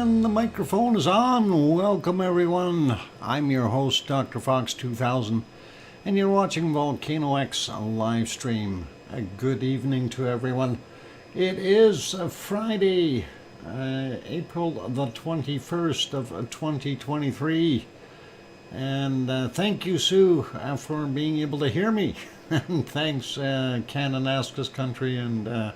And the microphone is on. Welcome everyone. I'm your host, DrFox2000, and you're watching VolcanoX live stream. A good evening to everyone. It is Friday, April the 21st of 2023. And thank you, Sue, for being able to hear me. And thanks, Canada's country, and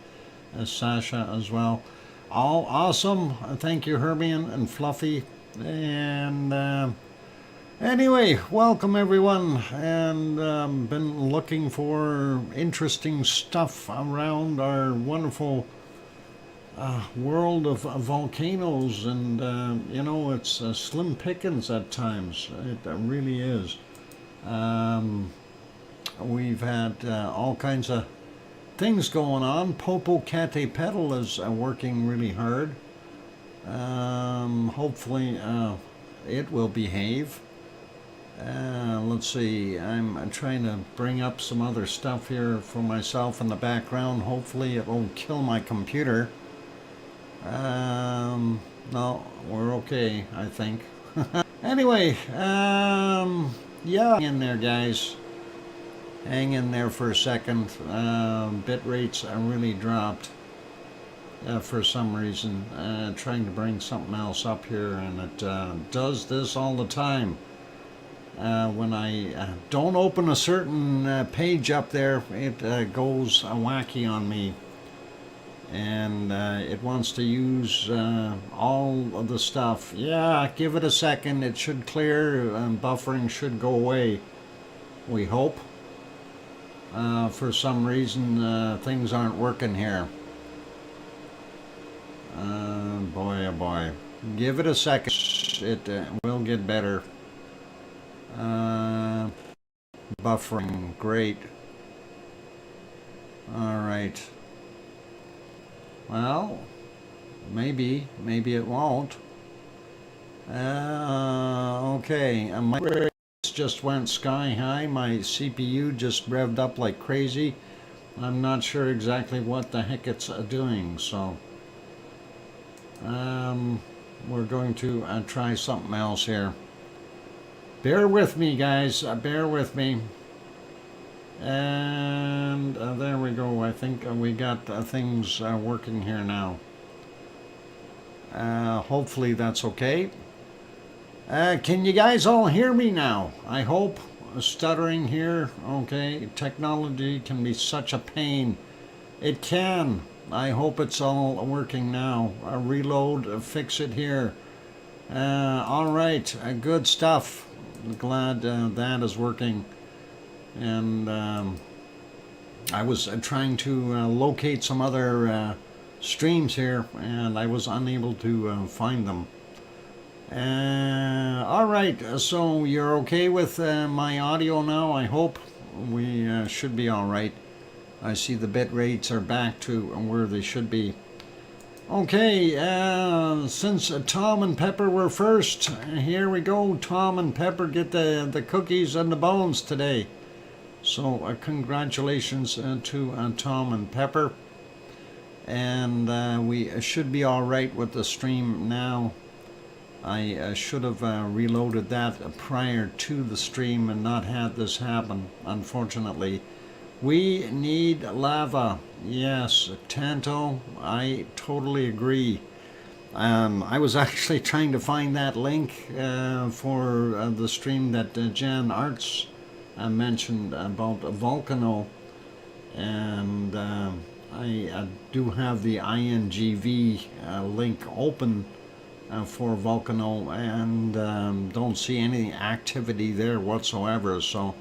Sasha as well. All awesome. Thank you, Herbie and Fluffy. And anyway, welcome everyone. And been looking for interesting stuff around our wonderful world of volcanoes. And you know, it's slim pickings at times. It really is. We've had all kinds of things going on. Popocatépetl is working really hard. Hopefully it will behave. Let's see, I'm trying to bring up some other stuff here for myself in the background. Hopefully it won't kill my computer. No, we're okay, I think. Anyway, yeah, hang in there, guys. Hang in there for a second. Bit rates are really dropped for some reason. Trying to bring something else up here, and it does this all the time. When I don't open a certain page up there, it goes wacky on me. And it wants to use all of the stuff. Yeah, give it a second. It should clear, and buffering should go away. We hope. For some reason, things aren't working here. Boy, oh boy. Give it a second. It will get better. Buffering, great. Alright. Well, maybe it won't. Okay, my just went sky high. My CPU just revved up like crazy. I'm not sure exactly what the heck it's doing, so we're going to try something else here. Bear with me, guys. Bear with me. And there we go. I think we got things working here now. Hopefully that's okay. Can you guys all hear me now? I hope. Stuttering here. Okay, technology can be such a pain. It can. I hope it's all working now. Reload, fix it here. Alright, good stuff. Glad that is working. And I was trying to locate some other streams here, and I was unable to find them. Alright, so you're okay with my audio now? I hope we should be alright. I see the bit rates are back to where they should be. Okay, since Tom and Pepper were first, here we go. Tom and Pepper get the cookies and the bones today. So congratulations to Tom and Pepper. And we should be alright with the stream now. I should have reloaded that prior to the stream and not had this happen, unfortunately. We need lava. Yes, Tanto, I totally agree. I was actually trying to find that link for the stream that Jan Arts mentioned about Volcano. And I do have the INGV link open for Volcano, and don't see any activity there whatsoever, so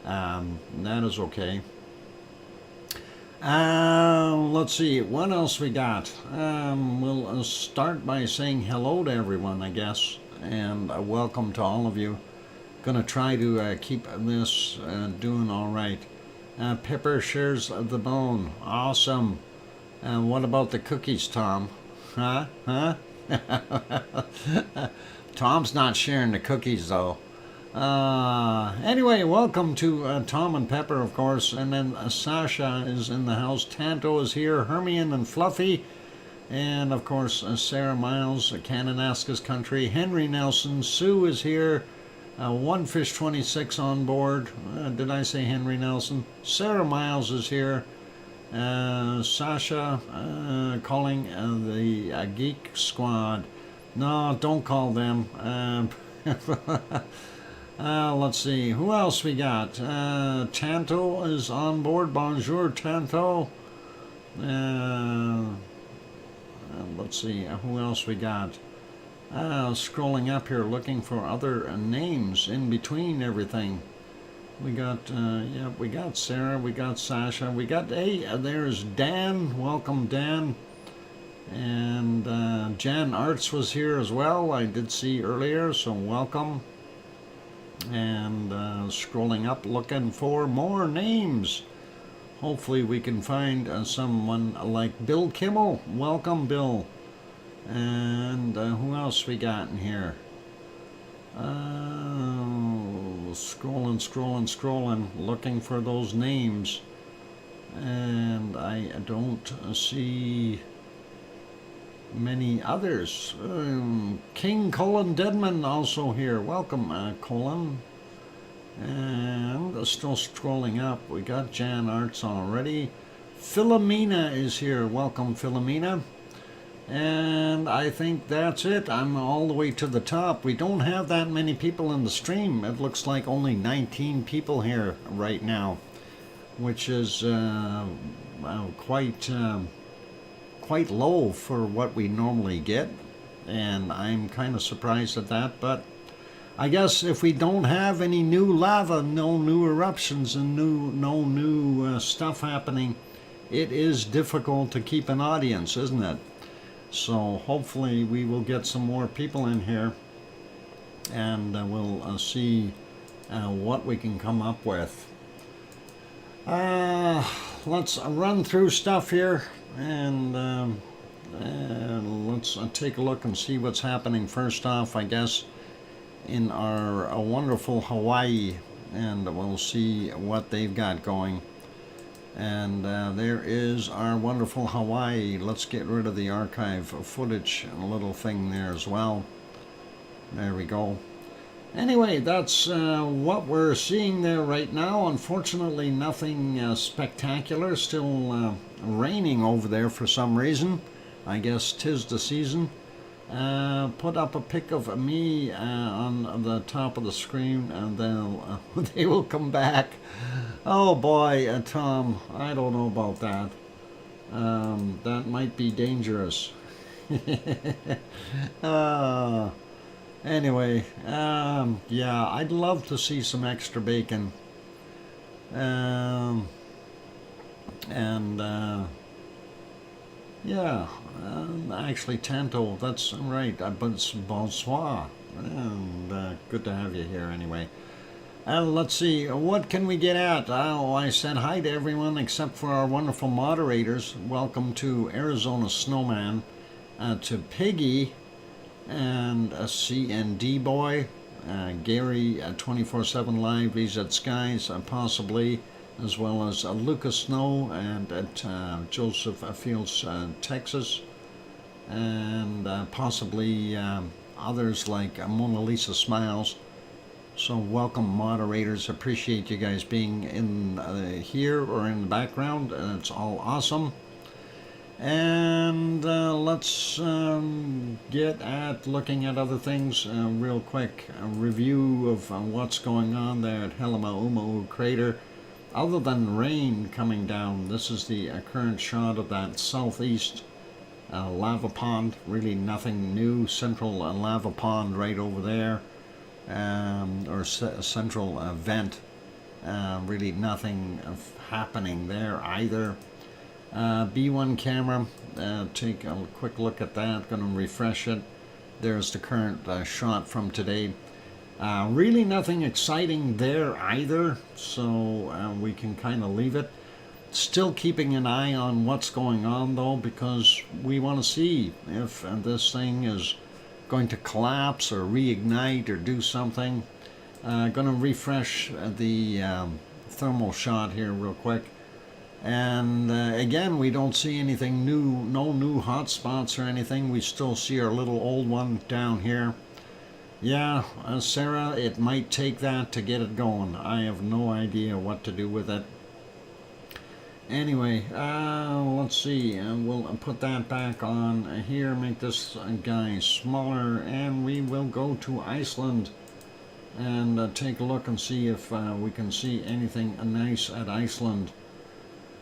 that is okay. Let's see, what else we got? We'll start by saying hello to everyone, I guess, and welcome to all of you. Gonna try to keep this doing alright. Pepper shares the bone. Awesome. What about the cookies, Tom? Huh? Tom's not sharing the cookies, though. Anyway, welcome to Tom and Pepper, of course, and then Sasha is in the house. Tanto is here, Hermione and Fluffy. And of course, Sarah Miles, Kananaskis Country. Henry Nelson, Sue is here. One Fish 26 on board. Did I say Henry Nelson? Sarah Miles is here. Sasha calling the Geek Squad. No, don't call them. Let's see. Who else we got? Tanto is on board. Bonjour, Tanto. Let's see. Who else we got? Scrolling up here, looking for other names in between everything. We got, yeah, we got Sarah, we got Sasha, we got, hey, there's Dan. Welcome, Dan. And Jan Arts was here as well. I did see earlier, so welcome. And scrolling up, looking for more names. Hopefully we can find someone like Bill Kimmel. Welcome, Bill. And who else we got in here? Scrolling, looking for those names. And I don't see many others. King Colin Deadman also here. Welcome, Colin. And still scrolling up. We got Jan Arts already. Philomena is here. Welcome, Philomena. And I think that's it. I'm all the way to the top. We don't have that many people in the stream. It looks like only 19 people here right now, which is quite low for what we normally get. And I'm kind of surprised at that. But I guess if we don't have any new lava, no new eruptions, and no new stuff happening, it is difficult to keep an audience, isn't it? So hopefully we will get some more people in here, and we'll see what we can come up with. Let's run through stuff here, and let's take a look and see what's happening. First off, I guess, in our wonderful Hawaii, and we'll see what they've got going. And there is our wonderful Hawaii. Let's get rid of the archive footage and a little thing there as well. There we go. Anyway, that's what we're seeing there right now. Unfortunately, nothing spectacular. Still raining over there for some reason. I guess 'tis the season. Put up a pic of me on the top of the screen, and then they will come back. Oh boy, Tom, I don't know about that. That might be dangerous. Anyway, yeah, I'd love to see some extra bacon. Yeah, actually, Tanto, that's right, but it's bonsoir, and good to have you here anyway. Let's see, what can we get at? Oh, I said hi to everyone except for our wonderful moderators. Welcome to Arizona Snowman, to Piggy, and C&D Boy, Gary 24/7 Live, VZ Skies, possibly, as well as Lucas Snow and at Joseph Fields, Texas, and possibly others like Mona Lisa Smiles. So welcome, moderators. Appreciate you guys being in here or in the background. It's all awesome. And let's get at looking at other things real quick. A review of what's going on there at Helima Crater. Other than rain coming down, this is the current shot of that southeast lava pond. Really nothing new. Central lava pond right over there, or central vent. Really nothing happening there either. B1 camera, take a quick look at that. Going to refresh it. There's the current shot from today. Really nothing exciting there either, so we can kind of leave it. Still keeping an eye on what's going on though, because we want to see if this thing is going to collapse or reignite or do something. Going to refresh the thermal shot here real quick. And again, we don't see anything new, no new hot spots or anything. We still see our little old one down here. Yeah, Sarah, it might take that to get it going. I have no idea what to do with it. Anyway, let's see. We'll put that back on here, make this guy smaller, and we will go to Iceland and take a look and see if we can see anything nice at Iceland.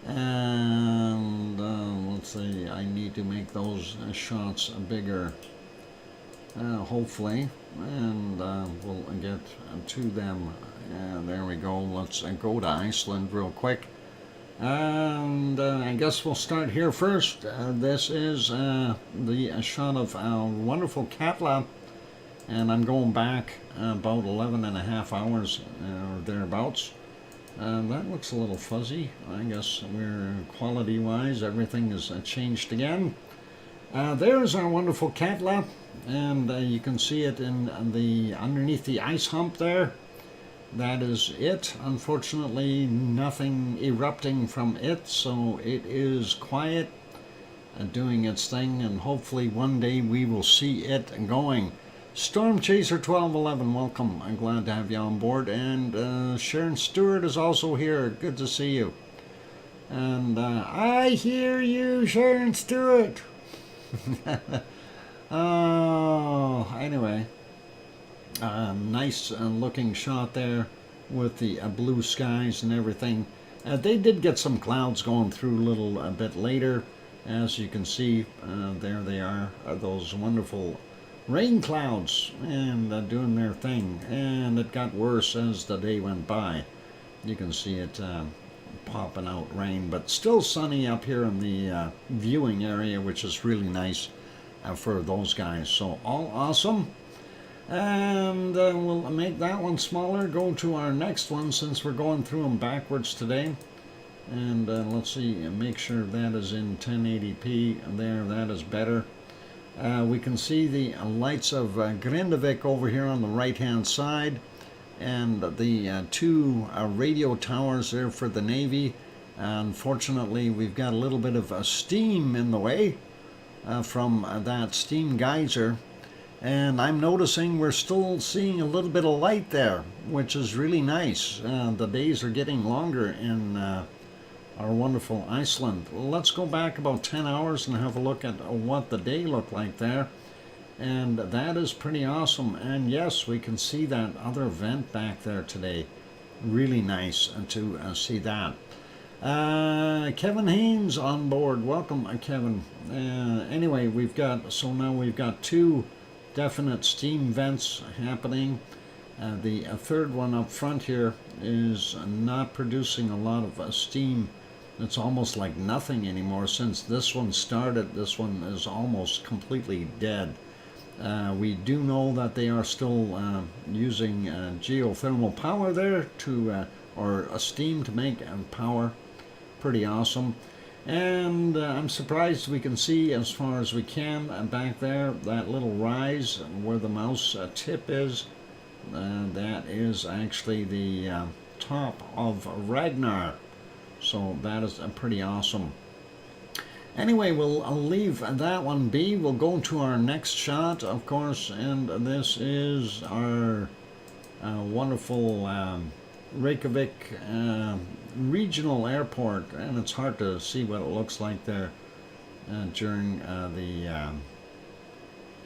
And let's see, I need to make those shots bigger, hopefully, and we'll get to them. There we go. Let's go to Iceland real quick. And I guess we'll start here first. This is the shot of our wonderful Katla, and I'm going back about 11.5 hours or thereabouts. That looks a little fuzzy. I guess we're quality-wise, everything is changed again. There's our wonderful Katla, and you can see it in the underneath the ice hump there. That is it. Unfortunately, nothing erupting from it, so it is quiet, doing its thing, and hopefully one day we will see it going. Storm Chaser 1211, welcome. I'm glad to have you on board. And Sharon Stewart is also here. Good to see you. And I hear you, Sharon Stewart. Oh, anyway. Nice looking shot there with the blue skies and everything. They did get some clouds going through a little bit later. As you can see, there they are, those wonderful rain clouds, and doing their thing. And it got worse as the day went by. You can see it popping out rain, but still sunny up here in the viewing area, which is really nice for those guys. So all awesome. And we'll make that one smaller, go to our next one since we're going through them backwards today. And let's see, make sure that is in 1080p there. That is better. We can see the lights of Grindavik over here on the right hand side, and the two radio towers there for the Navy. Unfortunately, we've got a little bit of steam in the way from that steam geyser. And I'm noticing we're still seeing a little bit of light there, which is really nice. The days are getting longer in our wonderful Iceland. Let's go back about 10 hours and have a look at what the day looked like there. And that is pretty awesome. And yes, we can see that other vent back there today. Really nice to see that. Kevin Haynes on board. Welcome, Kevin. Anyway, we've got two definite steam vents happening. The third one up front here is not producing a lot of steam. It's almost like nothing anymore. Since this one started, this one is almost completely dead. We do know that they are still using geothermal power there or steam to make power. Pretty awesome. And I'm surprised we can see as far as we can back there, that little rise where the mouse tip is. That is actually the top of Ragnar. So that is pretty awesome. Anyway, I'll leave that one be. We'll go to our next shot, of course, and this is our wonderful Reykjavik regional airport, and it's hard to see what it looks like there during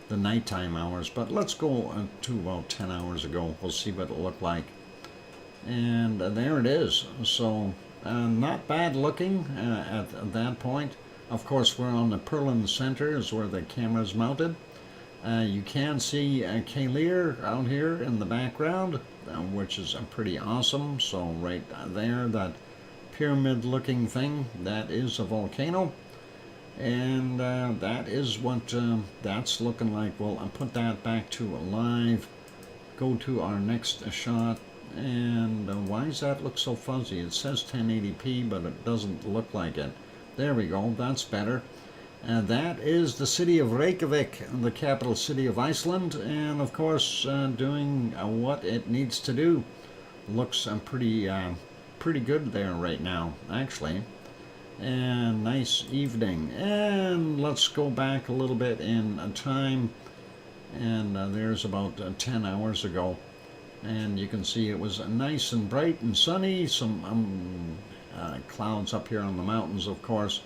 the nighttime hours, but let's go to about 10 hours ago. We'll see what it looked like. And there it is. So not bad looking at that point. Of course, we're on the Perlin Center is where the camera's mounted. You can see Kalir out here in the background, which is pretty awesome. So right there, that pyramid looking thing, that is a volcano. And that is what that's looking like. Well, I'll put that back to live. Go to our next shot. And why does that look so fuzzy? It says 1080p, but it doesn't look like it. There we go, that's better. And that is the city of Reykjavik, the capital city of Iceland, and of course doing what it needs to do. Looks pretty good there right now, actually. and nice evening. And let's go back a little bit in time, and there's about 10 hours ago, and you can see it was nice and bright and sunny. Some clouds up here on the mountains, of course,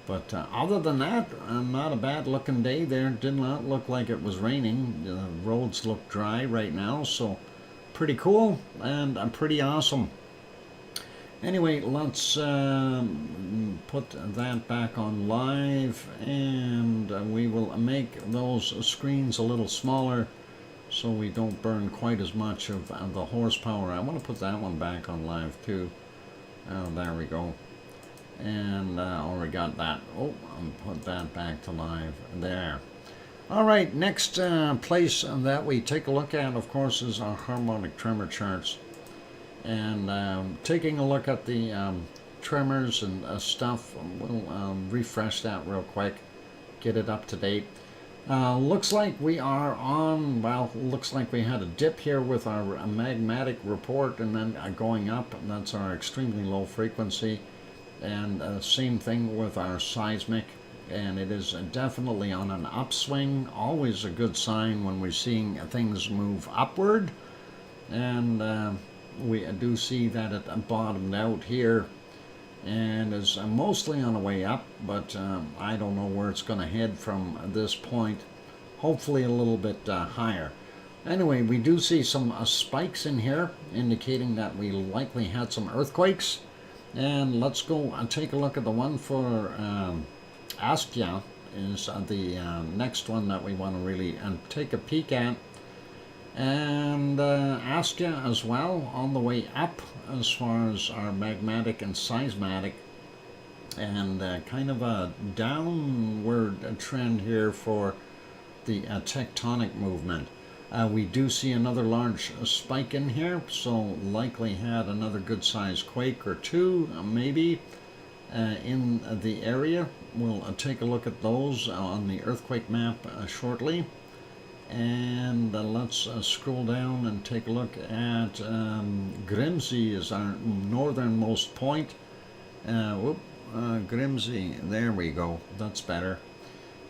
but other than that, not a bad looking day there. Did not look like it was raining. The roads look dry right now, so pretty cool and pretty awesome. Anyway, let's put that back on live, and we will make those screens a little smaller so we don't burn quite as much of the horsepower. I want to put that one back on live too. There we go. And already got that. Oh, I'll put that back to live there. All right, next place that we take a look at, of course, is our harmonic tremor charts. And taking a look at the tremors and stuff, we'll refresh that real quick, get it up to date. Looks like we are on, well, looks like we had a dip here with our magmatic report, and then going up, and that's our extremely low frequency. And same thing with our seismic. And it is definitely on an upswing. Always a good sign when we're seeing things move upward. And we do see that it bottomed out here and is mostly on the way up, but I don't know where it's going to head from this point. Hopefully a little bit higher. Anyway, we do see some spikes in here, indicating that we likely had some earthquakes. And let's go and take a look at the one for Astia is the next one that we want to really take a peek at. And Astia as well, on the way up as far as our magmatic and seismatic, and kind of a downward trend here for the tectonic movement. We do see another large spike in here, so likely had another good sized quake or two, maybe in the area. We'll take a look at those on the earthquake map shortly. And let's scroll down and take a look at Grimsey is our northernmost point. Grimsey, there we go, that's better.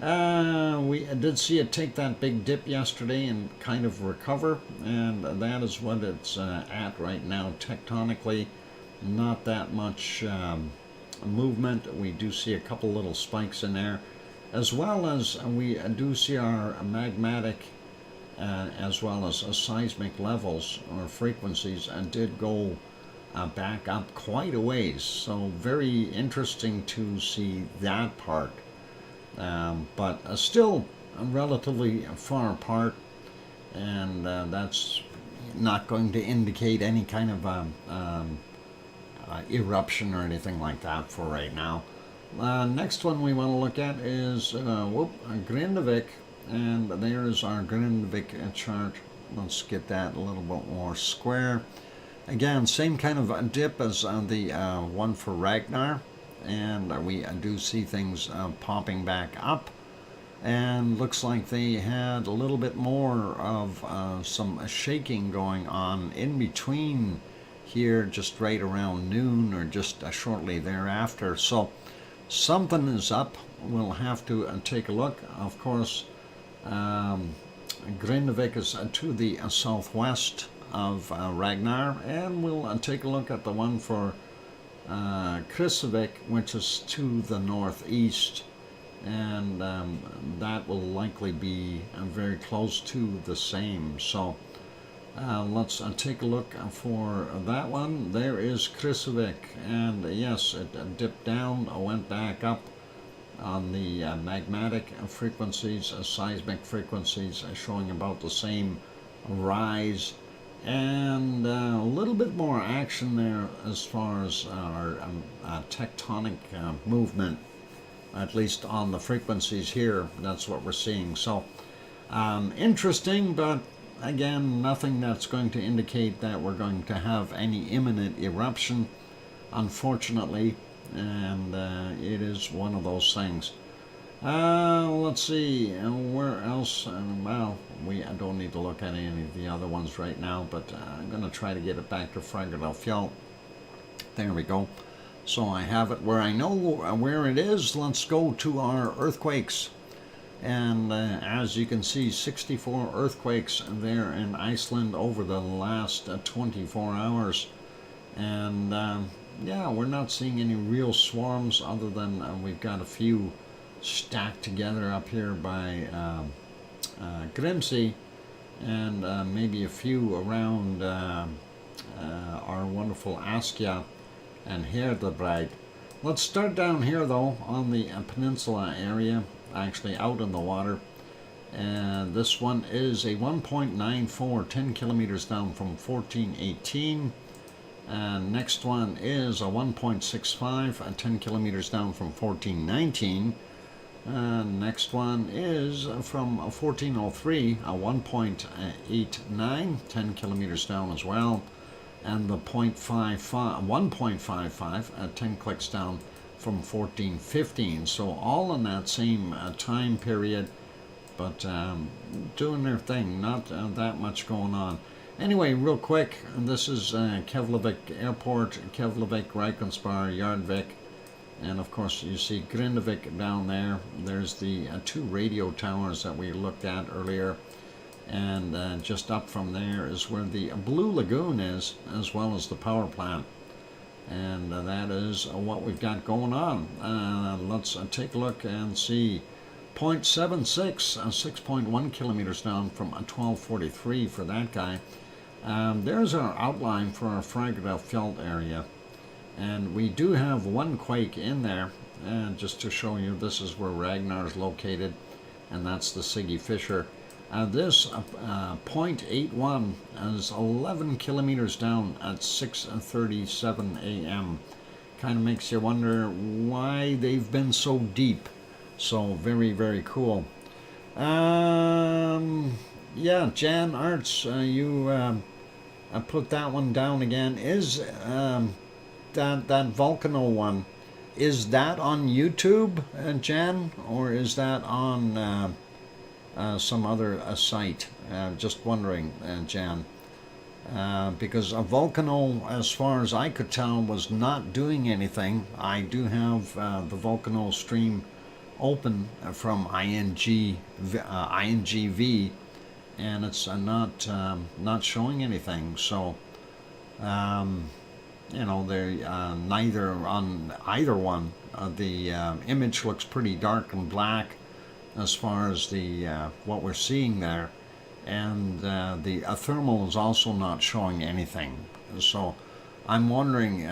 We did see it take that big dip yesterday and kind of recover, and that is what it's at right now tectonically. Not that much movement. We do see a couple little spikes in there, as well as we do see our magmatic as well as seismic levels or frequencies did go back up quite a ways. So very interesting to see that part. But still relatively far apart, and that's not going to indicate any kind of eruption or anything like that for right now. Next one we want to look at is Grindavik, and there's our Grindavik chart. Let's get that a little bit more square. Again, same kind of dip as the one for Ragnar, and we do see things popping back up, and looks like they had a little bit more of some shaking going on in between here, just right around noon or just shortly thereafter. So something is up. We'll have to take a look. Of course, Grindavik is to the southwest of Ragnar, and we'll take a look at the one for Kristevik, which is to the northeast, and that will likely be very close to the same. So let's take a look for that one. There is Kristevik, and yes, it dipped down, went back up on the magmatic frequencies, seismic frequencies showing about the same rise, and a little bit more action there as far as our tectonic movement, at least on the frequencies here. That's what we're seeing. So interesting, but again, nothing that's going to indicate that we're going to have any imminent eruption, unfortunately, and it is one of those things. Let's see, where else? Well, I don't need to look at any of the other ones right now, but I'm going to try to get it back to Fragile Fjell. There we go. So I have it where I know where it is. Let's go to our earthquakes. And as you can see, 64 earthquakes there in Iceland over the last 24 hours. And yeah, we're not seeing any real swarms other than we've got a few stacked together up here by Grimsey, and maybe a few around our wonderful Askja and Herdebreit. Let's start down here though on the peninsula area, actually out in the water. And this one is a 1.94, 10 kilometers down from 1418. And next one is a 1.65, 10 kilometers down from 1419. Next one is from 1403, a 1.89, 10 kilometers down as well. And the 1.55, 10 clicks down from 1415. So all in that same time period, but doing their thing, not that much going on. Anyway, real quick, this is Keflavik Airport, Keflavik, Reykjanesbær, Jarvik, and of course you see Grindavik down there. There's the two radio towers that we looked at earlier, and just up from there is where the Blue Lagoon is, as well as the power plant. And that is what we've got going on. Let's take a look and see. 0.76, 6.1 kilometers down from 1243 for that guy. There's our outline for our Fagradalsfjall area. And we do have one quake in there. And just to show you, this is where Ragnar is located. And that's the Siggy Fisher. This 0.81 is 11 kilometers down at 6:37 a.m. Kind of makes you wonder why they've been so deep. So very, very cool. Yeah, Jan Arts, you put that one down again. Is that Volcano one, is that on YouTube, Jan, or is that on some other site? Just wondering, Jan. Because a Volcano, as far as I could tell, was not doing anything. I do have the Volcano stream open from INGV, and it's not showing anything. So you know, they're neither on either one. The image looks pretty dark and black as far as the what we're seeing there, and the thermal is also not showing anything. So I'm wondering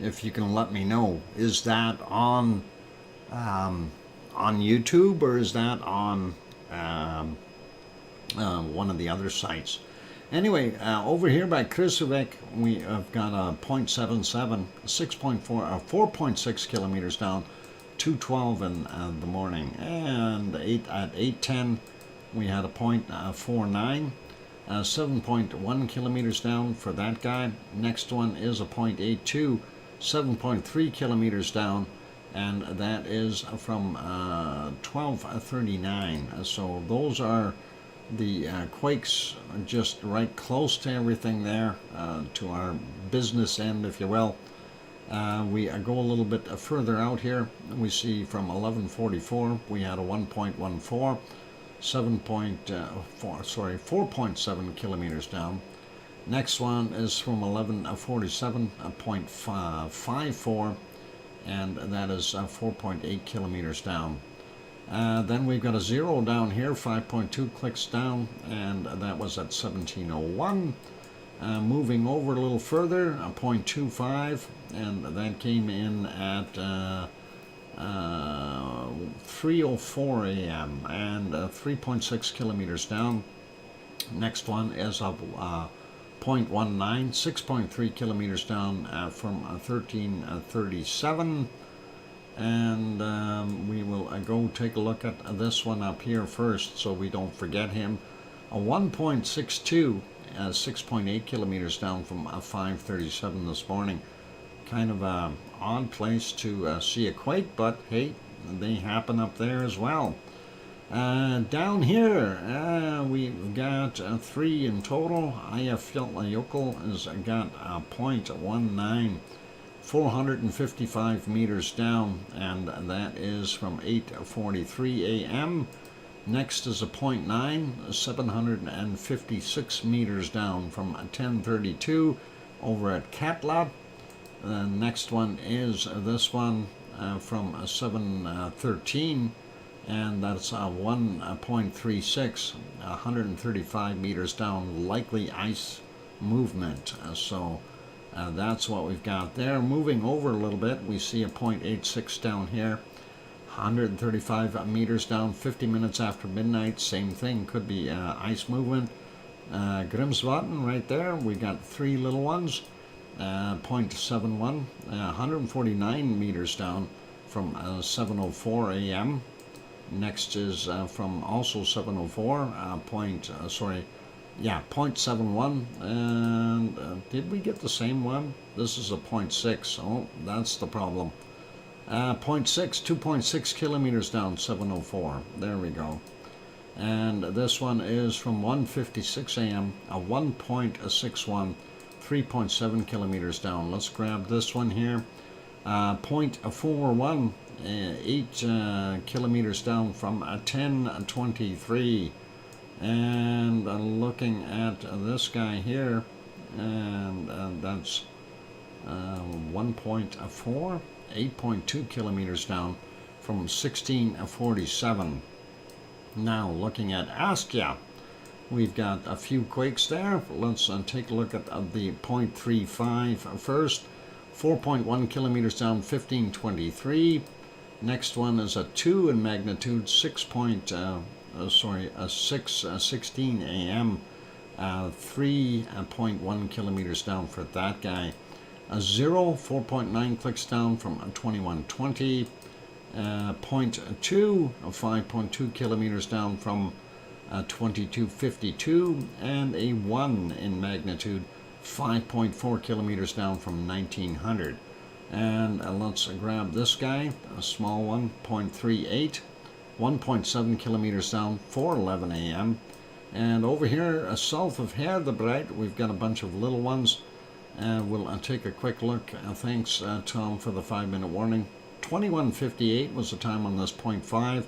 if you can let me know, is that on YouTube, or is that on one of the other sites? Anyway, over here by Krusevik, we have got a 0.77, 4.6 kilometers down, 2:12 in the morning, and at 8:10 we had a 0.49, 7.1 kilometers down for that guy. Next one is a 0.82, 7.3 kilometers down, and that is from 12:39. So those are the quakes just right close to everything there, to our business end, if you will. We go a little bit further out here. We see from 11:44 we had a 1.14, 4.7 kilometers down. Next one is from 11:47, 0.54, and that is 4.8 kilometers down. Then we've got a 0 down here, 5.2 clicks down, and that was at 17:01. Moving over a little further, a 0.25, and that came in at 3:04 a.m. and 3.6 kilometers down. Next one is a 0.19, 6.3 kilometers down from 13:37. And we will go take a look at this one up here first, so we don't forget him. A 1.62, 6.8 kilometers down from 5:37 this morning. Kind of a odd place to see a quake, but hey, they happen up there as well. Down here, we've got 3 in total. Eyjafjallajökull has got 0.19. 455 meters down, and that is from 8:43 a.m. Next is a 0.9, 756 meters down from 10:32 over at Katla. The next one is this one from 7:13, and that's 1.36, 135 meters down, likely ice movement. So that's what we've got there. Moving over a little bit, we see a 0.86 down here, 135 meters down, 50 minutes after midnight. Same thing, could be ice movement. Grimsvatn right there, we got three little ones. 0.71, 149 meters down from 7:04 a.m. Next is from also 7:04, 0.71, and did we get the same one? This is a 0.6, oh, that's the problem. 2.6 kilometers down, 7:04, there we go. And this one is from 1:56 a.m., a 1.61, 3.7 kilometers down. Let's grab this one here. 0.41, 8 kilometers down from 10:23. And looking at this guy here, and that's 1.4, 8.2 kilometers down from 16:47. Now looking at Askia, we've got a few quakes there. Let's take a look at the 0.35 first. 4.1 kilometers down, 15:23. Next one is a 2 in magnitude, 6:16 a.m. 3.1 kilometers down for that guy. A 0, 4.9 clicks down from 21:20. 0.2, 5.2 kilometers down from 22:52, and a 1 in magnitude, 5.4 kilometers down from 1900. And let's grab this guy, a small one, 0.38, 1.7 kilometers down, 4:11 a.m. And over here, south of Herdebreit, we've got a bunch of little ones. We'll take a quick look. Thanks, Tom, for the 5-minute warning. 21:58 was the time on this 0.5,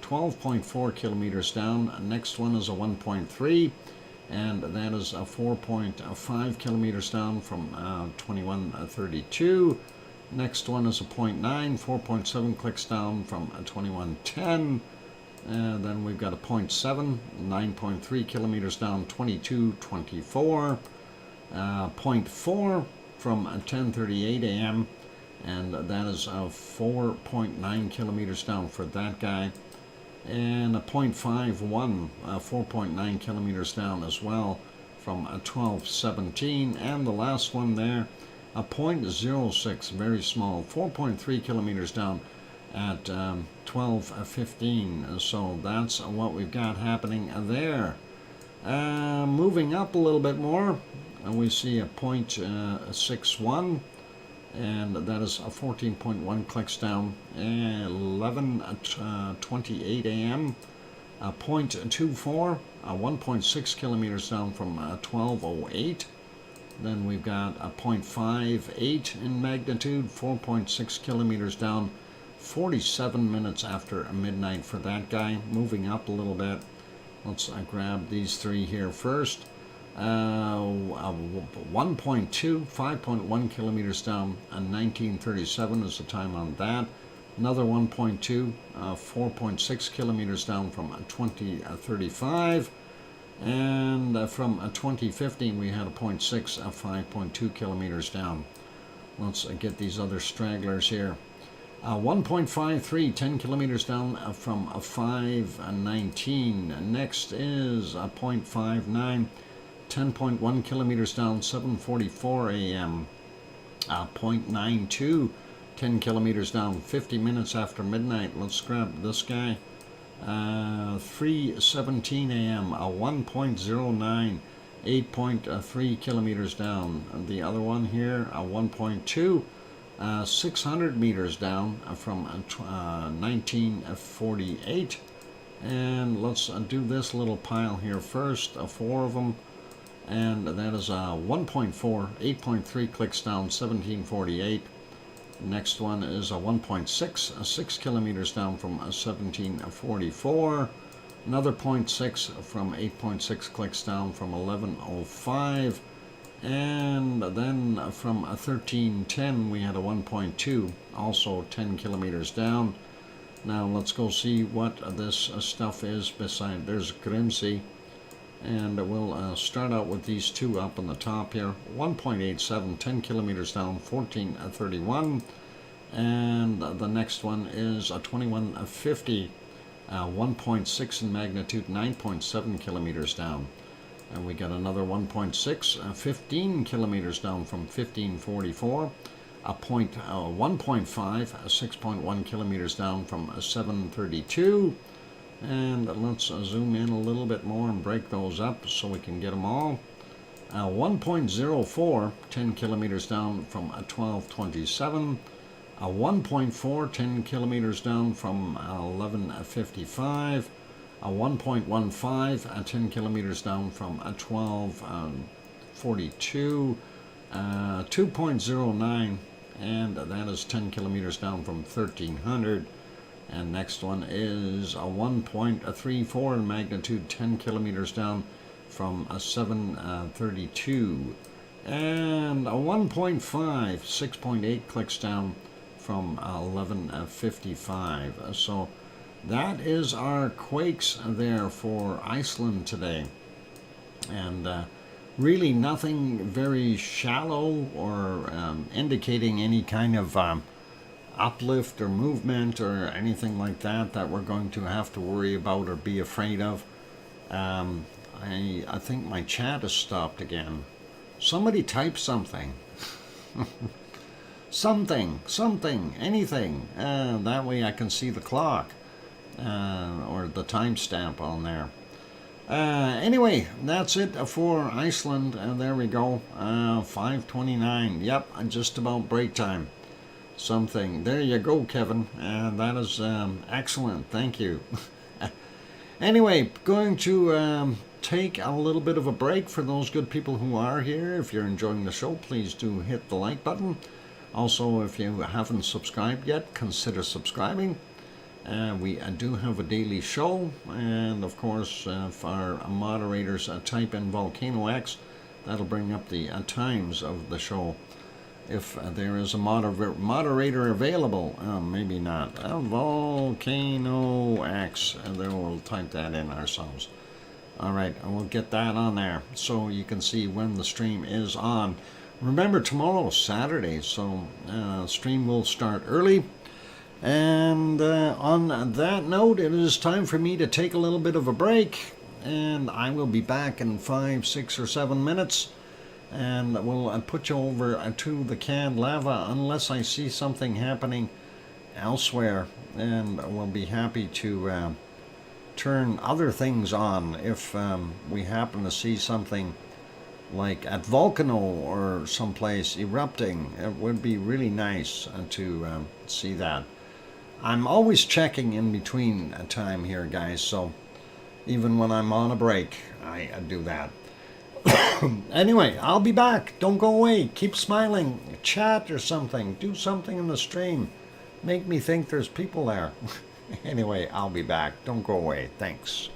12.4 kilometers down. Next one is a 1.3, and that is a 4.5 kilometers down from 21:32. Next one is a 0.9, 4.7 clicks down from 21:10. Then we've got a 0.7, 9.3 kilometers down, 22:24. 0.4 from 10:38 a.m. and that is 4.9 kilometers down for that guy. And a 0.51, 4.9 kilometers down as well from 12:17. And the last one there, a 0.06, very small, 4.3 kilometers down at 12:15. So that's what we've got happening there. Moving up a little bit more, we see a 0.61, and that is a 14.1 clicks down, 11:28 a.m. 0.24, 1.6 kilometers down from 12:08. Then we've got a 0.58 in magnitude, 4.6 kilometers down, 47 minutes after midnight for that guy. Moving up a little bit, let's grab these three here first. 1.2, 5.1 kilometers down, 19:37 is the time on that. Another 1.2, 4.6 kilometers down from 20:35. And from 2015 we had a 0.6, 5.2 kilometers down. Let's get these other stragglers here. 1.53, 10 kilometers down from 5:19. Next is a 0.59, 10.1 kilometers down, 7:44 a.m. 0.92, 10 kilometers down, 50 minutes after midnight. Let's grab this guy. 3:17 a.m. 1.09, 8.3 kilometers down. The other one here, 1.2, 600 meters down from 1948. And let's do this little pile here first, 4 of them. And that is 1.4, 8.3 clicks down, 1748. Next one is a 1.6, 6 kilometers down from 1744. Another 0.6 from 8.6 clicks down from 1105. And then from 1310 we had a 1.2, also 10 kilometers down. Now let's go see what this stuff is beside. There's Grimsey. And we'll start out with these two up on the top here. 1.87, 10 kilometers down, 1431. And the next one is a 2150, 1.6 in magnitude, 9.7 kilometers down. And we got another 1.6, 15 kilometers down from 1544. A 1.5, 6.1 kilometers down from 732. And let's zoom in a little bit more and break those up so we can get them all. 1.04, 10 kilometers down from 1227. 1.4, 10 kilometers down from 1155. 1.15, 10 kilometers down from 1242. 2.09, and that is 10 kilometers down from 1300. And next one is a 1.34 in magnitude, 10 kilometers down from 732. And a 1.5, 6.8 clicks down from 1155. So that is our quakes there for Iceland today. And really nothing very shallow or indicating any kind of uplift or movement or anything like that that we're going to have to worry about or be afraid of. I think my chat has stopped again. Somebody type something. something, anything. That way I can see the clock or the timestamp on there. Anyway, that's it for Iceland. There we go. 5:29. Yep, just about break time. Something. There you go, Kevin. That is excellent. Thank you. Anyway, going to take a little bit of a break for those good people who are here. If you're enjoying the show, please do hit the like button. Also, if you haven't subscribed yet, consider subscribing. We do have a daily show, and of course, if our moderators type in VolcanoX, that'll bring up the times of the show. If there is a moderator available, maybe not. VolcanoX, and then we'll type that in ourselves. All right, and we'll get that on there so you can see when the stream is on. Remember, tomorrow is Saturday, so stream will start early. And on that note, it is time for me to take a little bit of a break, and I will be back in 5, 6, or 7 minutes. And we'll put you over to the canned lava unless I see something happening elsewhere, and we'll be happy to turn other things on if we happen to see something like at Volcano or someplace erupting. It would be really nice to see that. I'm always checking in between time here, guys, so even when I'm on a break, I do that. Anyway, I'll be back. Don't go away. Keep smiling. Chat or something. Do something in the stream. Make me think there's people there. Anyway, I'll be back. Don't go away. Thanks.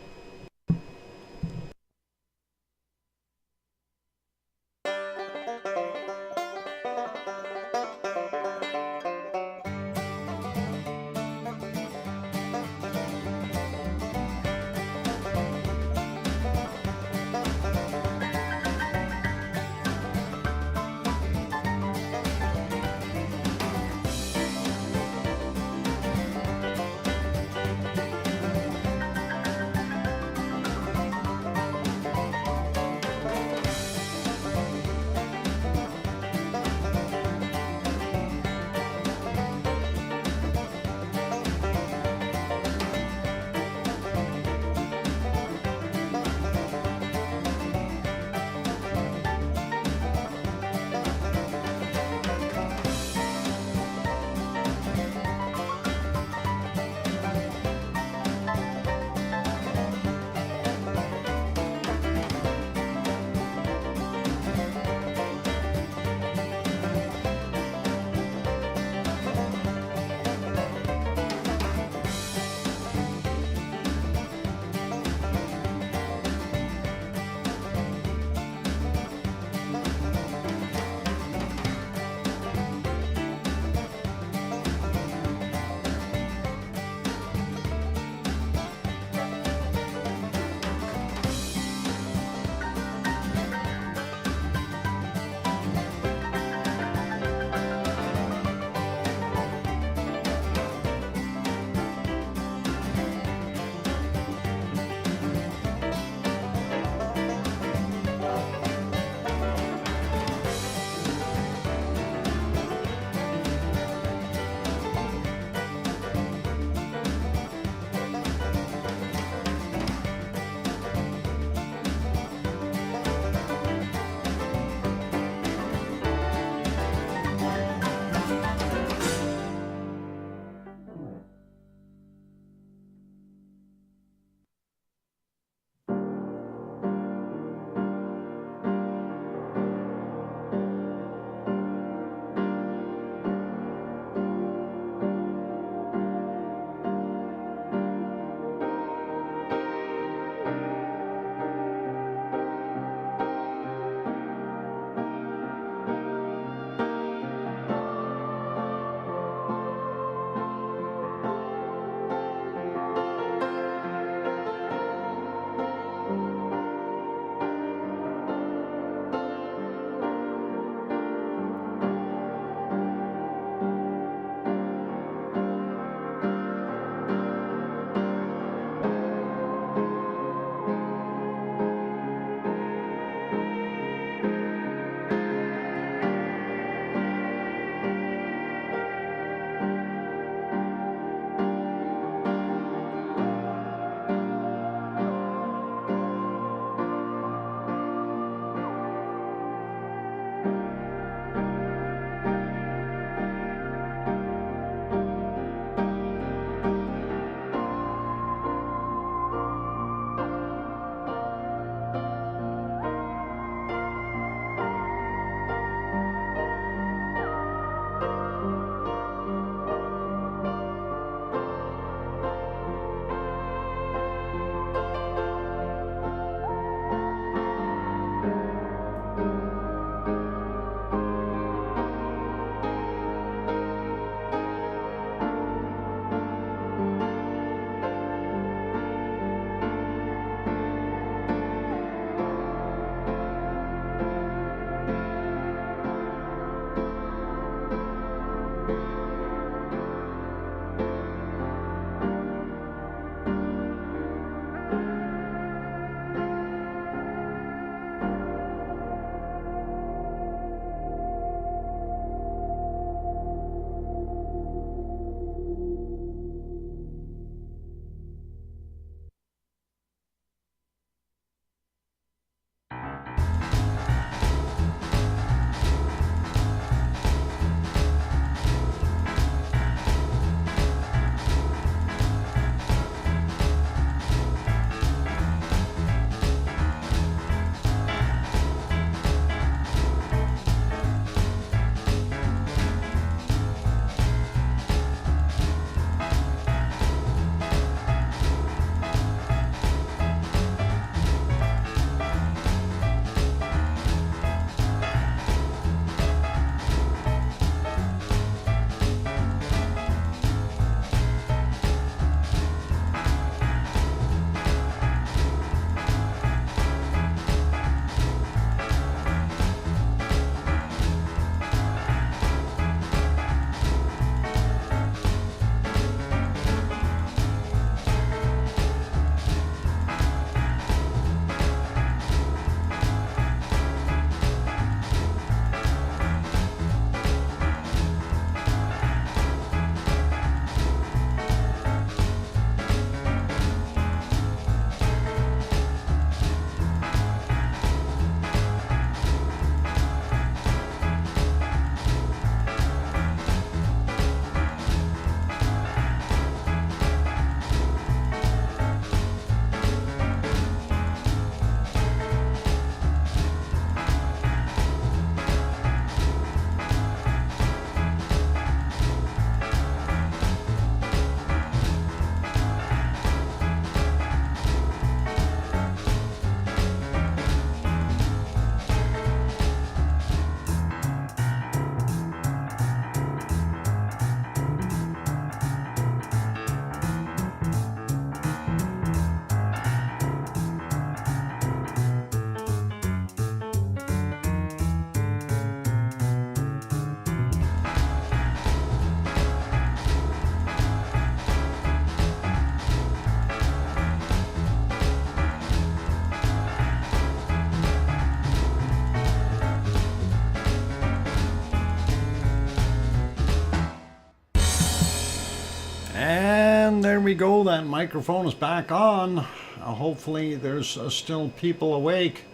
there we go. That microphone is back on. Hopefully there's still people awake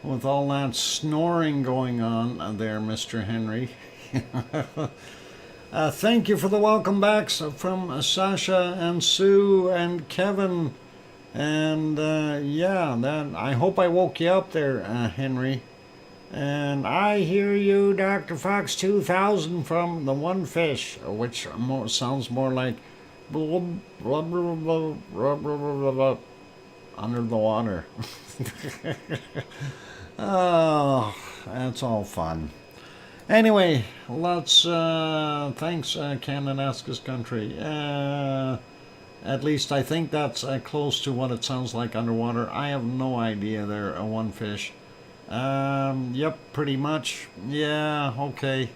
with all that snoring going on there, Mr. Henry. Thank you for the welcome backs from Sasha and Sue and Kevin. And yeah, that I hope I woke you up there, Henry. And I hear you, DrFox2000 from the One Fish, which sounds more like blub, blub, blub, blub, blub, blub, blub, under the water. Oh, that's all fun. Anyway, let's, thanks, Canada's country. At least I think that's close to what it sounds like underwater. I have no idea there, One Fish. Yep, pretty much. Yeah, okay.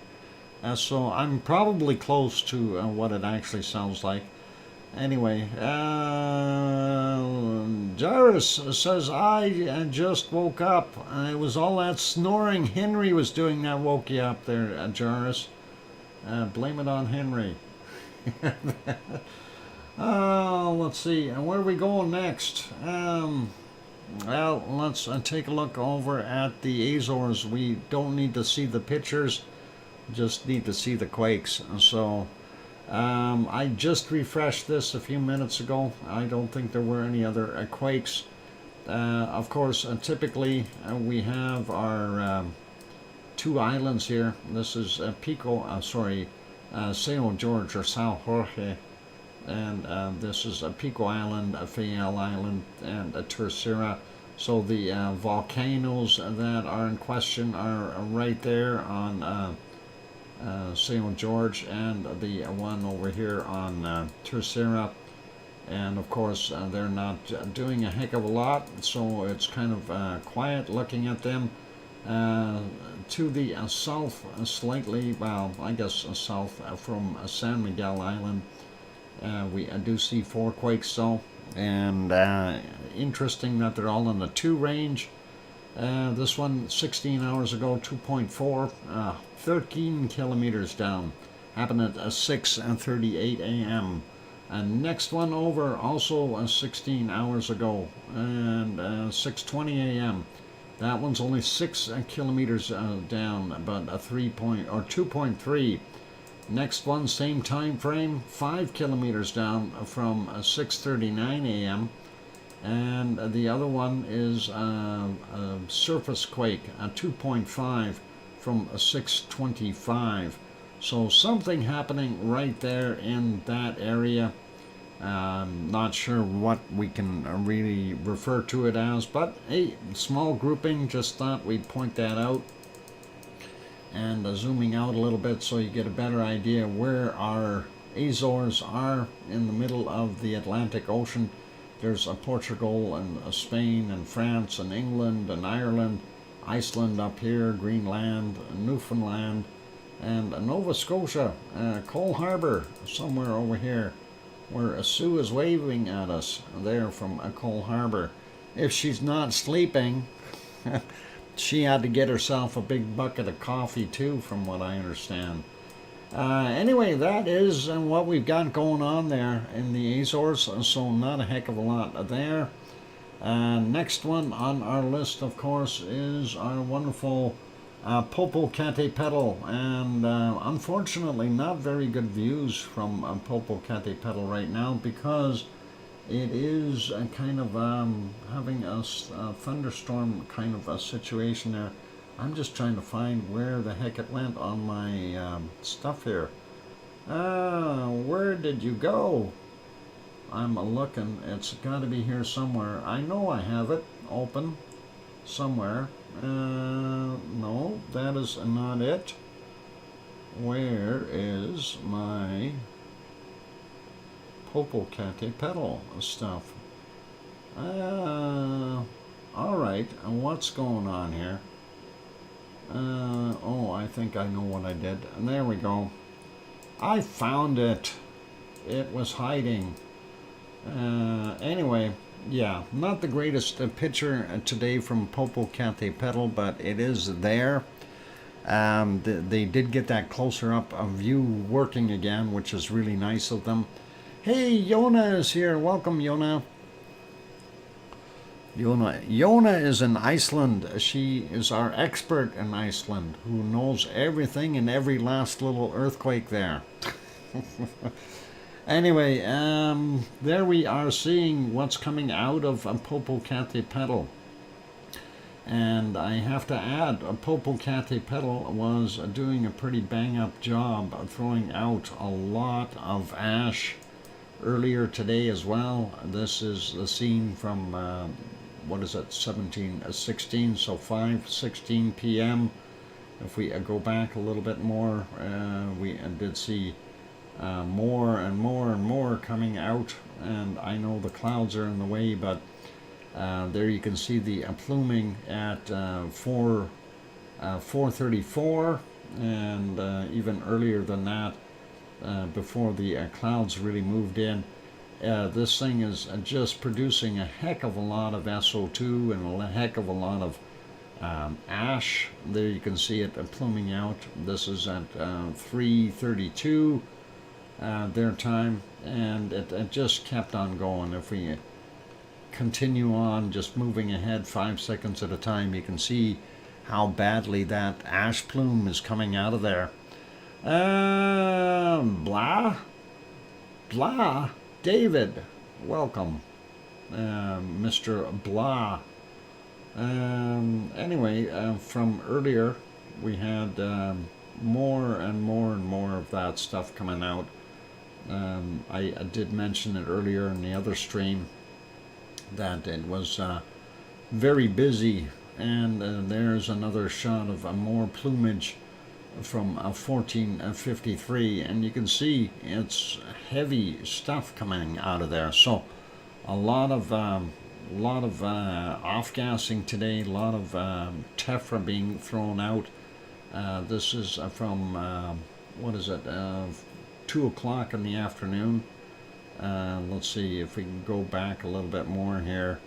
So I'm probably close to what it actually sounds like. Anyway, Jairus says, I just woke up. It was all that snoring Henry was doing that woke you up there, Jairus. Blame it on Henry. Let's see. Where are we going next? Well, let's take a look over at the Azores. We don't need to see the pictures, just need to see the quakes. So I just refreshed this a few minutes ago. I don't think there were any other quakes. Of course, typically we have our two islands here. This is Sao George or Sao Jorge. And this is Pico Island, Fayal Island, and Terceira. So the volcanoes that are in question are right there on St. George, and the one over here on Terceira. And of course, they're not doing a heck of a lot, so it's kind of quiet looking at them. To the south, slightly, well, I guess south from San Miguel Island. We do see 4 quakes though, and interesting that they're all in the 2 range. This one 16 hours ago, 2.4, 13 kilometers down, happened at 6:38 a.m. And next one over, also 16 hours ago, and 6:20 a.m. That one's only 6 kilometers down, but 2.3. Next one, same time frame, 5 kilometers down from 6:39 a.m. And the other one is a surface quake, a 2.5 from 6:25. So something happening right there in that area. Not sure what we can really refer to it as, but hey, small grouping, just thought we'd point that out. And zooming out a little bit so you get a better idea where our Azores are in the middle of the Atlantic Ocean. There's Portugal and Spain and France and England and Ireland, Iceland up here, Greenland, Newfoundland, and Nova Scotia, Cole Harbour somewhere over here, where Sue is waving at us there from Cole Harbour. If she's not sleeping, she had to get herself a big bucket of coffee too, from what I understand. Anyway, that is what we've got going on there in the Azores, so not a heck of a lot there. Next one on our list, of course, is our wonderful Popocatépetl, and unfortunately not very good views from Popocatépetl right now, because it is kind of having a thunderstorm kind of a situation there. I'm just trying to find where the heck it went on my stuff here. Where did you go? I'm looking. It's got to be here somewhere. I know I have it open somewhere. No, that is not it. Where is my Popocatépetl stuff? Alright, what's going on here? Oh, I think I know what I did. And there we go. I found it. It was hiding. Anyway, yeah, not the greatest picture today from Popocatépetl, but it is there. They did get that closer up view working again, which is really nice of them. Hey, Yona is here. Welcome, Yona. Yona is in Iceland. She is our expert in Iceland who knows everything and every last little earthquake there. Anyway, there we are seeing what's coming out of Popocatépetl. And I have to add, Popocatépetl was doing a pretty bang-up job of throwing out a lot of ash earlier today as well. This is the scene from, what is it, 16, so 5:16 p.m. If we go back a little bit more, we did see more and more and more coming out, and I know the clouds are in the way, but there you can see the pluming at 4:34, and even earlier than that, before the clouds really moved in. This thing is just producing a heck of a lot of SO2 and a heck of a lot of ash. There you can see it pluming out. This is at 3:32 their time, and it just kept on going. If we continue on just moving ahead 5 seconds at a time, you can see how badly that ash plume is coming out of there. Blah David, welcome, Mr. Blah. Anyway, from earlier we had more and more and more of that stuff coming out. I did mention it earlier in the other stream that it was very busy, and there's another shot of more plumage from 1453, and you can see it's heavy stuff coming out of there. So a lot of off-gassing today, a lot of tephra being thrown out. This is from what is it, 2 o'clock in the afternoon. Let's see if we can go back a little bit more here.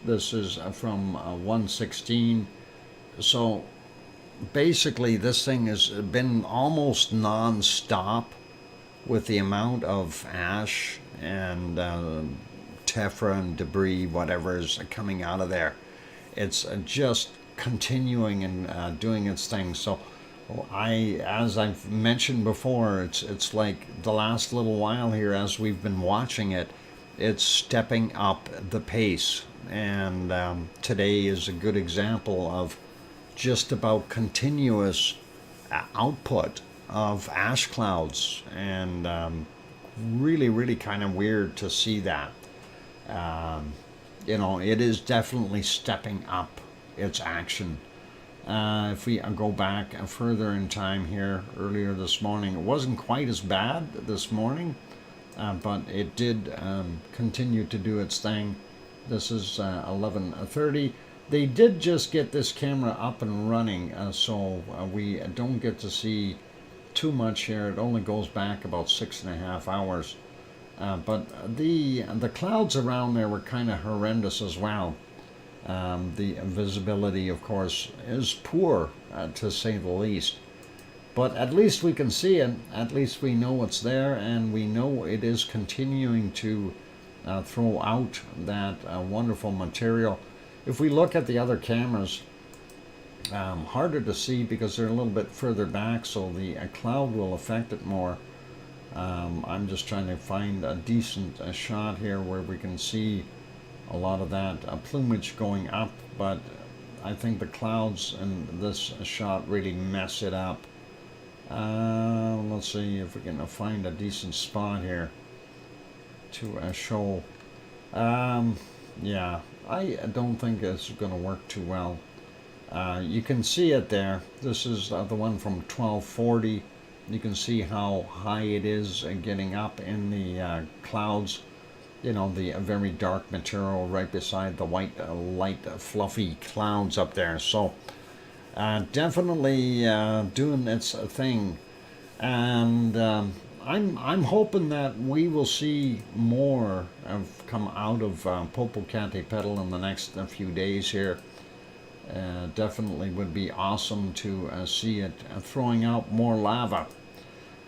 This is from 1:16. So basically this thing has been almost non-stop with the amount of ash and tephra and debris, whatever is coming out of there. It's just continuing and doing its thing. So as I've mentioned before, it's like the last little while here, as we've been watching it, it's stepping up the pace. And today is a good example of just about continuous output of ash clouds, and really kind of weird to see that. It is definitely stepping up its action. If we go back further in time here, earlier this morning, it wasn't quite as bad this morning, but it did continue to do its thing. This is 11:30. They did just get this camera up and running, so we don't get to see too much here. It only goes back about 6.5 hours. But the clouds around there were kind of horrendous as well. The visibility, of course, is poor, to say the least. But at least we can see it. At least we know it's there, and we know it is continuing to throw out that wonderful material. If we look at the other cameras, harder to see because they're a little bit further back, so the cloud will affect it more. I'm just trying to find a decent shot here where we can see a lot of that plumage going up, but I think the clouds in this shot really mess it up. Let's see if we can find a decent spot here to show. Yeah, I don't think it's going to work too well. You can see it there. This is the one from 1240. You can see how high it is getting up in the clouds. The very dark material right beside the white, light, fluffy clouds up there. So definitely doing its thing. And I'm hoping that we will see more come out of Popocatépetl in the next few days here. Definitely would be awesome to see it throwing out more lava.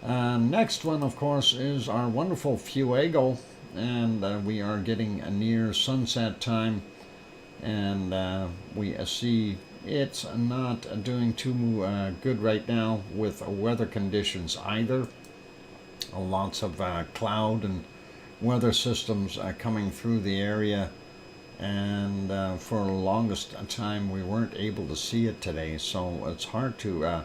Next one, of course, is our wonderful Fuego, and we are getting near sunset time, and we see it's not doing too good right now with weather conditions either. Lots of cloud and weather systems coming through the area, and for the longest time we weren't able to see it today, so it's hard to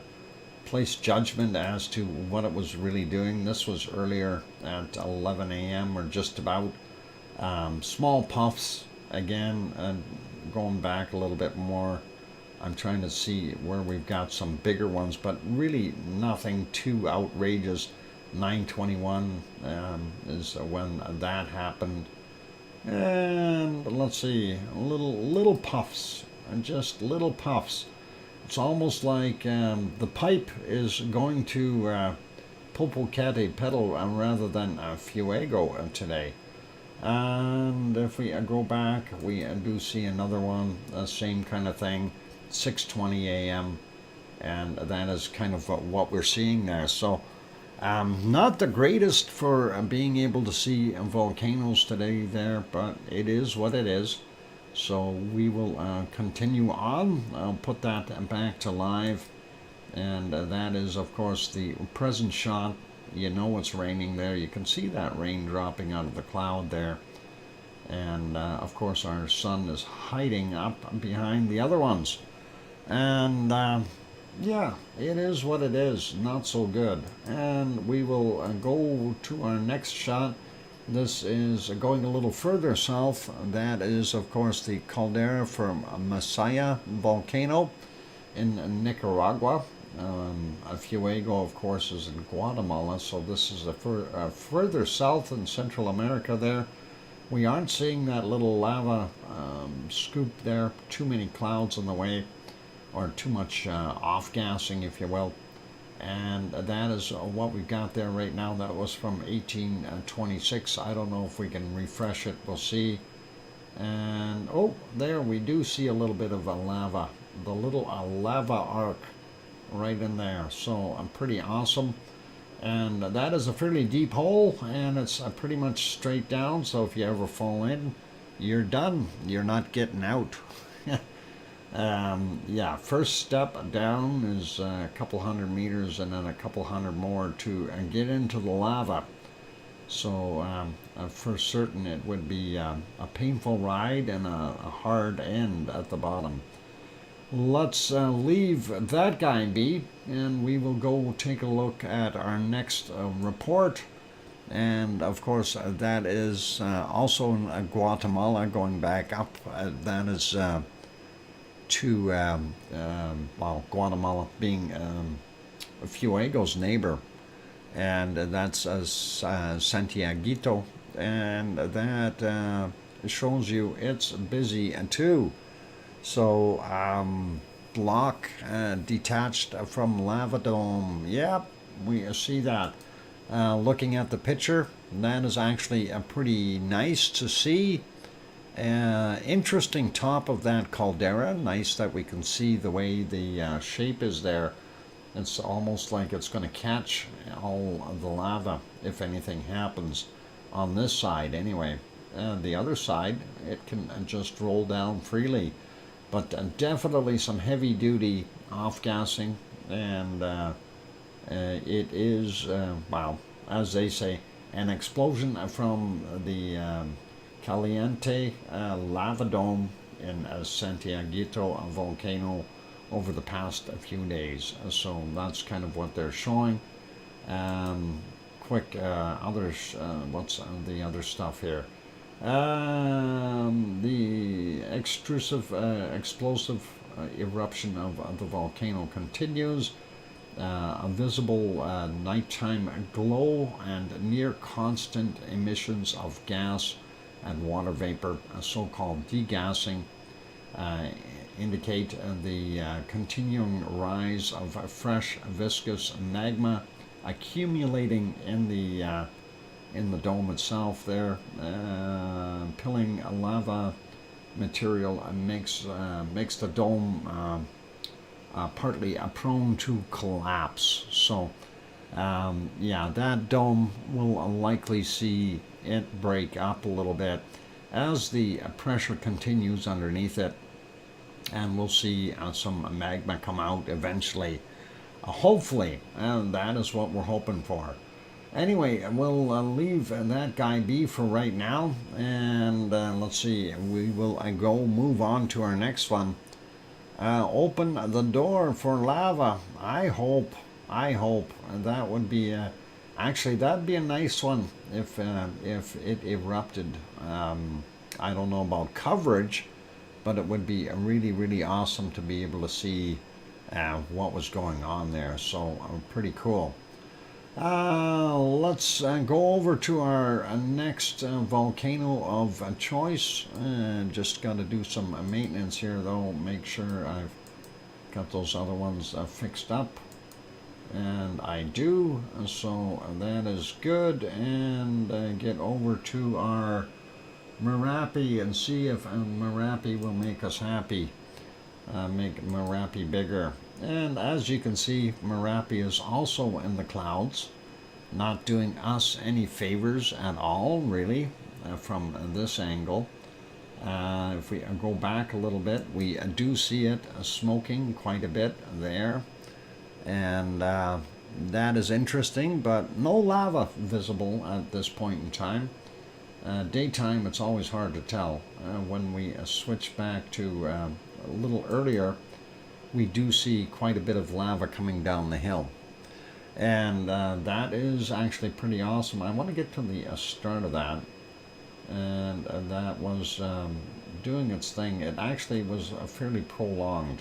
place judgment as to what it was really doing. This was earlier at 11 a.m. or just about. Small puffs again, and going back a little bit more, I'm trying to see where we've got some bigger ones, but really nothing too outrageous. 9:21 is when that happened, and let's see, little puffs, just little puffs. It's almost like the pipe is going to Popocatépetl rather than Fuego today. And if we go back, we do see another one, same kind of thing, 6:20 a.m. and that is kind of what we're seeing there. So not the greatest for being able to see volcanoes today there, but it is what it is. So we will continue on. I'll put that back to live, and that is, of course, the present shot. You know it's raining there. You can see that rain dropping out of the cloud there, and of course our sun is hiding up behind the other ones, and yeah, it is what it is. Not so good. And we will go to our next shot. This is going a little further south. That is, of course, the caldera from Masaya volcano in Nicaragua. Fuego, of course, is in Guatemala, so this is further south in Central America there. We aren't seeing that little lava scoop there. Too many clouds in the way, or too much off-gassing, if you will. And that is what we've got there right now. That was from 1826. I don't know if we can refresh it. We'll see. And oh, there we do see a little bit of a lava, the little lava arc right in there. So pretty awesome. And that is a fairly deep hole, and it's pretty much straight down. So if you ever fall in, you're done. You're not getting out. Yeah, first step down is a couple hundred meters, and then a couple hundred more to get into the lava. So for certain it would be a painful ride and a hard end at the bottom. Let's leave that guy be, and we will go take a look at our next report. And of course that is also in Guatemala, going back up. That is to well, Guatemala being Fuego's neighbor, and that's Santiaguito, and that shows you it's busy too. So block detached from lava dome. Yep, we see that. Looking at the picture, that is actually pretty nice to see. Interesting top of that caldera. Nice that we can see the way the shape is there. It's almost like it's going to catch all of the lava if anything happens on this side anyway. The other side, it can just roll down freely. But definitely some heavy duty off-gassing, and it is, well, as they say, an explosion from the Caliente lava dome in Santiaguito volcano over the past few days. So that's kind of what they're showing. Quick others, what's the other stuff here? The explosive eruption of the volcano continues. A visible nighttime glow and near constant emissions of gas and water vapor, so-called degassing, indicate the continuing rise of fresh viscous magma accumulating in the dome itself there. Pilling lava material makes the dome partly prone to collapse. So Yeah, that dome will likely see it break up a little bit as the pressure continues underneath it, and we'll see some magma come out eventually. Hopefully, and that is what we're hoping for. Anyway, we'll leave that guy be for right now, and let's see, we will move on to our next one. Open the door for lava. I hope that would be actually, that'd be a nice one if it erupted. I don't know about coverage, but it would be really awesome to be able to see what was going on there. So pretty cool. Let's go over to our next volcano of choice. Just got to do some maintenance here, though. Make sure I've got those other ones fixed up. And I do, so that is good. And get over to our Merapi and see if Merapi will make us happy. Make Merapi bigger. And as you can see, Merapi is also in the clouds, not doing us any favors at all, really, from this angle. If we go back a little bit, we do see it smoking quite a bit there. And that is interesting, but no lava visible at this point in time. Daytime, it's always hard to tell. When we switch back to a little earlier, we do see quite a bit of lava coming down the hill. And that is actually pretty awesome. I want to get to the start of that. And that was doing its thing. It actually was fairly prolonged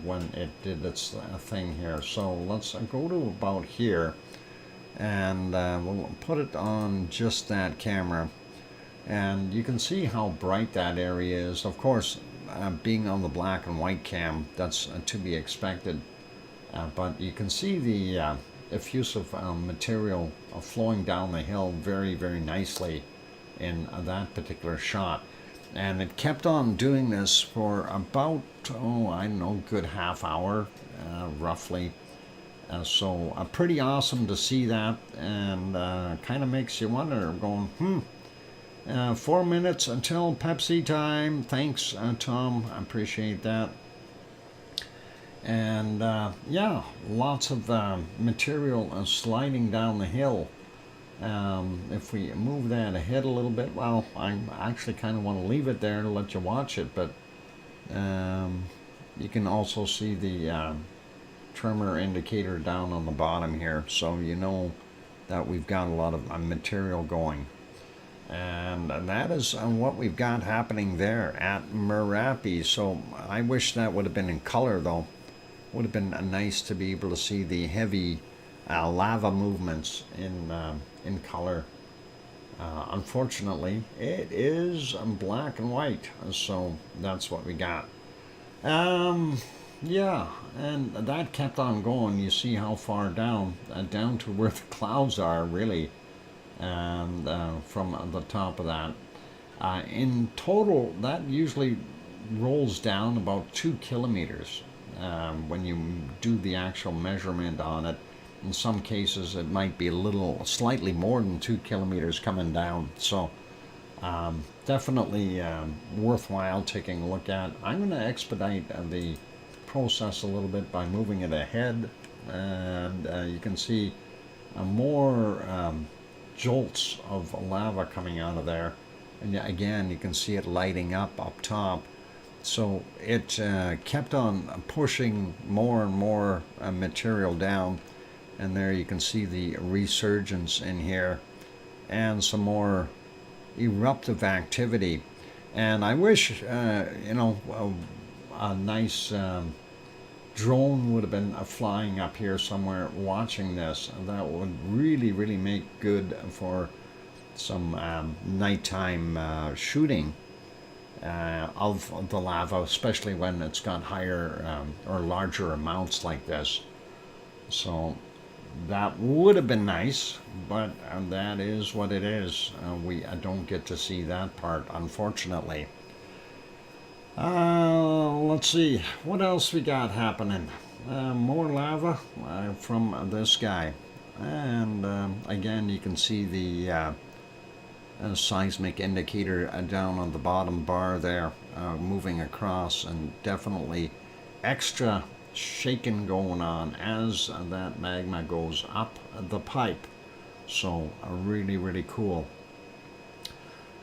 when it did its thing here. So let's go to about here. And we'll put it on just that camera. And you can see how bright that area is. Of course, being on the black and white cam, that's to be expected. But you can see the effusive material flowing down the hill very nicely in that particular shot. And it kept on doing this for about, I don't know, good half hour, roughly. So pretty awesome to see that, and kind of makes you wonder, going, 4 minutes until Pepsi time. Thanks, Tom. I appreciate that. And yeah, lots of material sliding down the hill. If we move that ahead a little bit, well, I actually kind of want to leave it there to let you watch it, but you can also see the tremor indicator down on the bottom here, so you know that we've got a lot of material going. And that is what we've got happening there at Merapi. So I wish that would have been in color, though. Would have been nice to be able to see the heavy lava movements in color. Unfortunately, it is black and white, so that's what we got. Yeah, and that kept on going. You see how far down to where the clouds are, really. And from the top of that, in total, that usually rolls down about 2 kilometers when you do the actual measurement on it. In some cases, it might be slightly more than 2 kilometers coming down. So definitely worthwhile taking a look at. I'm going to expedite the process a little bit by moving it ahead, and you can see more jolts of lava coming out of there, and again you can see it lighting up top. So it kept on pushing more and more material down, and there you can see the resurgence in here and some more eruptive activity. And I wish a nice drone would have been flying up here somewhere watching this. That would really make good for some nighttime shooting of the lava, especially when it's got higher or larger amounts like this. So that would have been nice, but that is what it is. We don't get to see that part, unfortunately. Let's see what else we got happening. more lava from this guy. And again, you can see the seismic indicator down on the bottom bar there, moving across, and definitely extra shaking going on as that magma goes up the pipe. So really, really cool.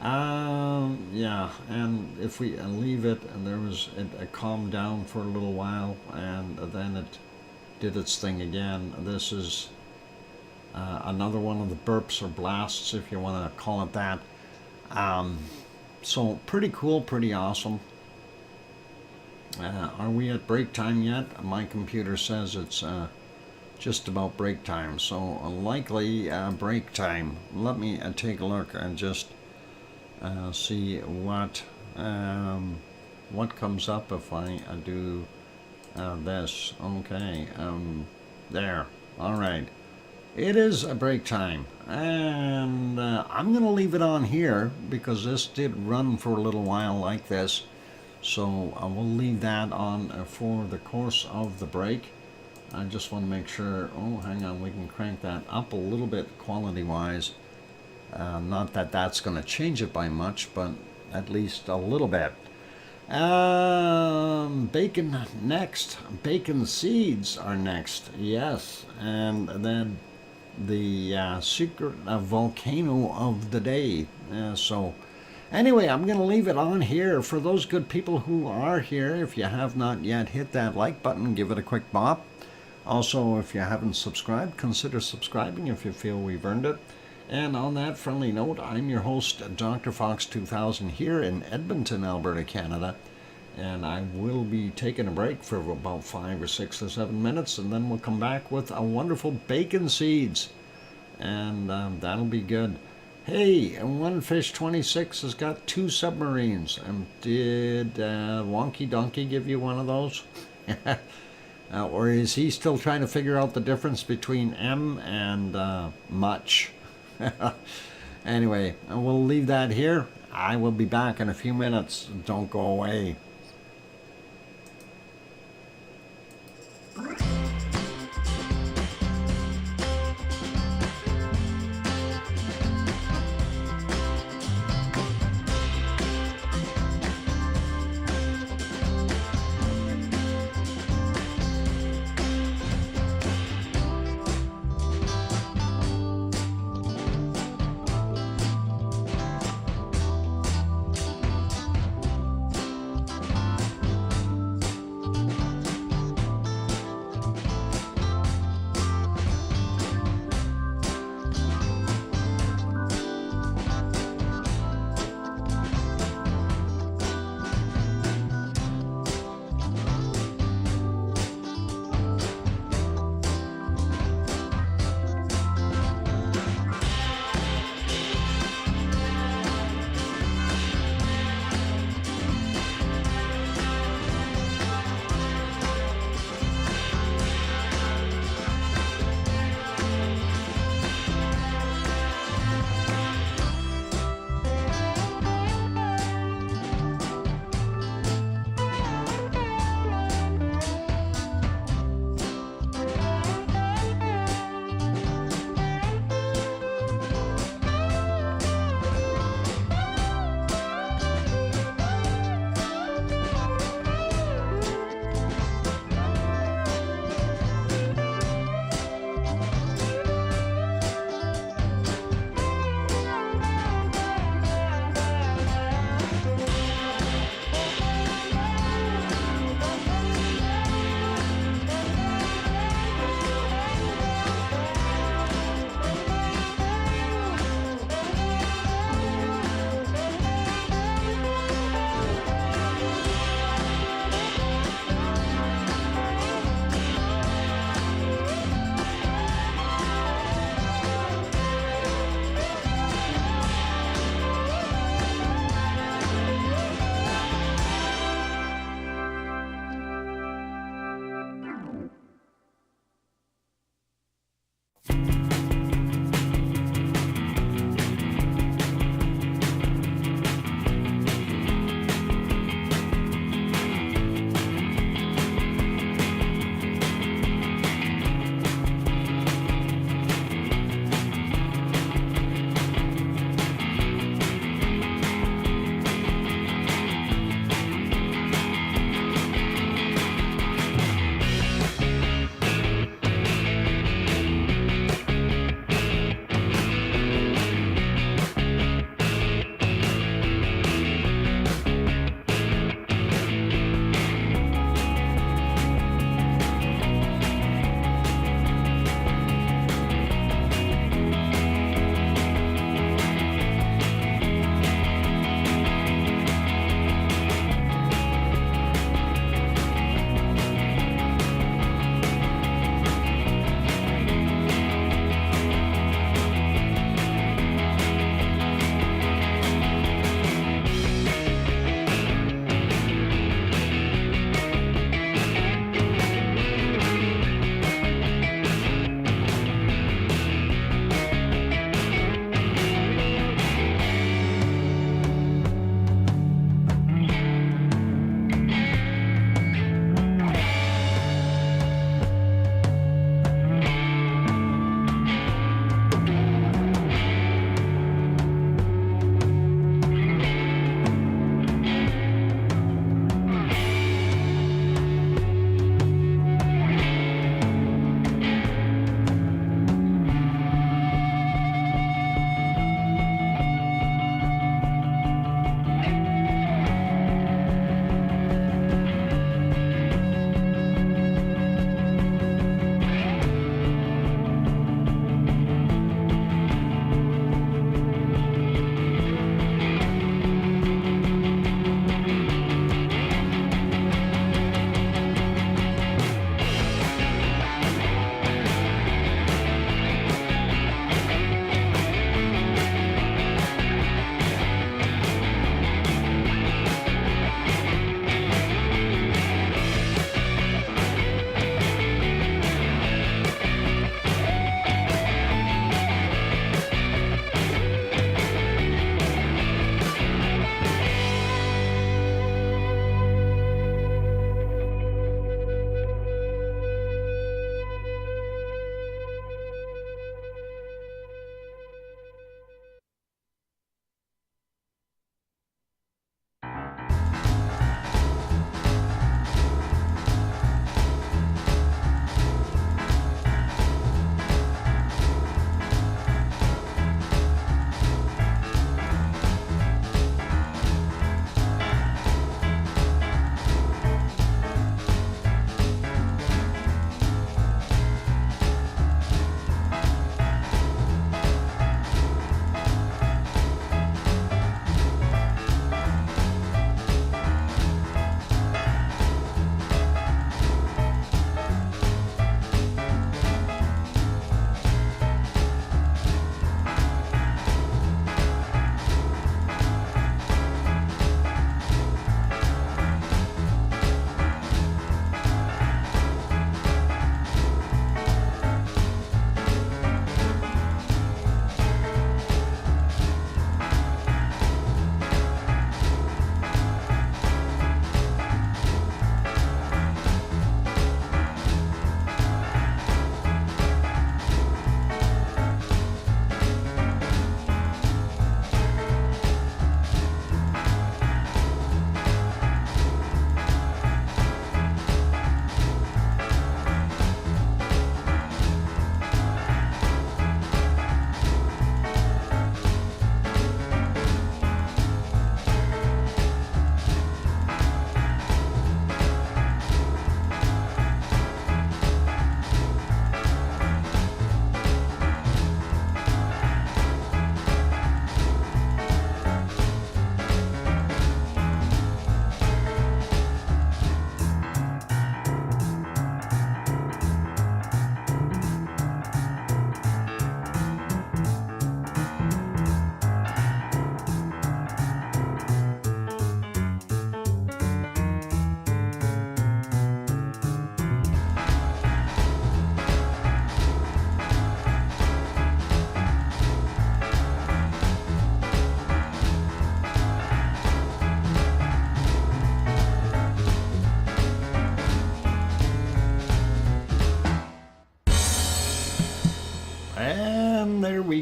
Yeah, and if we leave it, and it calmed down for a little while, and then it did its thing again. This is another one of the burps or blasts, if you want to call it that. So pretty cool, pretty awesome. Are we at break time yet? My computer says it's just about break time, so likely break time. Let me take a look and just see what comes up if I do this. Okay, there. All right. It is a break time, and I'm going to leave it on here because this did run for a little while like this. So I will leave that on for the course of the break. I just want to make sure, oh, hang on, we can crank that up a little bit quality-wise. Not that that's going to change it by much, but at least a little bit. Bacon next. Bacon seeds are next, yes. And then the secret volcano of the day. So anyway, I'm going to leave it on here. For those good people who are here, if you have not yet, hit that like button, give it a quick bop. Also, if you haven't subscribed, consider subscribing if you feel we've earned it. And on that friendly note, I'm your host, DrFox2000, here in Edmonton, Alberta, Canada. And I will be taking a break for about 5 or 6 or 7 minutes, and then we'll come back with a wonderful bacon seeds. And that'll be good. Hey, One Fish 26 has got 2 submarines. Did Wonky Donkey give you one of those? Or is he still trying to figure out the difference between M and much? Anyway, we'll leave that here. I will be back in a few minutes. Don't go away.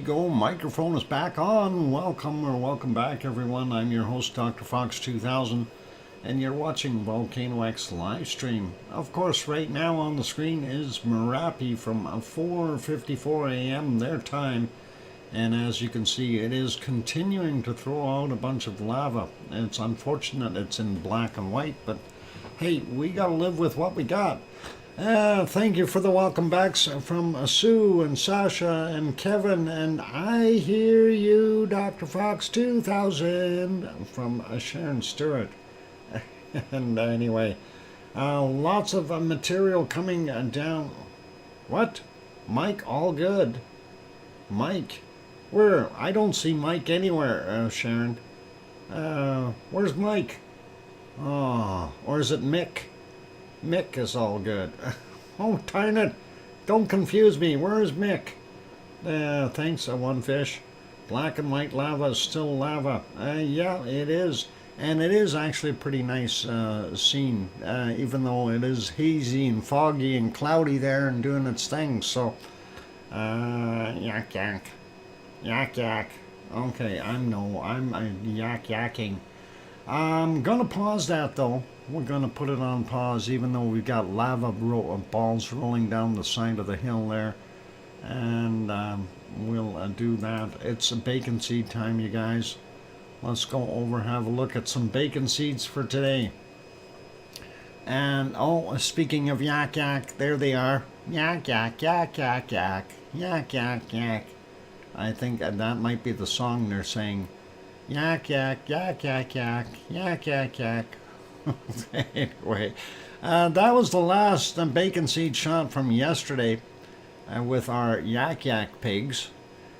go. Microphone is back on. Welcome back, everyone. I'm your host, DrFox2000, and you're watching VolcanoX live stream. Of course, right now on the screen is Merapi from 4:54 a.m. their time, and as you can see, it is continuing to throw out a bunch of lava. It's unfortunate it's in black and white, but hey, we gotta live with what we got. Thank you for the welcome backs from Sue and Sasha and Kevin, and I hear you, DrFox2000 from Sharon Stewart. And anyway, lots of material coming down. What? Mike, all good. Mike? Where? I don't see Mike anywhere, Sharon. Where's Mike? Oh, or is it Mick? Mick is all good. Oh, darn it. Don't confuse me. Where is Mick? Thanks, one fish. Black and white lava is still lava. Yeah, it is. And it is actually a pretty nice scene, even though it is hazy and foggy and cloudy there and doing its thing. So, yak yak. Yak yak. Okay, I'm yakking. I'm gonna pause that though. We're gonna put it on pause, even though we've got lava balls rolling down the side of the hill there, and we'll do that. It's a bacon seed time, you guys. Let's go over, have a look at some bacon seeds for today. And oh, speaking of yak yak, there they are. Yak yak yak yak yak yak yak yak. I think that might be the song they're saying. Yak yak yak yak yak yak yak yak. Anyway, that was the last bacon seed shot from yesterday with our yak yak pigs,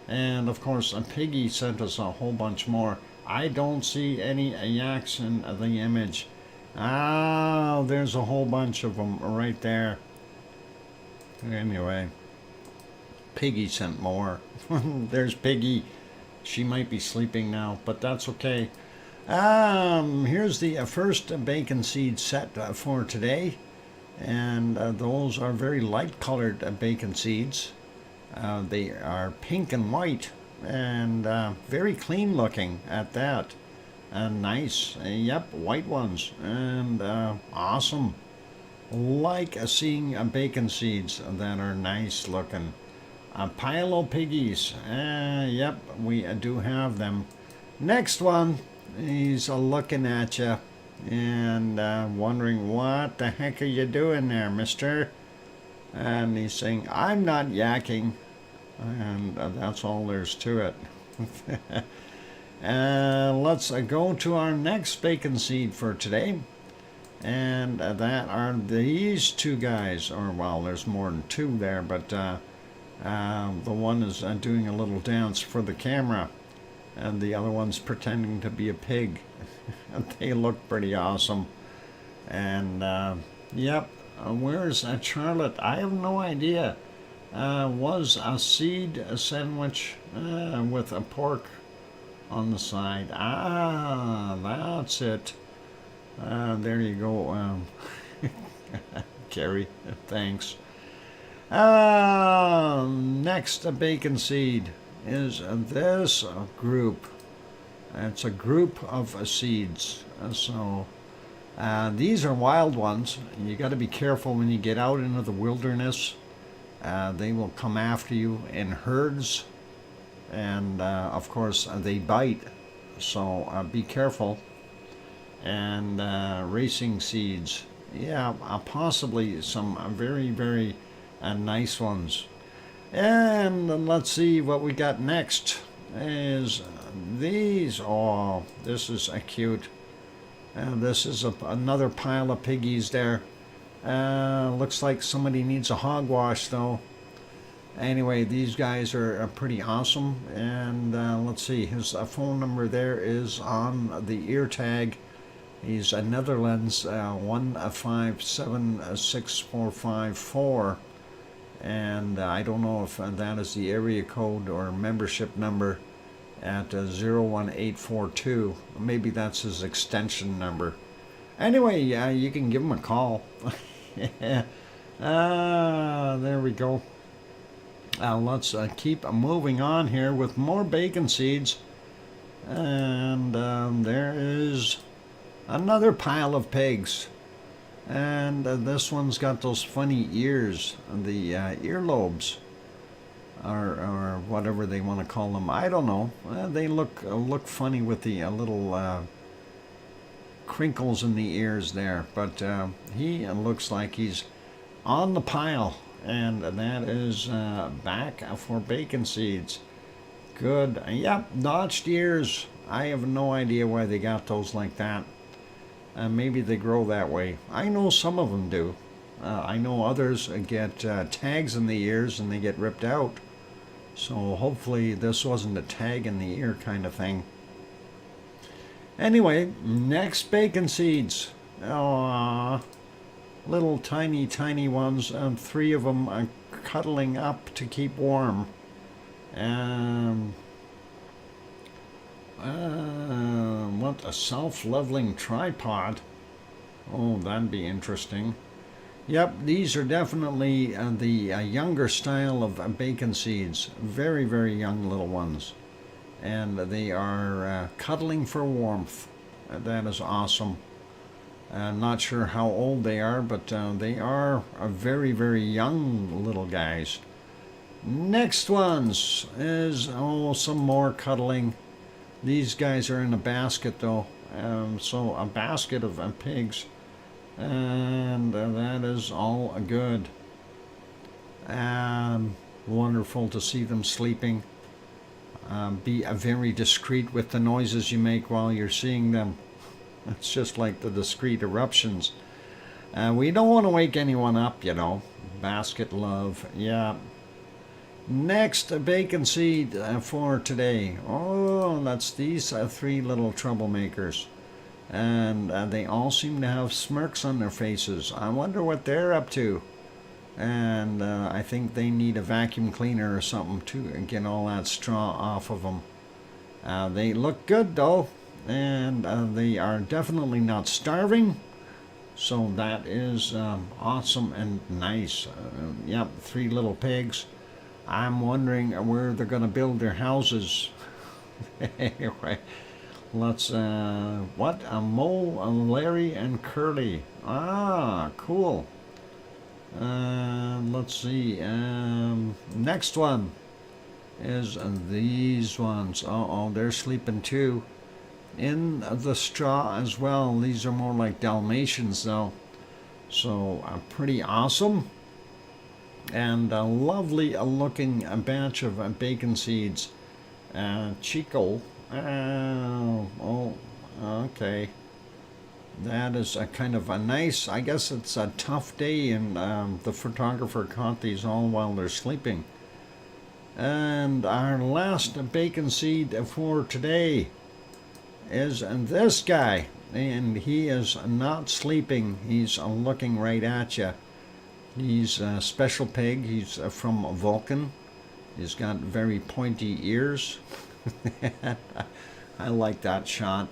and of course Piggy sent us a whole bunch more. I don't see any yaks in the image. Ah, there's a whole bunch of them right there. Anyway, Piggy sent more. There's Piggy. She might be sleeping now, but that's okay. Here's the first bacon seed set for today, and those are very light colored bacon seeds. They are pink and white, and very clean looking at that. Nice, yep, white ones, and awesome. Like seeing bacon seeds that are nice looking. Pile of piggies, yep, we do have them. Next one. He's looking at you and wondering, what the heck are you doing there, mister? And he's saying, I'm not yakking. And that's all there's to it. Let's go to our next bacon seed for today. And that are these two guys. Or, well, there's more than two there, but the one is doing a little dance for the camera, and the other one's pretending to be a pig. They look pretty awesome. And yep, where's Charlotte? I have no idea. Was a seed sandwich with a pork on the side. Ah, that's it. There you go. Carrie, thanks. Next bacon seed is this group. It's a group of seeds. So these are wild ones. You got to be careful when you get out into the wilderness. They will come after you in herds, and of course they bite. So be careful. And racing seeds, yeah, possibly some very, very nice ones. And let's see what we got next is these. Oh, this is cute. This is another pile of piggies there. Looks like somebody needs a hogwash though. Anyway, these guys are pretty awesome. And let's see, his phone number there is on the ear tag. He's Netherlands, 1576454. And I don't know if that is the area code or membership number at 01842. Maybe that's his extension number. Anyway, you can give him a call. There we go. Let's keep moving on here with more bacon seeds. And there is another pile of pigs. And this one's got those funny ears, the earlobes, or whatever they want to call them. I don't know. They look funny with the little crinkles in the ears there. But he looks like he's on the pile. And that is back for bacon seeds. Good. Yep, notched ears. I have no idea why they got those like that. Maybe they grow that way. I know some of them do. I know others get tags in the ears and they get ripped out. So hopefully this wasn't a tag in the ear kind of thing. Anyway, next bacon seeds. Little tiny ones, and 3 of them are cuddling up to keep warm. What a self-leveling tripod. Oh, that'd be interesting. Yep, these are definitely the younger style of bacon seeds. Very, very young little ones. And they are cuddling for warmth. That is awesome. I'm not sure how old they are, but they are very, very young little guys. Next ones is, some more cuddling. These guys are in a basket though. So a basket of pigs. And that is all good. Wonderful to see them sleeping. Be very discreet with the noises you make while you're seeing them. It's just like the discreet eruptions. We don't want to wake anyone up, you know. Basket love, yeah. Next bacon seed for today. Oh, that's these 3 little troublemakers. And they all seem to have smirks on their faces. I wonder what they're up to. And I think they need a vacuum cleaner or something to get all that straw off of them. They look good though. And they are definitely not starving, so that is awesome and nice. Yep, 3 little pigs. I'm wondering where they're going to build their houses. Anyway, let's what a Mo, Larry, and Curly. Cool. Let's see. Next one is these ones. They're sleeping too. In the straw as well. These are more like Dalmatians though. So pretty awesome. And a lovely looking batch of bacon seeds. Chico. Okay. That is a kind of a nice, I guess it's a tough day, and the photographer caught these all while they're sleeping. And our last bacon seed for today is this guy, and he is not sleeping. He's looking right at you. He's a special pig. He's from Vulcan. He's got very pointy ears. I like that shot.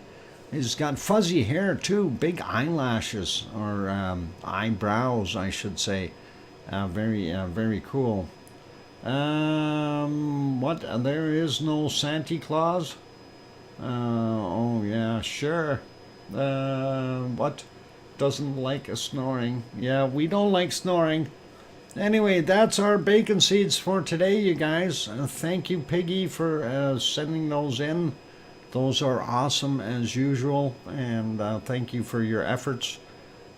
He's got fuzzy hair too, big eyelashes, or eyebrows I should say. Very cool. What, there is no Santa Claus? Oh yeah, sure. What? Doesn't like snoring. Yeah, we don't like snoring. Anyway, that's our bacon seeds for today, you guys. Thank you, Piggy, for sending those in. Those are awesome as usual, and thank you for your efforts.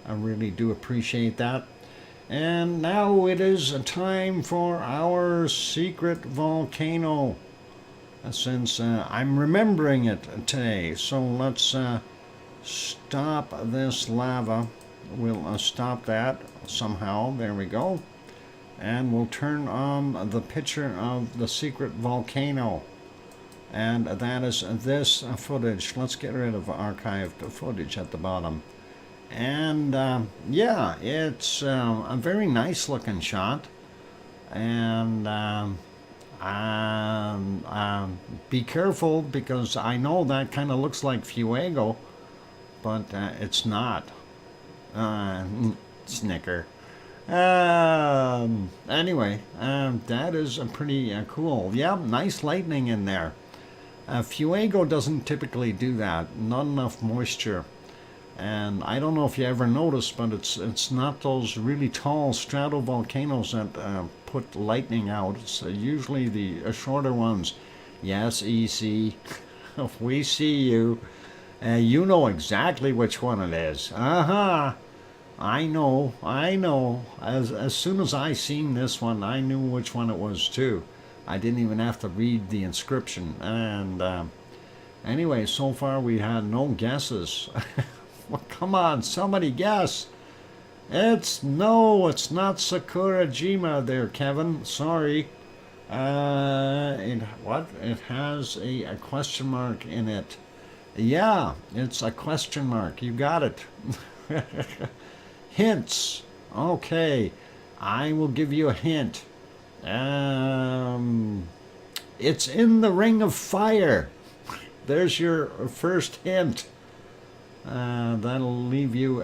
I really do appreciate that. And now it is time for our secret volcano, since I'm remembering it today. So let's stop this lava. We'll stop that somehow. There we go. And we'll turn on the picture of the secret volcano. And that is this footage. Let's get rid of archived footage at the bottom. And yeah, it's a very nice looking shot. And be careful, because I know that kind of looks like fuego, but it's not. Snicker. Anyway, that is a pretty cool. Yeah, nice lightning in there. Fuego doesn't typically do that. Not enough moisture. And I don't know if you ever noticed, but it's not those really tall stratovolcanoes that put lightning out. It's usually the shorter ones. Yes, EC, if we see you, you know exactly which one it is. Uh-huh. I know, I know. As soon as I seen this one, I knew which one it was too. I didn't even have to read the inscription. And anyway, so far we had no guesses. Well, come on, somebody guess. It's not Sakurajima there, Kevin. Sorry. It has a question mark in it. Yeah, it's a question mark. You got it. Hints. Okay, I will give you a hint. It's in the Ring of Fire. There's your first hint. That'll leave you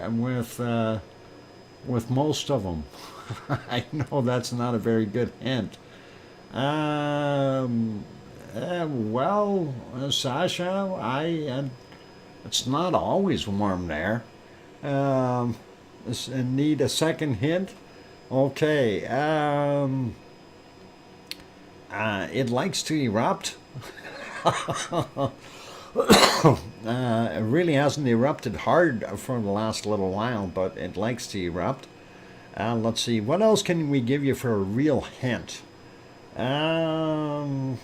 with most of them. I know that's not a very good hint. Sasha, it's not always warm there. Need a second hint? Okay. It likes to erupt. It really hasn't erupted hard for the last little while, but it likes to erupt. Let's see, what else can we give you for a real hint? I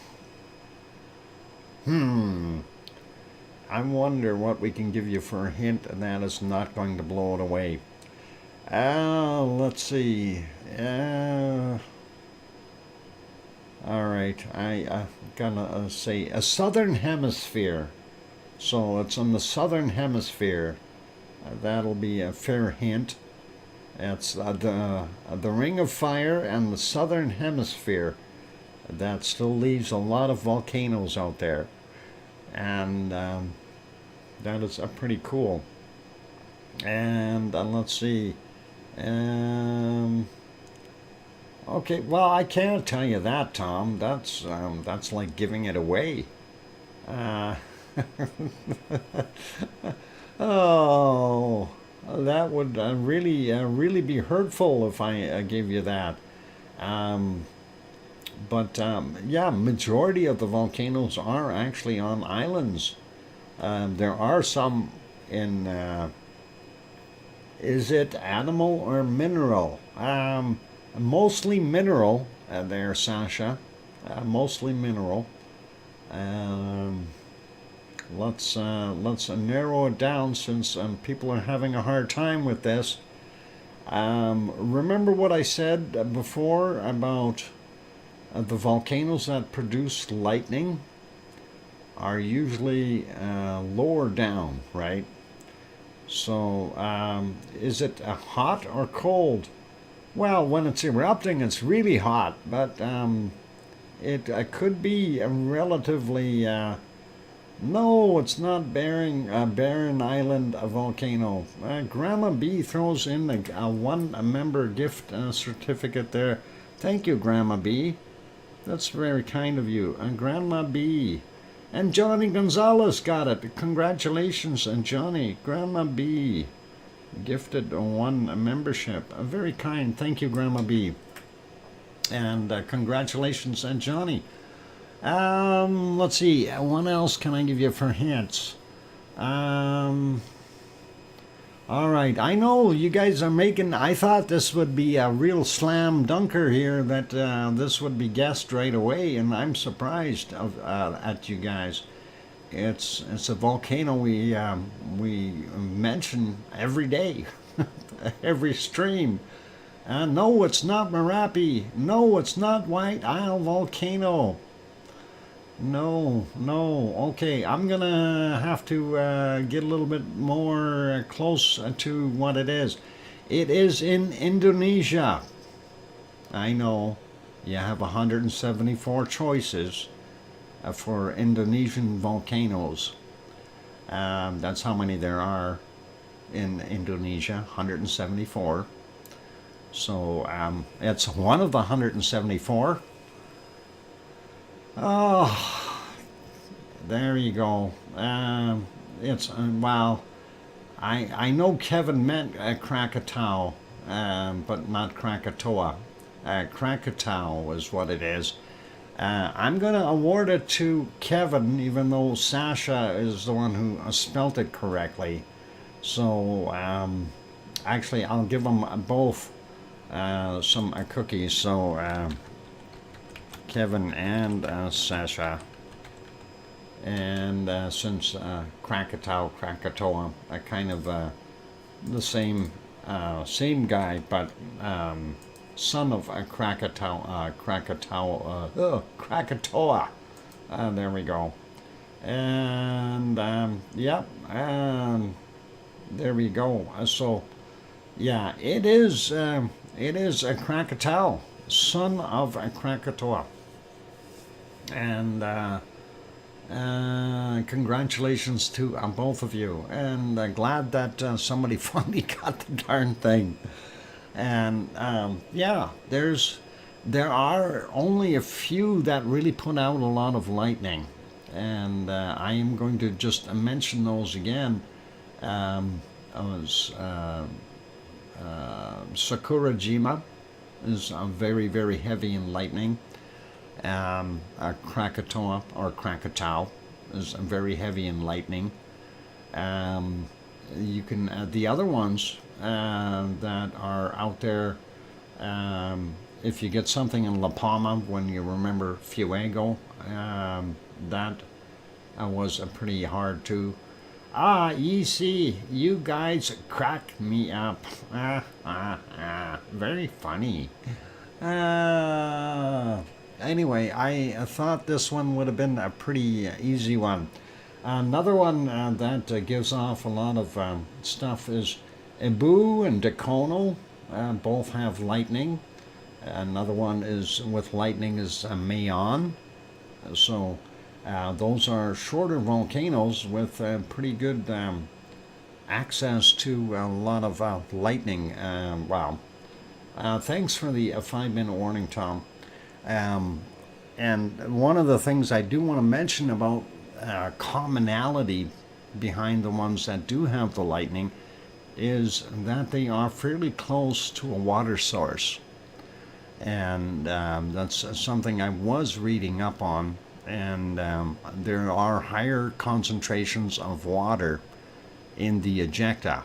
wonder what we can give you for a hint that is not going to blow it away. Let's see. All right, I'm gonna say a southern hemisphere. So it's in the southern hemisphere. That'll be a fair hint. It's the Ring of Fire and the southern hemisphere. That still leaves a lot of volcanoes out there, and that is pretty cool. And let's see. Okay, well, I can't tell you that, Tom. That's like giving it away. Oh, that would really be hurtful if I gave you that. But yeah, majority of the volcanoes are actually on islands. There are some in. Is it animal or mineral? Mostly mineral. There, Sasha. Mostly mineral. Let's narrow it down since people are having a hard time with this. Remember what I said before about the volcanoes that produce lightning are usually lower down, right? So is it hot or cold? Well, when it's erupting, it's really hot, but it could be a relatively no, it's not Barren Island volcano. Grandma B throws in a one-member gift certificate there. Thank you, Grandma B. That's very kind of you. Grandma B. And Johnny Gonzalez got it. Congratulations, and Johnny. Grandma B gifted one membership. Very kind. Thank you, Grandma B. And congratulations, and Johnny. Let's see. What else can I give you for hints? All right. I know you guys are making. I thought this would be a real slam dunker here. That this would be guessed right away, and I'm surprised at you guys. It's a volcano we mention every day, every stream. No, it's not Merapi. No, it's not White Isle Volcano. No. Okay, I'm gonna have to get a little bit more close to what it is. It is in Indonesia. I know you have 174 choices for Indonesian volcanoes. That's how many there are in Indonesia, 174. So it's one of the 174. Oh, there you go. It's well, I know Kevin meant Krakatoa, but not Krakatoa. Krakatoa is what it is. I'm going to award it to Kevin, even though Sasha is the one who spelt it correctly. So actually, I'll give them both some cookies. So Kevin and Sasha. And since Krakatoa, kind of the same guy, but son of Krakatoa. There we go. And yep, there we go. So yeah, it is a Krakatoa, son of a Krakatoa. And congratulations to both of you, and glad that somebody finally got the darn thing. And yeah, there are only a few that really put out a lot of lightning, and I am going to just mention those again. Sakurajima is very, very heavy in lightning. Krakatoa or Krakatoa is very heavy in lightning. You can the other ones that are out there. If you get something in La Palma, when you remember Fuego, that was pretty hard too. You see, you guys crack me up. Very funny. Anyway, I thought this one would have been a pretty easy one. Another one that gives off a lot of stuff is Ibu and Dakono. Both have lightning. Another one is with lightning is Mayon. So those are shorter volcanoes with pretty good access to a lot of lightning. Wow. Thanks for the 5-minute warning, Tom. And one of the things I do want to mention about commonality behind the ones that do have the lightning is that they are fairly close to a water source. And that's something I was reading up on. And there are higher concentrations of water in the ejecta.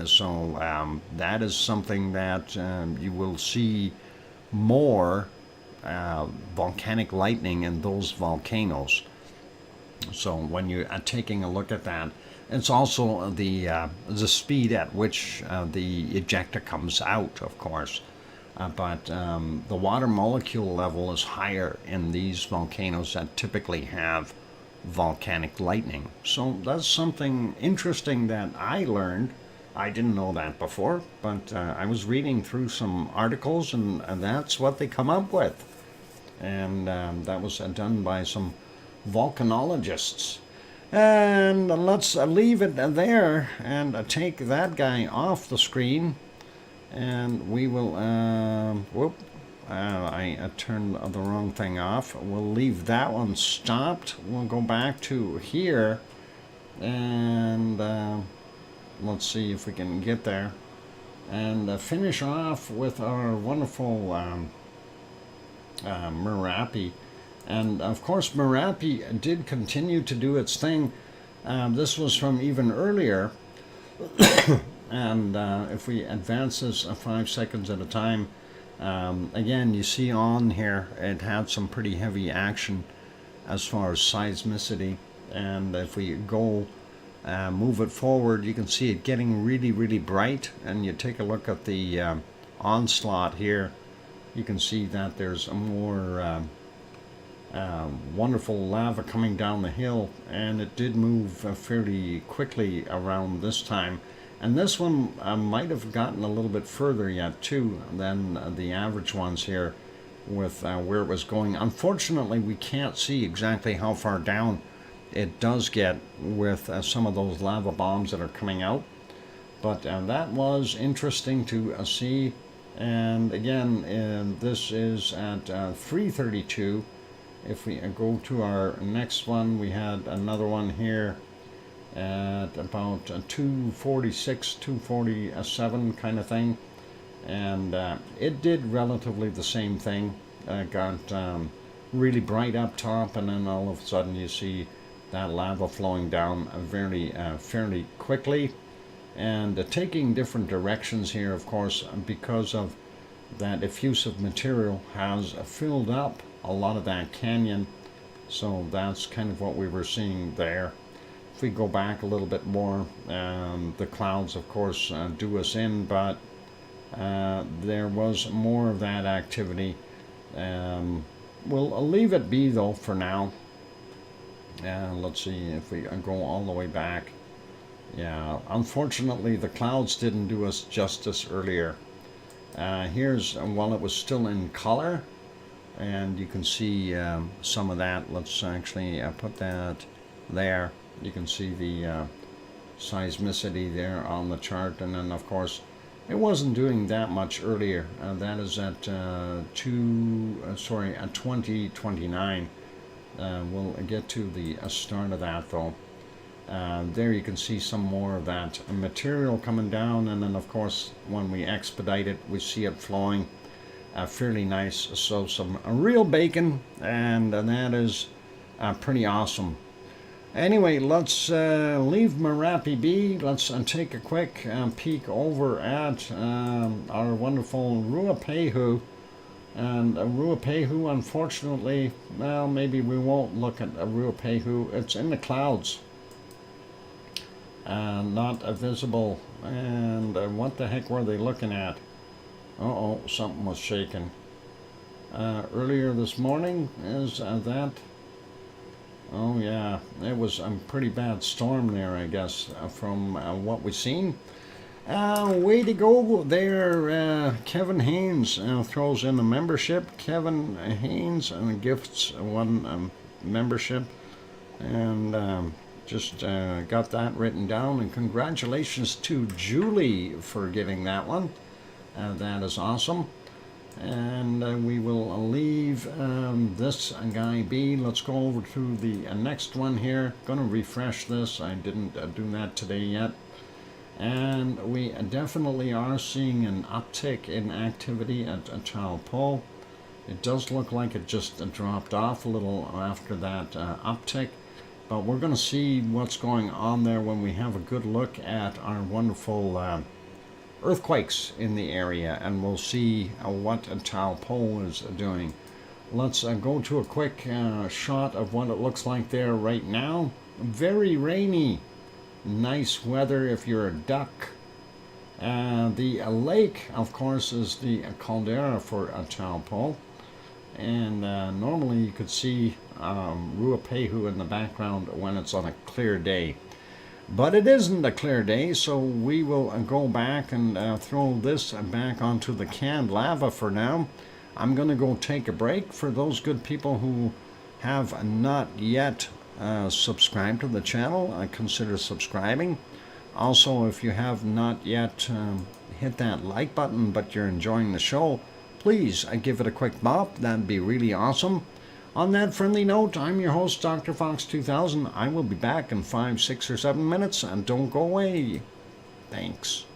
So that is something that you will see more volcanic lightning in those volcanoes. So when you are taking a look at that, it's also the speed at which the ejecta comes out, of course. But the water molecule level is higher in these volcanoes that typically have volcanic lightning. So that's something interesting that I learned. I didn't know that before, but I was reading through some articles, and that's what they come up with. And that was done by some volcanologists. And let's leave it there and take that guy off the screen. And we will, I turned the wrong thing off. We'll leave that one stopped. We'll go back to here. And let's see if we can get there. And finish off with our wonderful Merapi. And of course Merapi did continue to do its thing. This was from even earlier. And if we advance this 5 seconds at a time, again you see on here it had some pretty heavy action as far as seismicity. And if we go move it forward, you can see it getting really, really bright. And you take a look at the onslaught here, you can see that there's a more wonderful lava coming down the hill, and it did move fairly quickly around this time. And this one might have gotten a little bit further yet too than the average ones here with where it was going. Unfortunately, we can't see exactly how far down it does get with some of those lava bombs that are coming out. But that was interesting to see. And again, this is at 3:32. If we go to our next one, we had another one here at about 2:46, 2:47 kind of thing. And it did relatively the same thing. Got really bright up top, and then all of a sudden you see that lava flowing down fairly quickly, and taking different directions here, of course, because of that effusive material has filled up a lot of that canyon. So that's kind of what we were seeing there. If we go back a little bit more, the clouds, of course, do us in, but there was more of that activity. We'll leave it be though for now. Let's see if we go all the way back. Yeah, unfortunately the clouds didn't do us justice earlier. Here's while it was still in color, and you can see some of that. Let's actually put that there. You can see the seismicity there on the chart, and then of course it wasn't doing that much earlier. That is at 2029. We'll get to the start of that though. There you can see some more of that material coming down, and then of course when we expedite it we see it flowing fairly nice. So some real bacon, and that is pretty awesome. Anyway, let's leave Merapi be. Let's take a quick peek over at our wonderful Ruapehu. And Ruapehu, unfortunately, well, maybe we won't look at Ruapehu. It's in the clouds, not visible. And what the heck were they looking at? Uh-oh, something was shaking. Earlier this morning, is that? Oh yeah, it was a pretty bad storm there, I guess, from what we've seen. Way to go there, Kevin Haynes throws in a membership. Kevin Haynes gifts one membership, and just got that written down. And congratulations to Julie for getting that one. That is awesome. And we will leave this guy be. Let's go over to the next one here. Gonna refresh this. I didn't do that today yet. And we definitely are seeing an uptick in activity at Taupo. It does look like it just dropped off a little after that uptick, but we're going to see what's going on there when we have a good look at our wonderful earthquakes in the area, and we'll see what Taupo is doing. Let's go to a quick shot of what it looks like there right now. Very rainy. Nice weather if you're a duck. The lake, of course, is the caldera for Taupo, and normally you could see Ruapehu in the background when it's on a clear day, but it isn't a clear day, so we will go back and throw this back onto the canned lava for now. I'm going to go take a break. For those good people who have not yet subscribe to the channel, consider subscribing. Also, if you have not yet hit that like button but you're enjoying the show, please give it a quick bop. That'd be really awesome. On that friendly note, I'm your host, DrFox2000. I will be back in 5, 6, or 7 minutes, and don't go away. Thanks.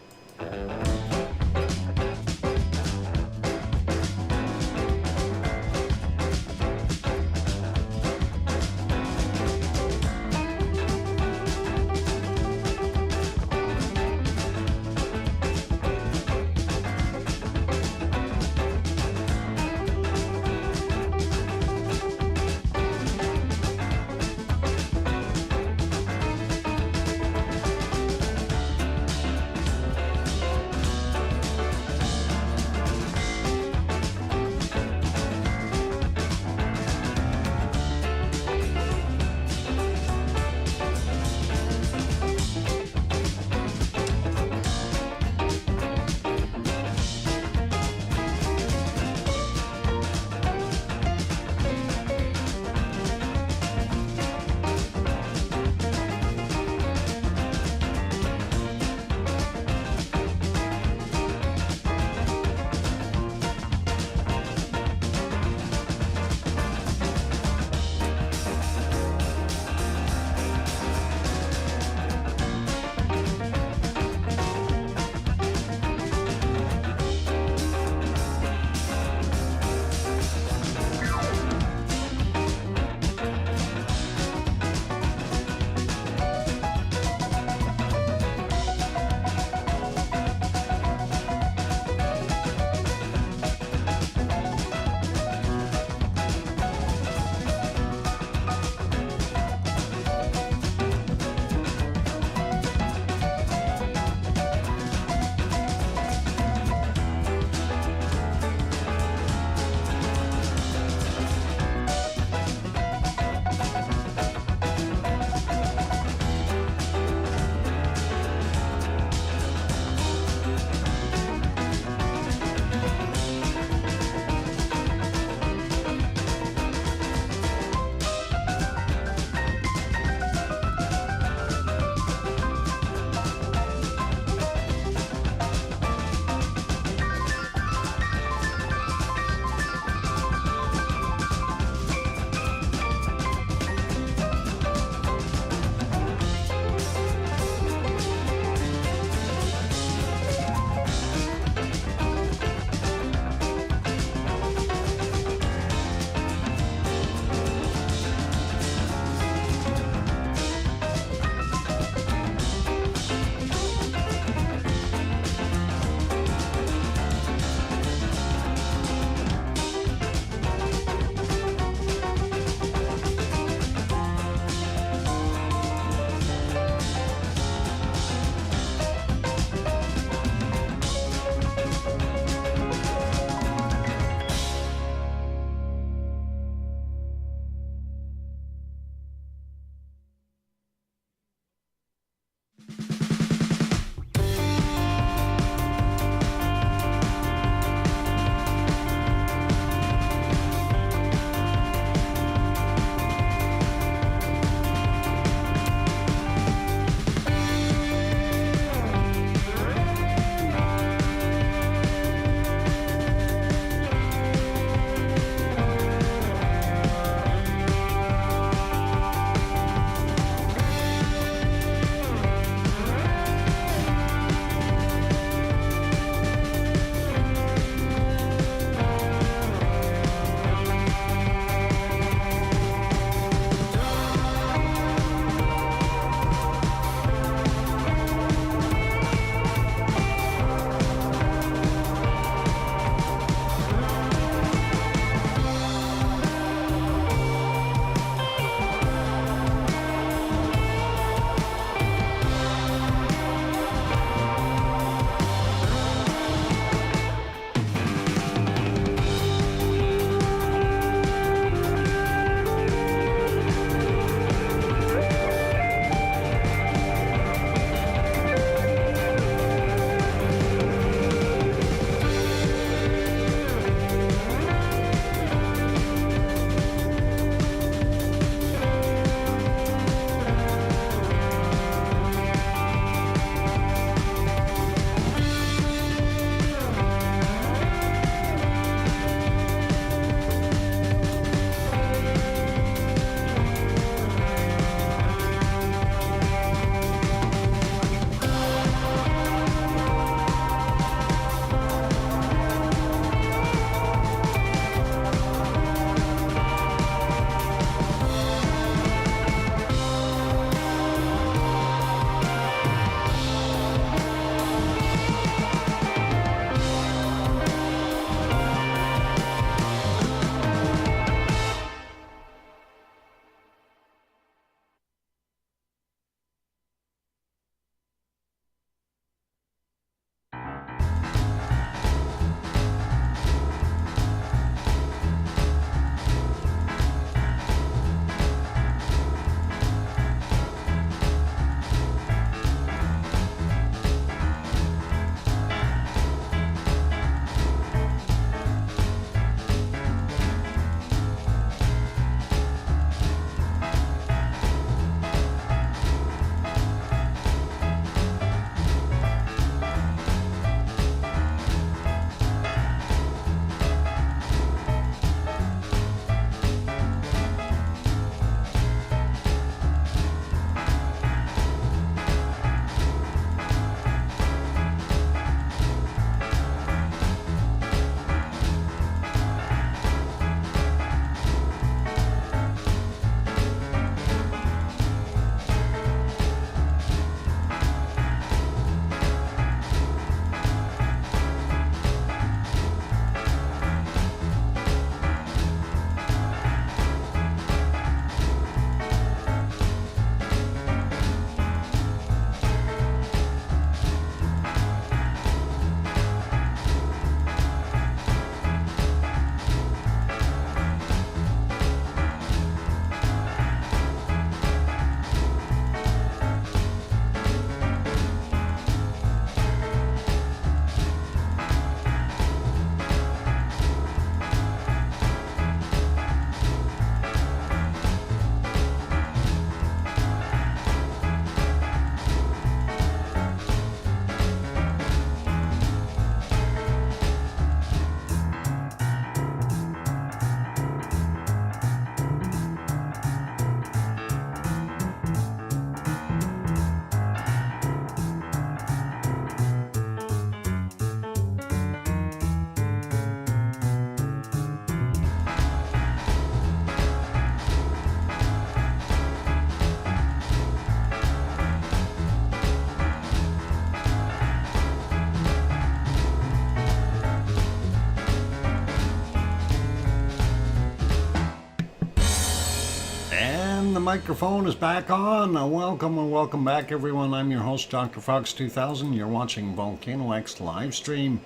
microphone is back on. Welcome and welcome back, everyone. I'm your host, DrFox2000. You're watching VolcanoX live stream.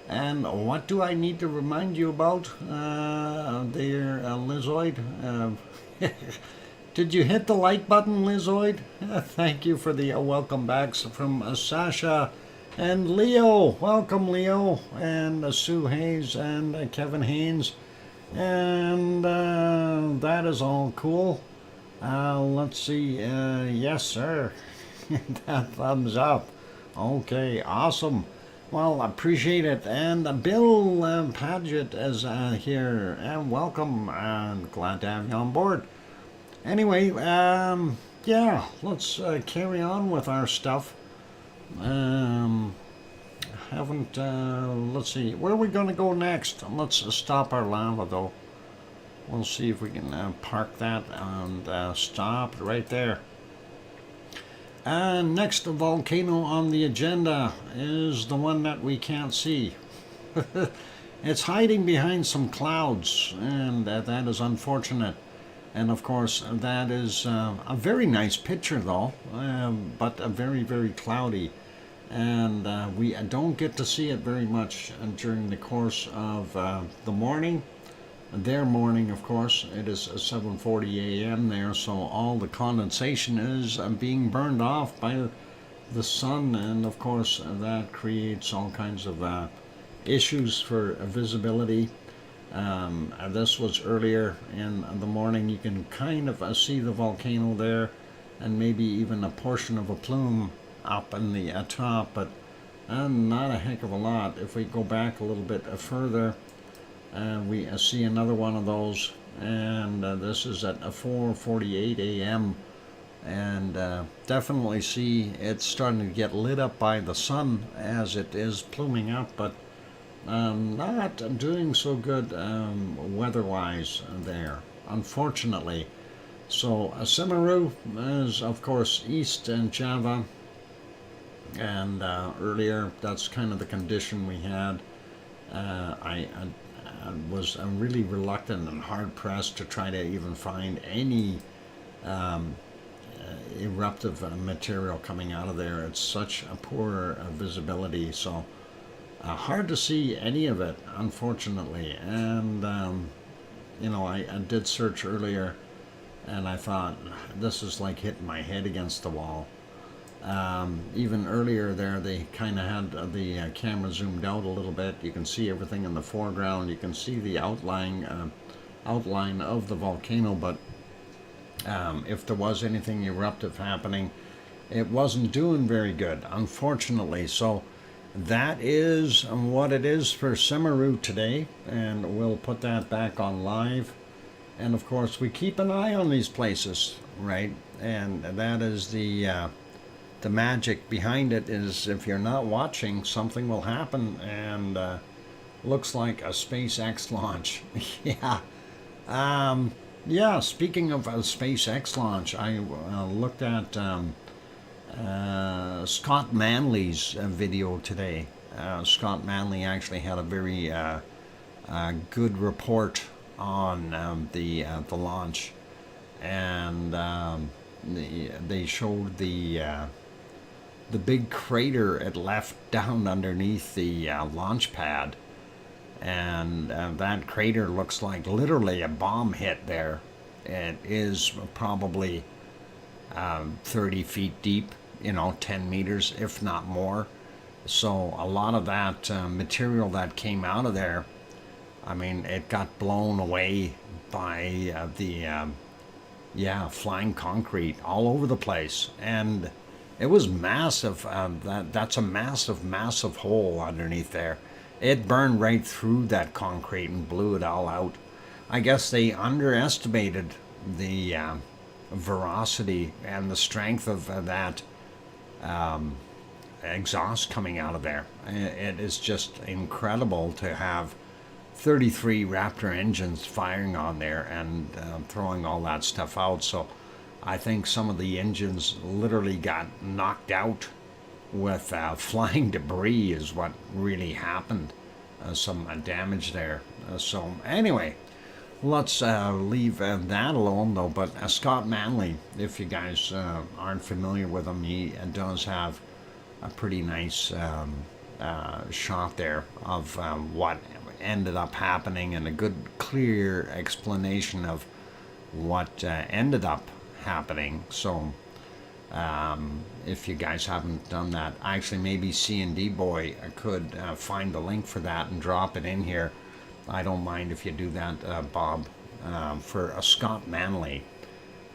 And what do I need to remind you about, dear Lizoid? Did you hit the like button, Lizoid? Thank you for the welcome backs from Sasha and Leo. Welcome, Leo, and Sue Hayes and Kevin Haynes. And that is all cool. Let's see. Yes, sir. That thumbs up. Okay, awesome. Well, appreciate it. And Bill Paget is here. And welcome. And glad to have you on board. Anyway, yeah, let's carry on with our stuff. Let's see, where are we going to go next? Let's stop our lava, though. We'll see if we can park that and stop right there. Next volcano on the agenda is the one that we can't see. It's hiding behind some clouds, and that is unfortunate. And of course, that is a very nice picture, though, but very, very cloudy. And we don't get to see it very much during the course of the morning. Their morning, of course, it is 7:40 a.m. there, so all the condensation is being burned off by the sun, and of course that creates all kinds of issues for visibility. This was earlier in the morning. You can kind of see the volcano there, and maybe even a portion of a plume up in the top, but not a heck of a lot. If we go back a little bit further, we see another one of those, and this is at 4:48 a.m. and definitely see it's starting to get lit up by the sun as it is pluming up, but not doing so good weather-wise there, unfortunately. So Semeru is, of course, east in Java. And earlier, that's kind of the condition we had. I was really reluctant and hard-pressed to try to even find any eruptive material coming out of there. It's such a poor visibility, so hard to see any of it, unfortunately. And, you know, I did search earlier, and I thought, this is like hitting my head against the wall. Even earlier there, they kind of had the camera zoomed out a little bit. You can see everything in the foreground. You can see the outline of the volcano, but if there was anything eruptive happening, it wasn't doing very good, unfortunately. So that is what it is for Semeru today, and we'll put that back on live. And of course, we keep an eye on these places, right? And that is the magic behind it. Is if you're not watching, something will happen, and looks like a SpaceX launch. Yeah. Yeah, speaking of a SpaceX launch, I looked at Scott Manley's video today. Scott Manley actually had a very good report on the launch, and they showed the big crater it left down underneath the launch pad, and that crater looks like literally a bomb hit there. It is probably 30 feet deep, 10 meters, if not more. So a lot of that material that came out of there, I mean, it got blown away by the flying concrete all over the place, and it was massive. That's a massive hole underneath there. It burned right through that concrete and blew it all out. I guess they underestimated the veracity and the strength of that exhaust coming out of there. It is just incredible to have 33 Raptor engines firing on there and throwing all that stuff out. So I think some of the engines literally got knocked out with flying debris is what really happened. Some damage there. So anyway, let's leave that alone though. But Scott Manley, if you guys aren't familiar with him, he does have a pretty nice shot there of what ended up happening, and a good clear explanation of what ended up happening. So if you guys haven't done that, actually maybe C&D Boy could find the link for that and drop it in here. I don't mind if you do that, Bob, for Scott Manley.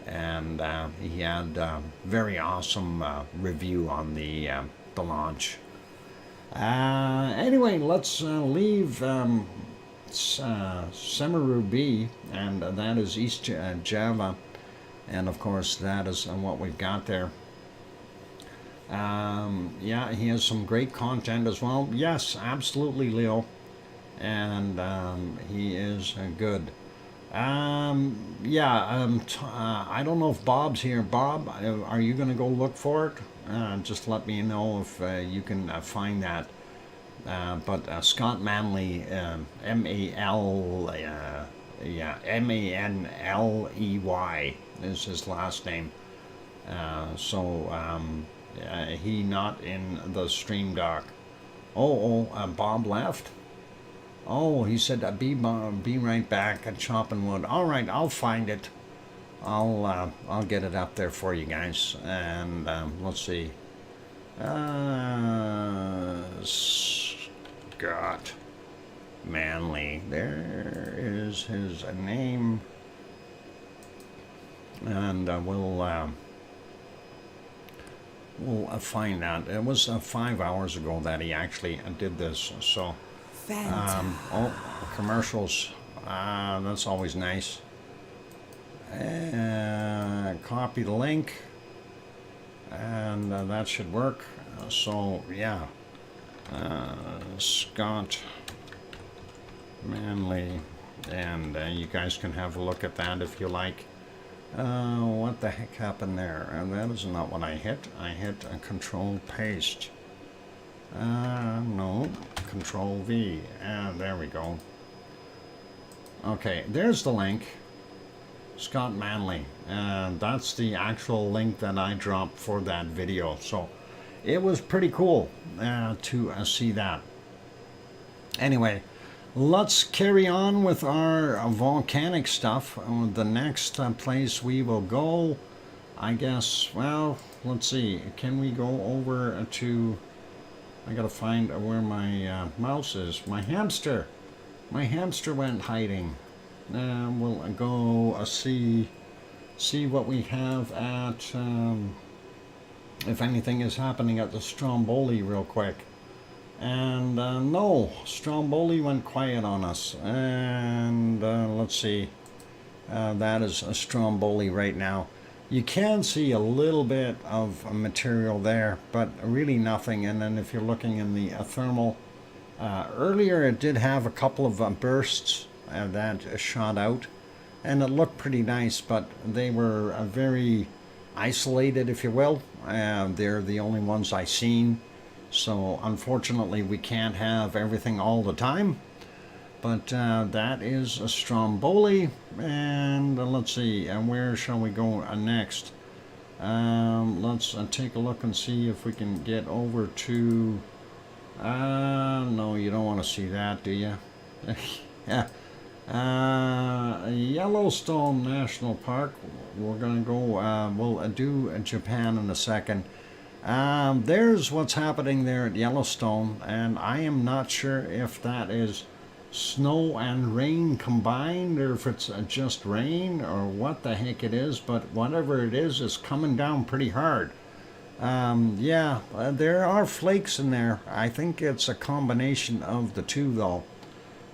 And he had a very awesome review on the launch. Anyway, let's leave Semeru B, and that is East Java, and of course that is what we've got there. Yeah, he has some great content as well. Yes, absolutely, Leo, and he is good. Yeah, I don't know if Bob's here. Bob, are you going to go look for it? Just let me know if you can find that. But Scott Manley, Manley is his last name. He not in the stream dock. Bob left. Oh, he said be right back at chopping wood. All right, I'll find it. I'll get it up there for you guys. And let's see. Scott Manley. There is his name. And we'll find out. It was 5 hours ago that he actually did this. So, commercials. That's always nice. Copy the link, and that should work. So yeah, Scott Manley, and you guys can have a look at that if you like. What the heck happened there? That is not what I hit. I hit a Control Paste. No, Control V. There we go. Okay, there's the link. Scott Manley. That's the actual link that I dropped for that video. So it was pretty cool to see that. Anyway, let's carry on with our volcanic stuff. The next place we will go, I guess, well, let's see. Can we go over to... I gotta find where my mouse is. My hamster. My hamster went hiding. We'll go see what we have at, if anything is happening at the Stromboli real quick. And no, Stromboli went quiet on us. And let's see, that is a Stromboli right now. You can see a little bit of material there, but really nothing. And then if you're looking in the thermal, earlier it did have a couple of bursts that shot out, and it looked pretty nice, but they were very isolated, if you will. They're the only ones I seen, so unfortunately we can't have everything all the time. But that is a Stromboli, and let's see, and where shall we go next? Let's take a look and see if we can get over to... no, you don't want to see that, do you? Yeah. Yellowstone National Park. We're gonna go, we'll do Japan in a second. There's what's happening there at Yellowstone, and I am not sure if that is snow and rain combined, or if it's just rain, or what the heck it is, but whatever it is, it's coming down pretty hard. Yeah, there are flakes in there. I think it's a combination of the two though.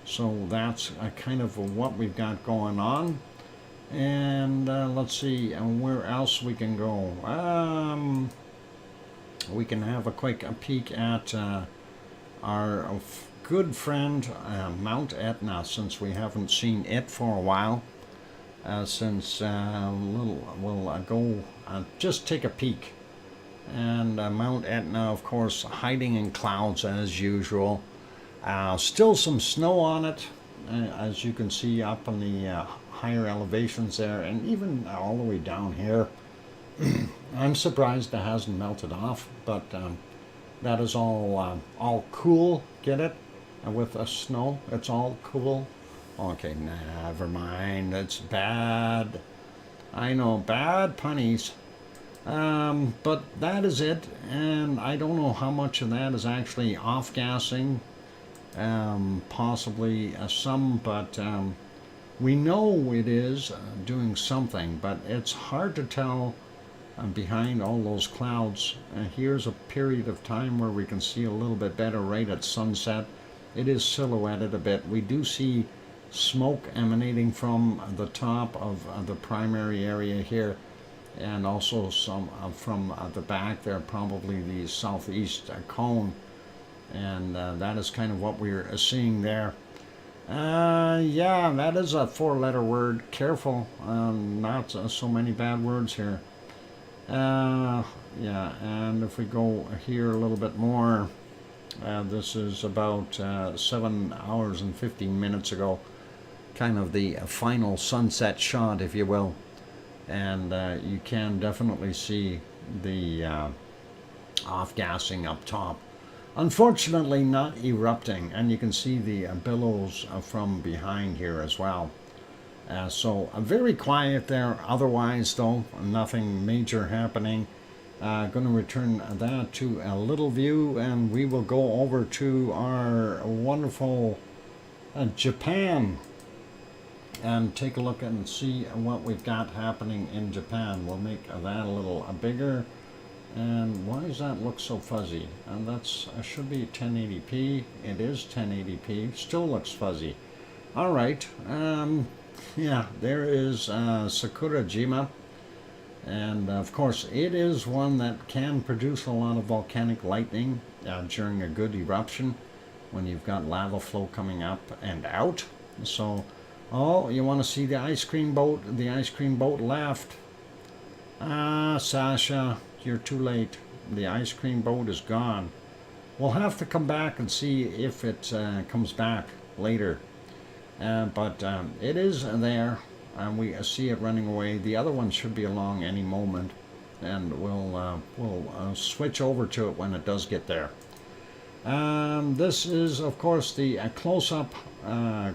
So that's kind of what we've got going on. And let's see where else we can go. We can have a quick peek at our good friend Mount Etna, since we haven't seen it for a while. We'll go just take a peek. And Mount Etna, of course, hiding in clouds as usual. Still some snow on it, as you can see up on the higher elevations there, and even all the way down here. I'm surprised it hasn't melted off, but that is all cool. Get it? And with snow, it's all cool. Okay, never mind. It's bad. I know, bad punnies. But that is it, and I don't know how much of that is actually off-gassing. Possibly some, but we know it is doing something, but it's hard to tell behind all those clouds. Here's a period of time where we can see a little bit better right at sunset. It is silhouetted a bit. We do see smoke emanating from the top of the primary area here, and also some from the back there, probably the southeast cone, and that is kind of what we're seeing there. Yeah, that is a four-letter word. Careful, not so many bad words here. Yeah, and if we go here a little bit more, this is about 7 hours and 15 minutes ago, kind of the final sunset shot, if you will, and you can definitely see the off-gassing up top. Unfortunately not erupting, and you can see the billows from behind here as well. So very quiet there. Otherwise, though, nothing major happening. Going to return that to a little view, and we will go over to our wonderful Japan and take a look and see what we've got happening in Japan. We'll make that a little bigger. And why does that look so fuzzy? And that's should be 1080p. It is 1080p. Still looks fuzzy. All right. Yeah, there is Sakurajima, and of course it is one that can produce a lot of volcanic lightning during a good eruption when you've got lava flow coming up and out. So, oh, you want to see the ice cream boat? The ice cream boat left. Sasha, you're too late. The ice cream boat is gone. We'll have to come back and see if it comes back later. But it is there, and we see it running away. The other one should be along any moment, and we'll switch over to it when it does get there. This is, of course, the close-up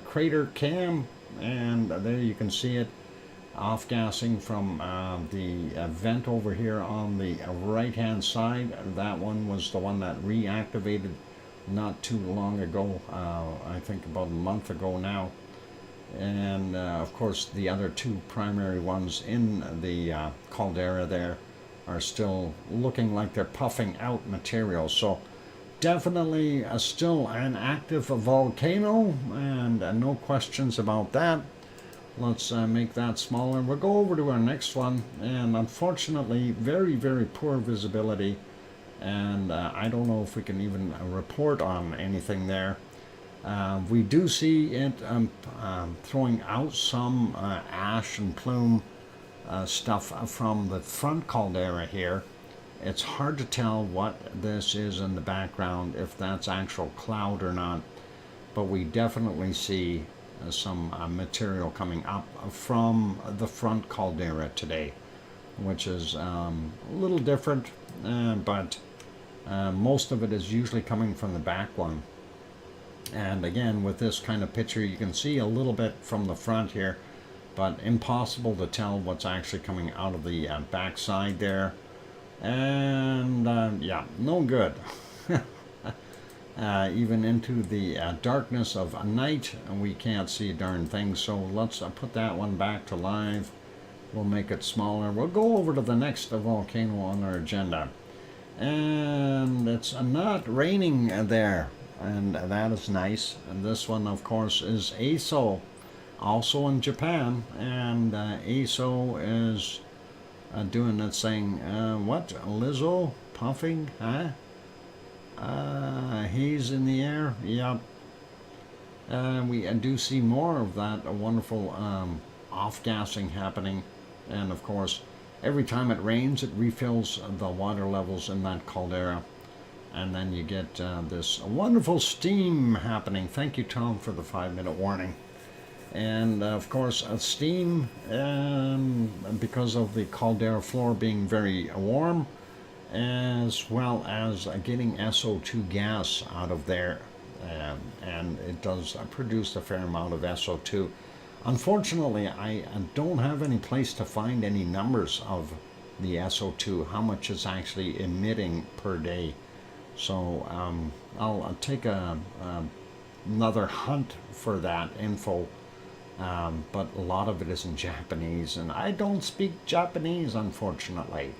crater cam, and there you can see it off-gassing from the vent over here on the right-hand side. That one was the one that reactivated not too long ago, I think about a month ago now. And of course the other two primary ones in the caldera there are still looking like they're puffing out material. So definitely still an active volcano, and no questions about that. Let's make that smaller. We'll go over to our next one, and unfortunately very, very poor visibility, and I don't know if we can even report on anything there. We do see it throwing out some ash and plume stuff from the front caldera here. It's hard to tell what this is in the background, if that's actual cloud or not, but we definitely see some material coming up from the front caldera today, which is a little different, but most of it is usually coming from the back one. And again, with this kind of picture, you can see a little bit from the front here, but impossible to tell what's actually coming out of the back side there. And yeah, no good. Even into the darkness of night, we can't see a darn thing. So let's put that one back to live. We'll make it smaller. We'll go over to the next volcano on our agenda. And it's not raining there, and that is nice. And this one, of course, is Aso, also in Japan. And Aso is doing its thing. What? Lizzo? Puffing? Huh? Haze in the air? Yep. We do see more of that wonderful off-gassing happening. And of course, every time it rains, it refills the water levels in that caldera. and then you get this wonderful steam happening. Thank you, Tom, for the 5-minute warning. And of course, steam, because of the caldera floor being very warm, as well as getting SO2 gas out of there. And it does produce a fair amount of SO2. Unfortunately, I don't have any place to find any numbers of the SO2, how much it's actually emitting per day. So I'll take another hunt for that info, but a lot of it is in Japanese, and I don't speak Japanese, unfortunately.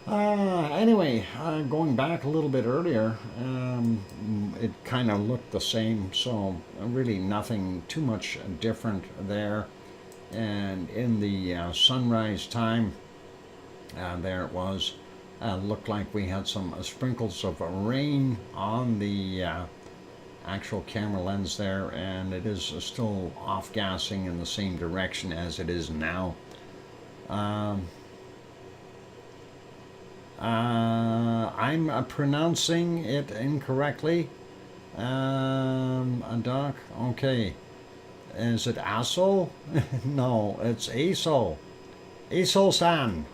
Anyway, going back a little bit earlier, it kind of looked the same, so really nothing too much different there. And in the sunrise time, there it was. Looked like we had some sprinkles of rain on the actual camera lens there, and it is still off-gassing in the same direction as it is now. I'm pronouncing it incorrectly. Doc, okay. Is it Aso? No, it's Aso. Aso-san.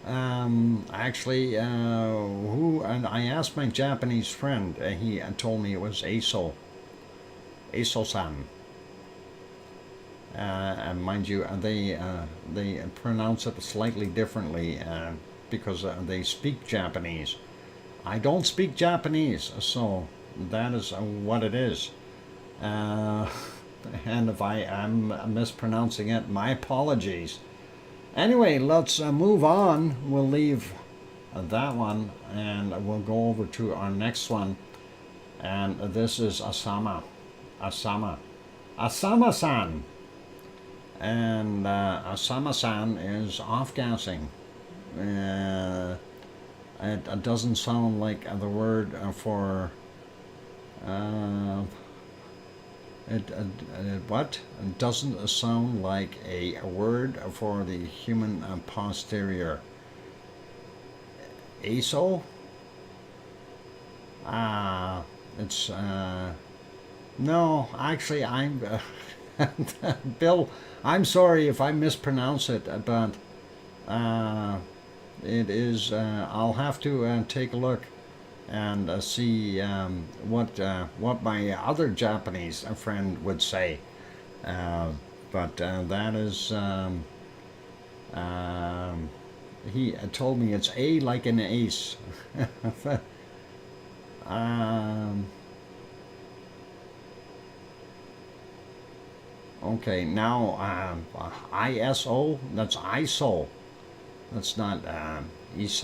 Actually, and I asked my Japanese friend, he told me it was Aso. Aso-san. And mind you, they pronounce it slightly differently because they speak Japanese. I don't speak Japanese, so that is what it is. And if I am mispronouncing it, my apologies. Anyway, let's move on. We'll leave that one and we'll go over to our next one. And this is Asama. Asama-san. And Asama-san is off-gassing. It doesn't sound like the word for what? It doesn't sound like a word for the human posterior. ASO? It's no, actually I'm Bill, I'm sorry if I mispronounce it, but it is I'll have to take a look and see what my other Japanese friend would say, but that is he told me it's A like an ace. Okay, now ISO, that's ISO. That's not Ise.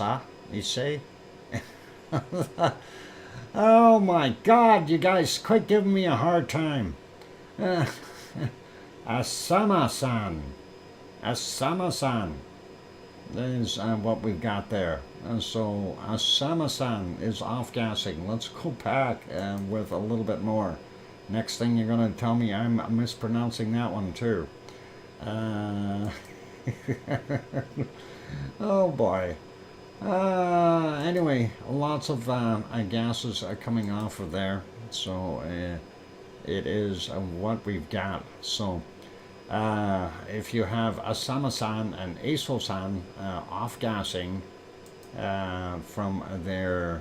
Oh my God, you guys quit giving me a hard time. Asama-san. Asama-san. That is what we've got there. So Asama-san is off-gassing. Let's go back with a little bit more. Next thing you're going to tell me I'm mispronouncing that one too. Oh boy. Anyway, lots of gases are coming off of there, so it is what we've got. So if you have Asama-san and Aso-san off-gassing from their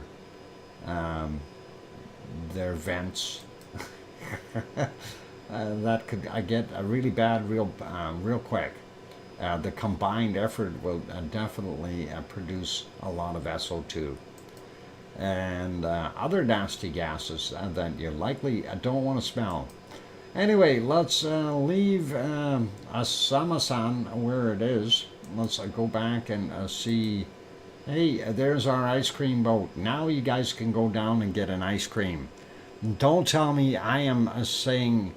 vents, that could get really bad real quick. The combined effort will definitely produce a lot of SO2 and other nasty gases that you likely don't want to smell. Anyway, let's leave Asama-san where it is. Let's go back and see. Hey, there's our ice cream boat. Now you guys can go down and get an ice cream. Don't tell me I am saying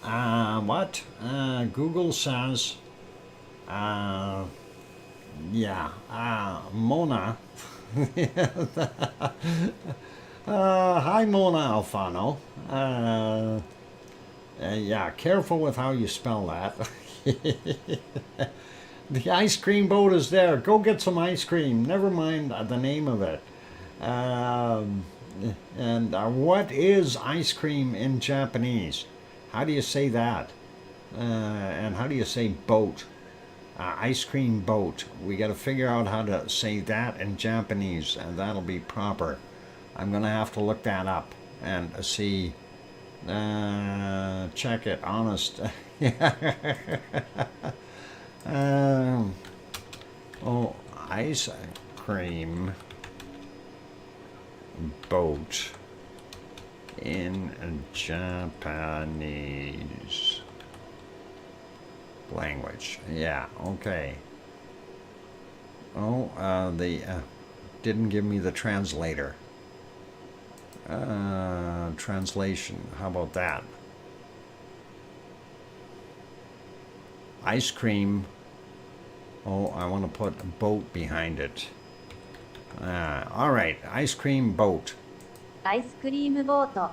what? Google says, yeah, Mona. Hi, Mona Alfano. Yeah, careful with how you spell that. The ice cream boat is there. Go get some ice cream. Never mind the name of it. And what is ice cream in Japanese? How do you say that? And how do you say boat? Ice cream boat. We got to figure out how to say that in Japanese, and that'll be proper. I'm gonna have to look that up and see. Check it. Honest. Oh, ice cream boat in Japanese language. Yeah, okay. Oh, they didn't give me the translator. Translation. How about that? Ice cream. Oh, I want to put a boat behind it. All right, ice cream boat. アイスクリームボート。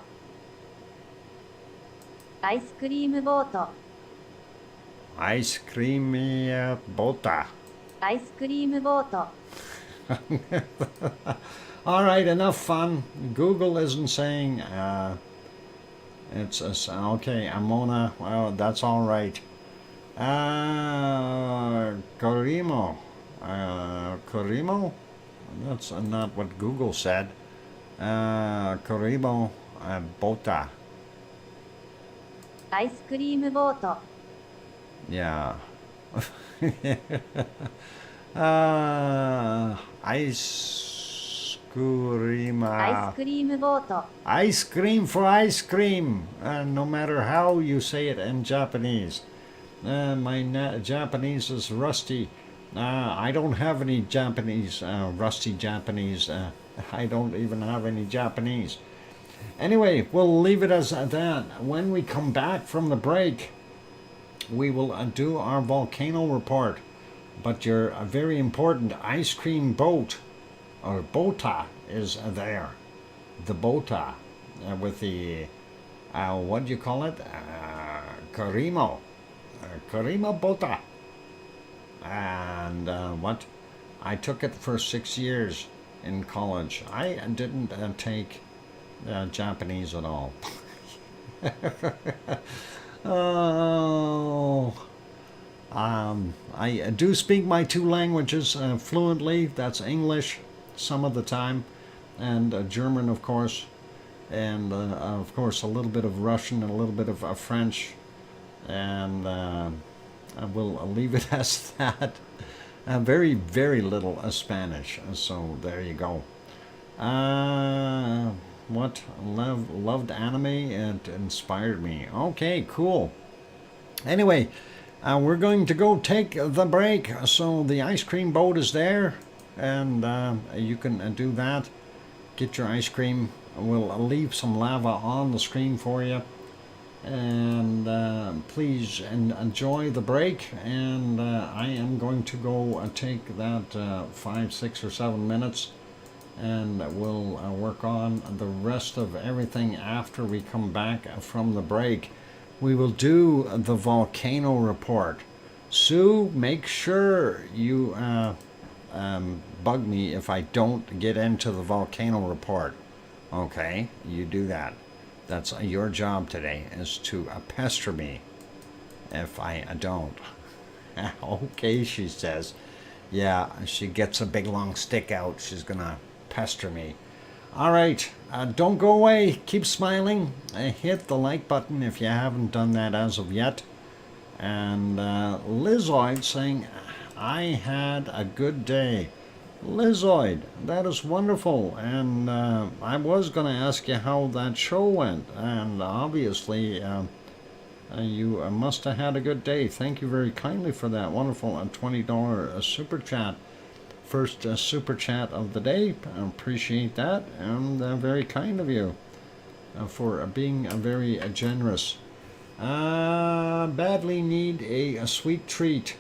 アイスクリームボート。 Ice cream boat. アイスクリームボート。 All right, enough fun. Google isn't saying it's okay. Amona. Well, that's all right. Corimo. Corimo. That's not what Google said. Corimo bota. アイスクリームボート。 Yeah. Ice cream. アイスクリームボート。 Ice cream for ice cream. No matter how you say it in Japanese. My Japanese is rusty. I don't have any Japanese, rusty Japanese. I don't even have any Japanese. Anyway, we'll leave it as that. When we come back from the break, we will do our volcano report. But your very important ice cream boat, or bota, is there. The bota, with the, what do you call it? Karimo. Karima bota. And what? I took it for 6 years in college. I didn't take Japanese at all. Oh, I do speak my two languages fluently. That's English some of the time, and German, of course, and of course a little bit of Russian and a little bit of French, and I will leave it as that. Very, very little Spanish. So there you go. What loved anime? It inspired me. Okay, cool. Anyway, we're going to go take the break. So the ice cream boat is there, and you can do that. Get your ice cream. We'll leave some lava on the screen for you. And please enjoy the break. And I am going to go take that 5, 6, or 7 minutes. And we'll work on the rest of everything after we come back from the break. We will do the volcano report. Sue, make sure you bug me if I don't get into the volcano report. Okay, you do that. That's your job today, is to pester me if I don't. Okay, she says. Yeah, she gets a big long stick out. She's gonna pester me. All right, don't go away. Keep smiling. Hit the like button if you haven't done that as of yet. And Lizoid saying, I had a good day. Lizoid, that is wonderful. And I was going to ask you how that show went. And obviously, you must have had a good day. Thank you very kindly for that wonderful $20 super chat. First super chat of the day. I appreciate that, and very kind of you for being very generous. Badly need a sweet treat.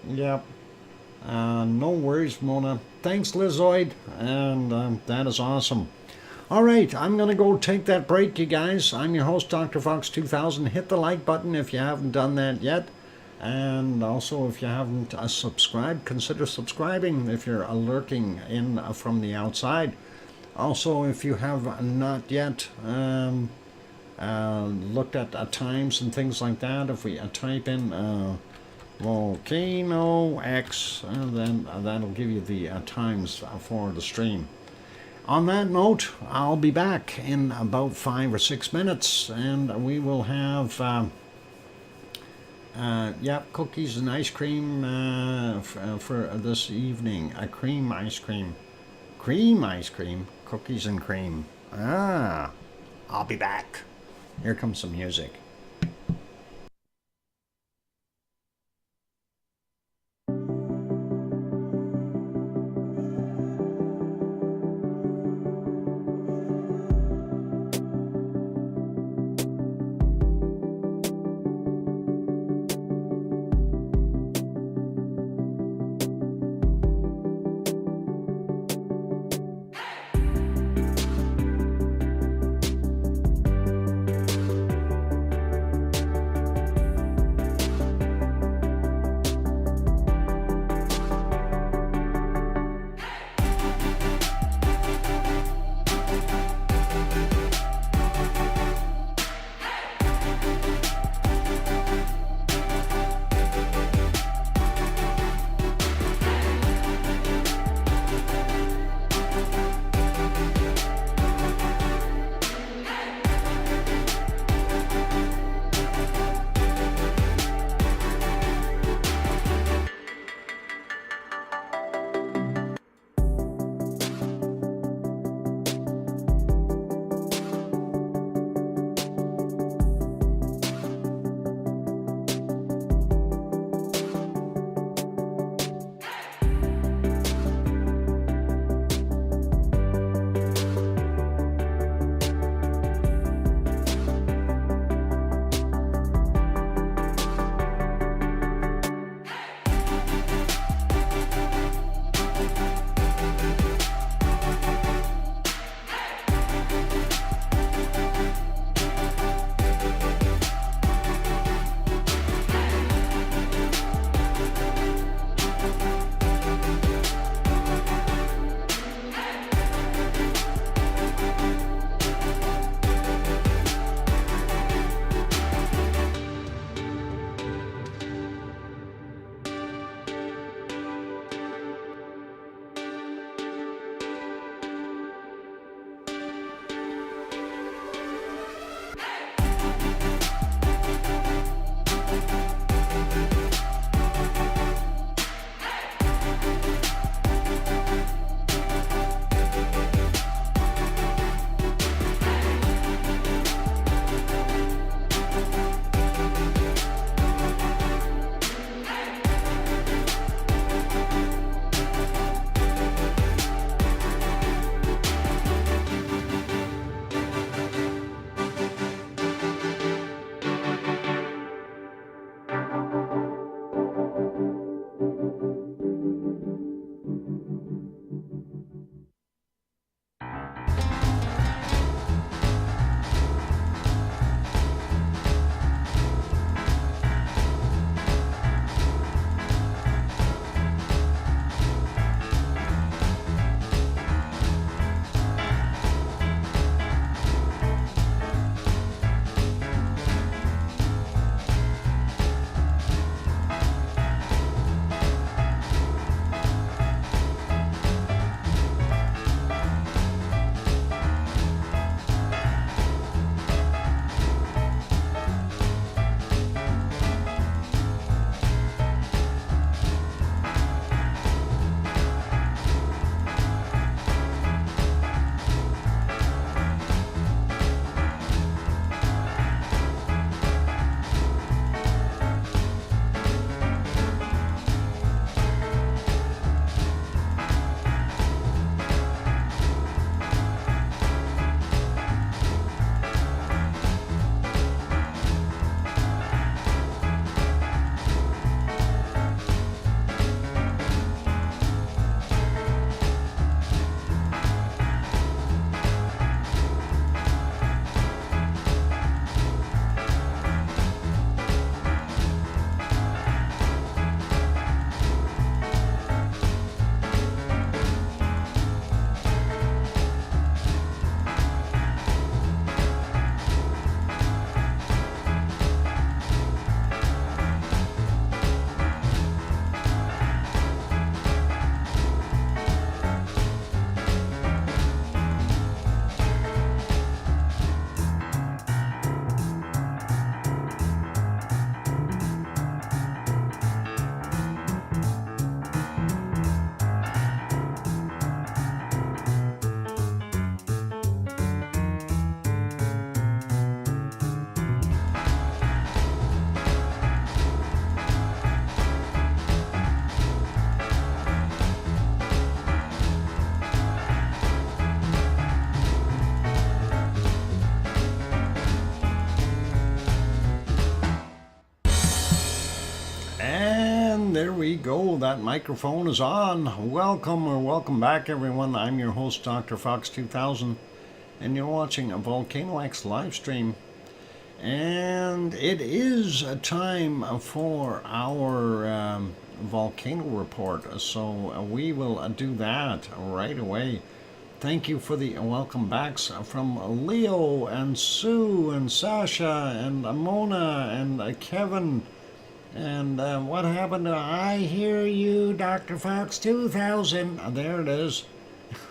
Yep. No worries, Mona. Thanks, Lizoid, and that is awesome. All right, I'm going to go take that break, you guys. I'm your host, DrFox2000. Hit the like button if you haven't done that yet. And also, if you haven't subscribed, consider subscribing if you're lurking in from the outside. Also, if you have not yet looked at times and things like that, if we type in VolcanoX, then that'll give you the times for the stream. On that note, I'll be back in about 5 or 6 minutes, and we will have cookies and ice cream for this evening. Cream ice cream, cookies and cream. I'll be back. Here comes some music. go. That microphone is on. Welcome back, everyone. I'm your host, DrFox2000, and you're watching a VolcanoX live stream. And it is a time for our volcano report, so we will do that right away. Thank you for the welcome backs from Leo and Sue and Sasha and Mona and Kevin. And what happened to I Hear You, Dr. Fox 2000? There it is.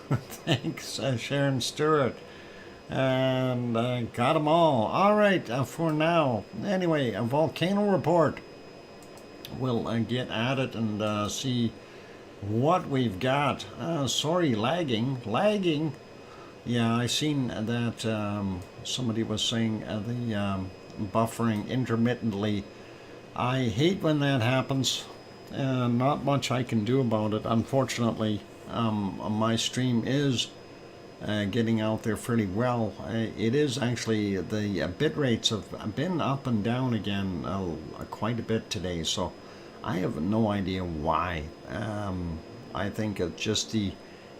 Thanks, Sharon Stewart. And got them all. All right, for now. Anyway, a volcano report. We'll get at it and see what we've got. Sorry, lagging. Yeah, I seen that somebody was saying the buffering intermittently. I hate when that happens. Not much I can do about it, unfortunately. My stream is getting out there pretty well. It is actually, the bit rates have been up and down again quite a bit today, so I have no idea why. I think it's just the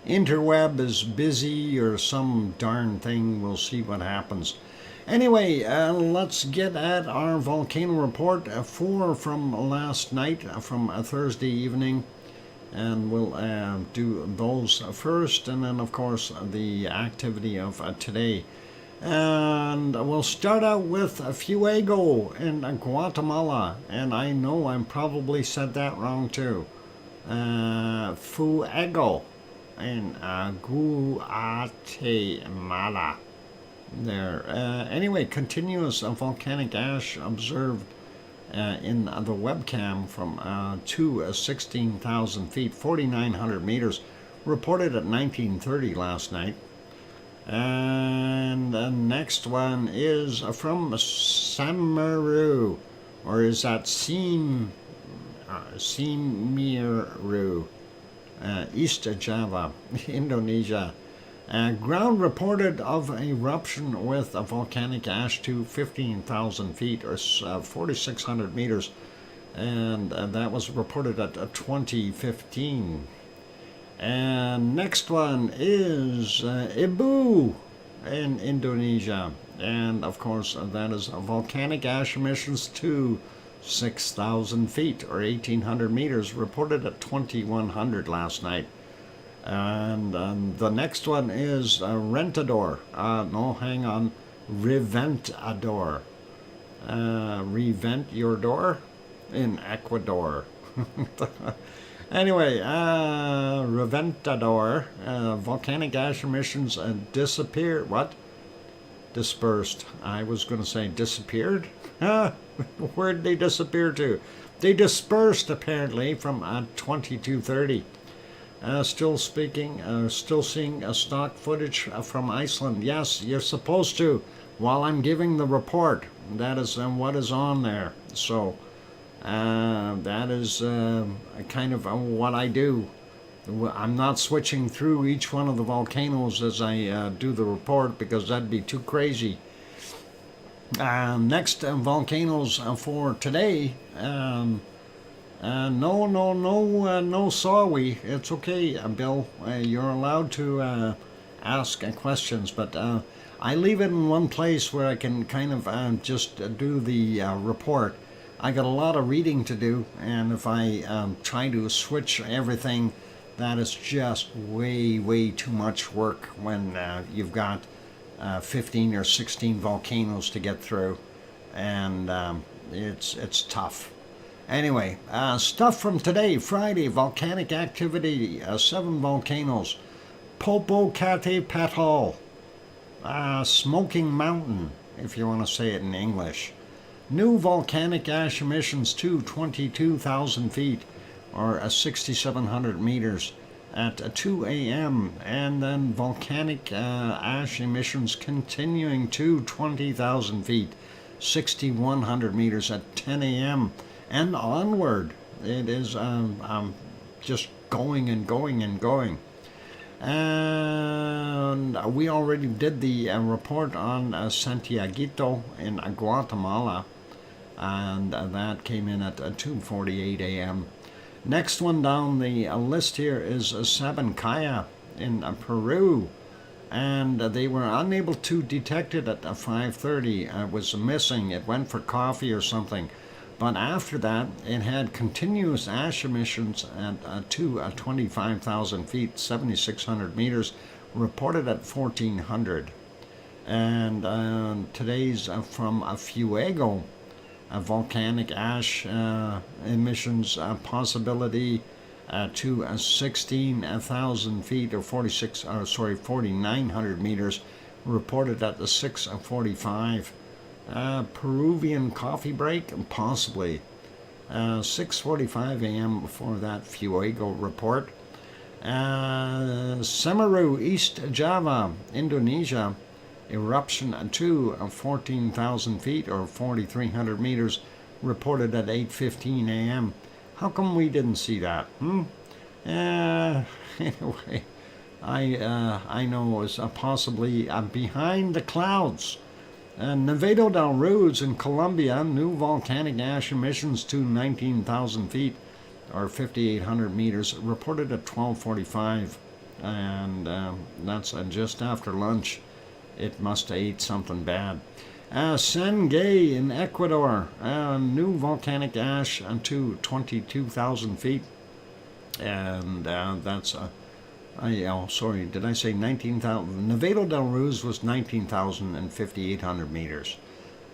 interweb is busy or some darn thing. We'll see what happens. Anyway, let's get at our volcano report from last night, from Thursday evening. And we'll do those first, and then, of course, the activity of today. And we'll start out with Fuego in Guatemala. And I know I probably said that wrong, too. Fuego in Guatemala. There. Anyway, continuous volcanic ash observed in the webcam from 16,000 feet, 4,900 meters, reported at 1930 last night. And the next one is from Semeru, or is that Semeru, East Java, Indonesia. Ground reported of eruption with a volcanic ash to 15,000 feet or 4,600 meters, and that was reported at 2015. And next one is Ibu in Indonesia, and of course that is volcanic ash emissions to 6,000 feet or 1,800 meters, reported at 2,100 last night. And the next one is Reventador. Reventador. Revent your door in Ecuador. Anyway, Reventador. Volcanic ash emissions disappeared. What? Dispersed. I was going to say disappeared. Where'd they disappear to? They dispersed apparently from 2230. Still seeing stock footage from Iceland. Yes, you're supposed to, while I'm giving the report. That is what is on there. So that is kind of what I do. I'm not switching through each one of the volcanoes as I do the report, because that'd be too crazy. Next volcanoes for today. No, sorry. It's okay, Bill. You're allowed to ask questions, but I leave it in one place where I can kind of just do the report. I got a lot of reading to do, and if I try to switch everything, that is just way too much work when you've got 15 or 16 volcanoes to get through, and it's tough. Anyway, stuff from today, Friday, volcanic activity, 7 volcanoes. Popocatépetl, Smoking Mountain, if you want to say it in English. New volcanic ash emissions to 22,000 feet, or 6,700 meters, at 2 a.m. And then volcanic ash emissions continuing to 20,000 feet, 6,100 meters at 10 a.m. and onward. It is just going and going and going. And we already did the report on Santiaguito in Guatemala, and that came in at 2:48 a.m. Next one down the list here is Sabancaya in Peru, and they were unable to detect it at 5:30. It was missing. It went for coffee or something. But after that, it had continuous ash emissions to 25,000 feet, 7,600 meters, reported at 1,400. And today's from Fuego, a volcanic ash emissions possibility to 16,000 feet or 4,900 meters, reported at the 6:45. Peruvian coffee break, possibly. 6:45 a.m. for that Fuego report. Semeru, East Java, Indonesia, eruption to 14,000 feet or 4,300 meters, reported at 8:15 a.m. How come we didn't see that? Anyway, I know it was possibly behind the clouds. Nevado del Ruiz in Colombia, new volcanic ash emissions to 19,000 feet or 5,800 meters, reported at 12:45, and that's just after lunch. It must have ate something bad. Sangay in Ecuador, new volcanic ash to 22,000 feet, and that's sorry, did I say 19,000? Nevado del Ruiz was 19,000 and 5,800 meters.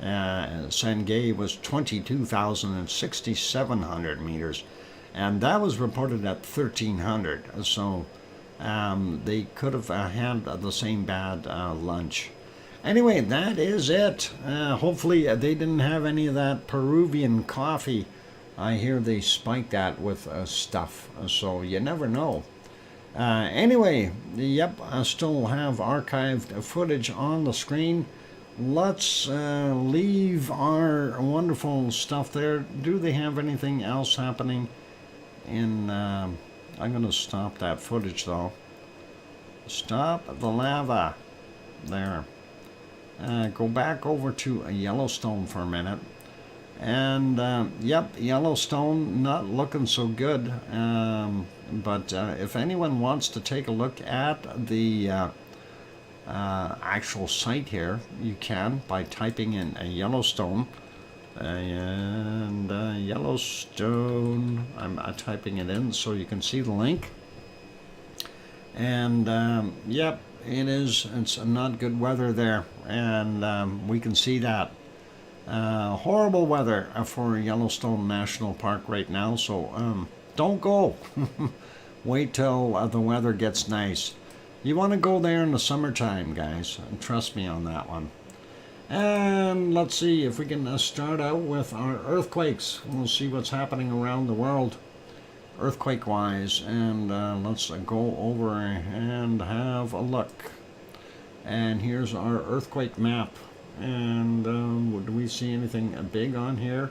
Sangay was 22,000 and 6,700 meters, and that was reported at 1,300. So they could have had the same bad lunch. Anyway, that is it. Hopefully they didn't have any of that Peruvian coffee. I hear they spike that with stuff, so you never know. Anyway, yep, I still have archived footage on the screen. Let's leave our wonderful stuff there. Do they have anything else happening in... I'm going to stop that footage, though. Stop the lava. There. Go back over to Yellowstone for a minute. And, yep, Yellowstone not looking so good. But if anyone wants to take a look at the actual site here, you can by typing in Yellowstone. And Yellowstone, I'm typing it in so you can see the link. And, yep, it's not good weather there. And we can see that. Horrible weather for Yellowstone National Park right now, so don't go. Wait till the weather gets nice. You want to go there in the summertime, guys, and trust me on that one. And let's see if we can start out with our earthquakes. We'll see what's happening around the world earthquake-wise, and let's go over and have a look. And here's our earthquake map. And do we see anything big on here?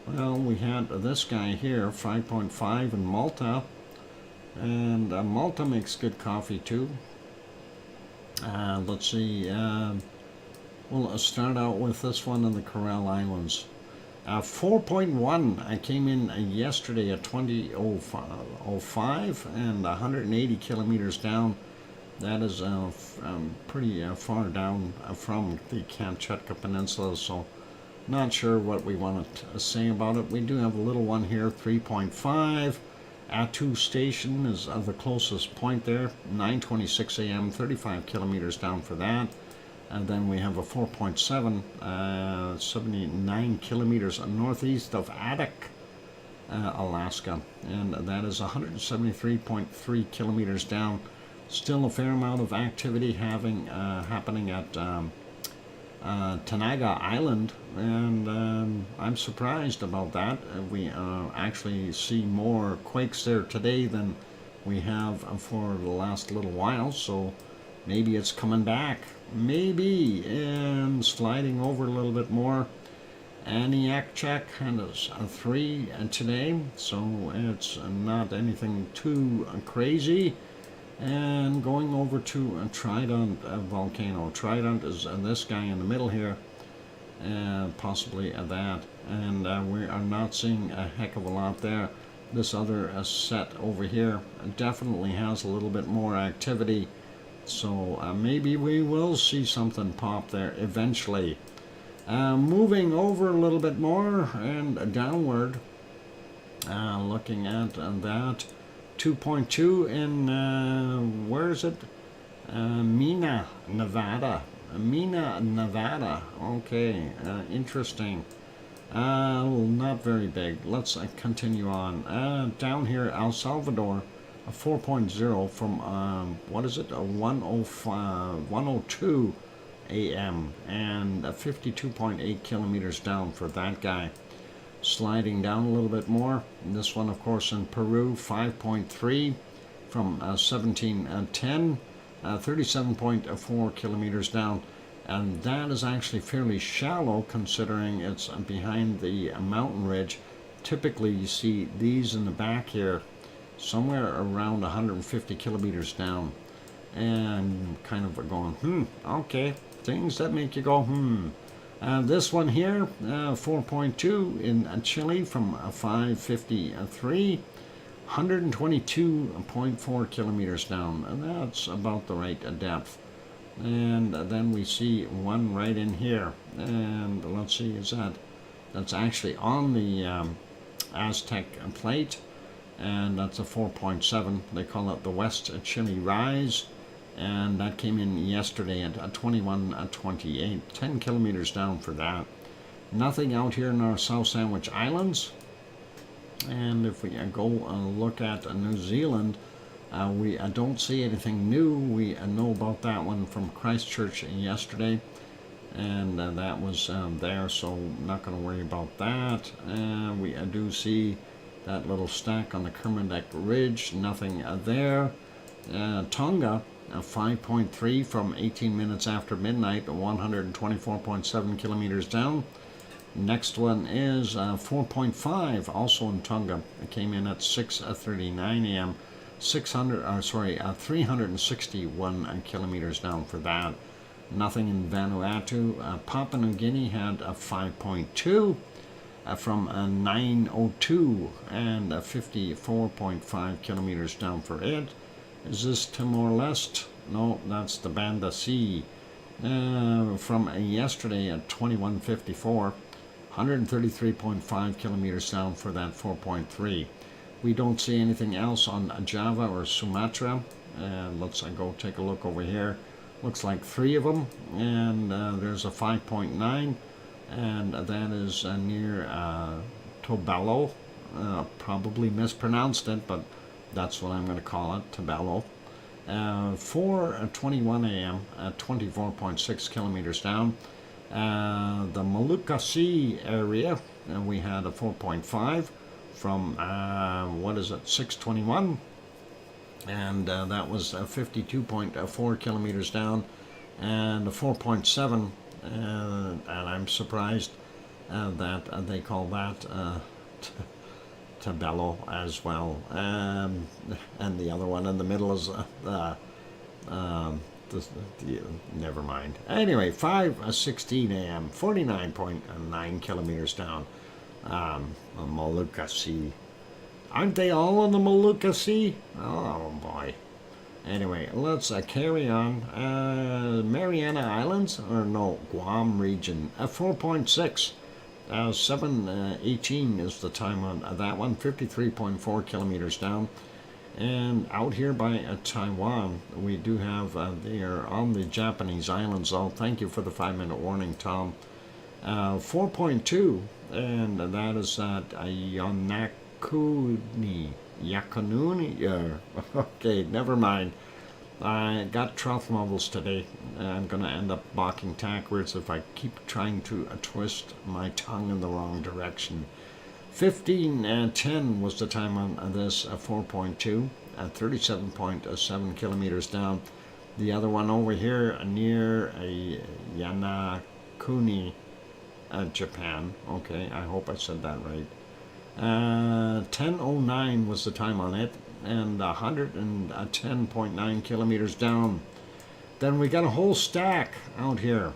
Well, we had this guy here, 5.5 in Malta. And Malta makes good coffee too. Let's see. We'll start out with this one in the Coral Islands. 4.1. I came in yesterday at 20:05 and 180 kilometers down. That is pretty far down from the Kamchatka Peninsula, so not sure what we want to say about it. We do have a little one here, 3.5. Attu Station is the closest point there, 9:26 a.m., 35 kilometers down for that. And then we have a 4.7, 79 kilometers northeast of Adak, Alaska, and that is 173.3 kilometers down. Still a fair amount of activity happening at Tanaga Island, and I'm surprised about that. We actually see more quakes there today than we have for the last little while, so maybe it's coming back. Maybe, and sliding over a little bit more. Aniakchak has a 3 today, so it's not anything too crazy. And going over to Trident volcano. Trident is this guy in the middle here, possibly that. And we are not seeing a heck of a lot there. This other set over here definitely has a little bit more activity. So maybe we will see something pop there eventually. Moving over a little bit more and downward, looking at that 2.2 in, where is it? Mena, Nevada. Okay, interesting. Not very big. Let's continue on. Down here, El Salvador, a 4.0 from, what is it? A 102 a.m. and 52.8 kilometers down for that guy. Sliding down a little bit more. This one, of course, in Peru, 5.3 from 1710, 37.4 kilometers down. And that is actually fairly shallow considering it's behind the mountain ridge. Typically, you see these in the back here, somewhere around 150 kilometers down. And kind of going, okay. Things that make you go, this one here, 4.2 in Chile from 553, 122.4 kilometers down. And that's about the right depth. And then we see one right in here. And let's see, that's actually on the Aztec plate. And that's a 4.7. They call it the West Chile Rise. And that came in yesterday at 21.28, 10 kilometers down for that. Nothing out here in our South Sandwich Islands. And if we go look at New Zealand, we don't see anything new. We know about that one from Christchurch yesterday. And that was there, so not going to worry about that. We do see that little stack on the Kermadec Ridge, nothing there. Tonga, 5.3 from 18 minutes after midnight, 124.7 kilometers down. Next one is 4.5, also in Tonga. It came in at 6:39 a.m. 361 kilometers down for that. Nothing in Vanuatu. Papua New Guinea had a 5.2 from 9:02 and 54.5 kilometers down for it. Is this Timor-Leste? No, that's the Banda Sea. From yesterday at 21:54, 133.5 kilometers down for that 4.3. We don't see anything else on Java or Sumatra. Let's go take a look over here. Looks like 3 of them, and there's a 5.9, and that is near Tobelo. Probably mispronounced it, but that's what I'm going to call it, Tobelo. 4:21 a.m. at 24.6 kilometers down. The Molucca Sea area, we had a 4.5 from, 6:21. And that was 52.4 kilometers down. And a 4.7, and I'm surprised that they call that Tabello as well. And the other one in the middle is never mind. Anyway, 5:16 a.m., 49.9 kilometers down. Molucca Sea. Aren't they all in the Molucca Sea? Oh boy. Anyway, let's carry on. Mariana Islands, or no, Guam region, 4.6. 7:18 is the time on that one, 53.4 kilometers down. And out here by Taiwan, we do have, they are on the Japanese islands. Oh, thank you for the 5-minute warning, Tom. 4.2, and that is at Yakanuni. Okay, never mind. I got trough levels today. I'm going to end up balking backwards if I keep trying to twist my tongue in the wrong direction. 15:10 was the time on this 4.2 at 37.7 kilometers down. The other one over here near Yanakuni, Japan. Okay, I hope I said that right. 10:09 was the time on it, and 110.9 kilometers down. Then we got a whole stack out here,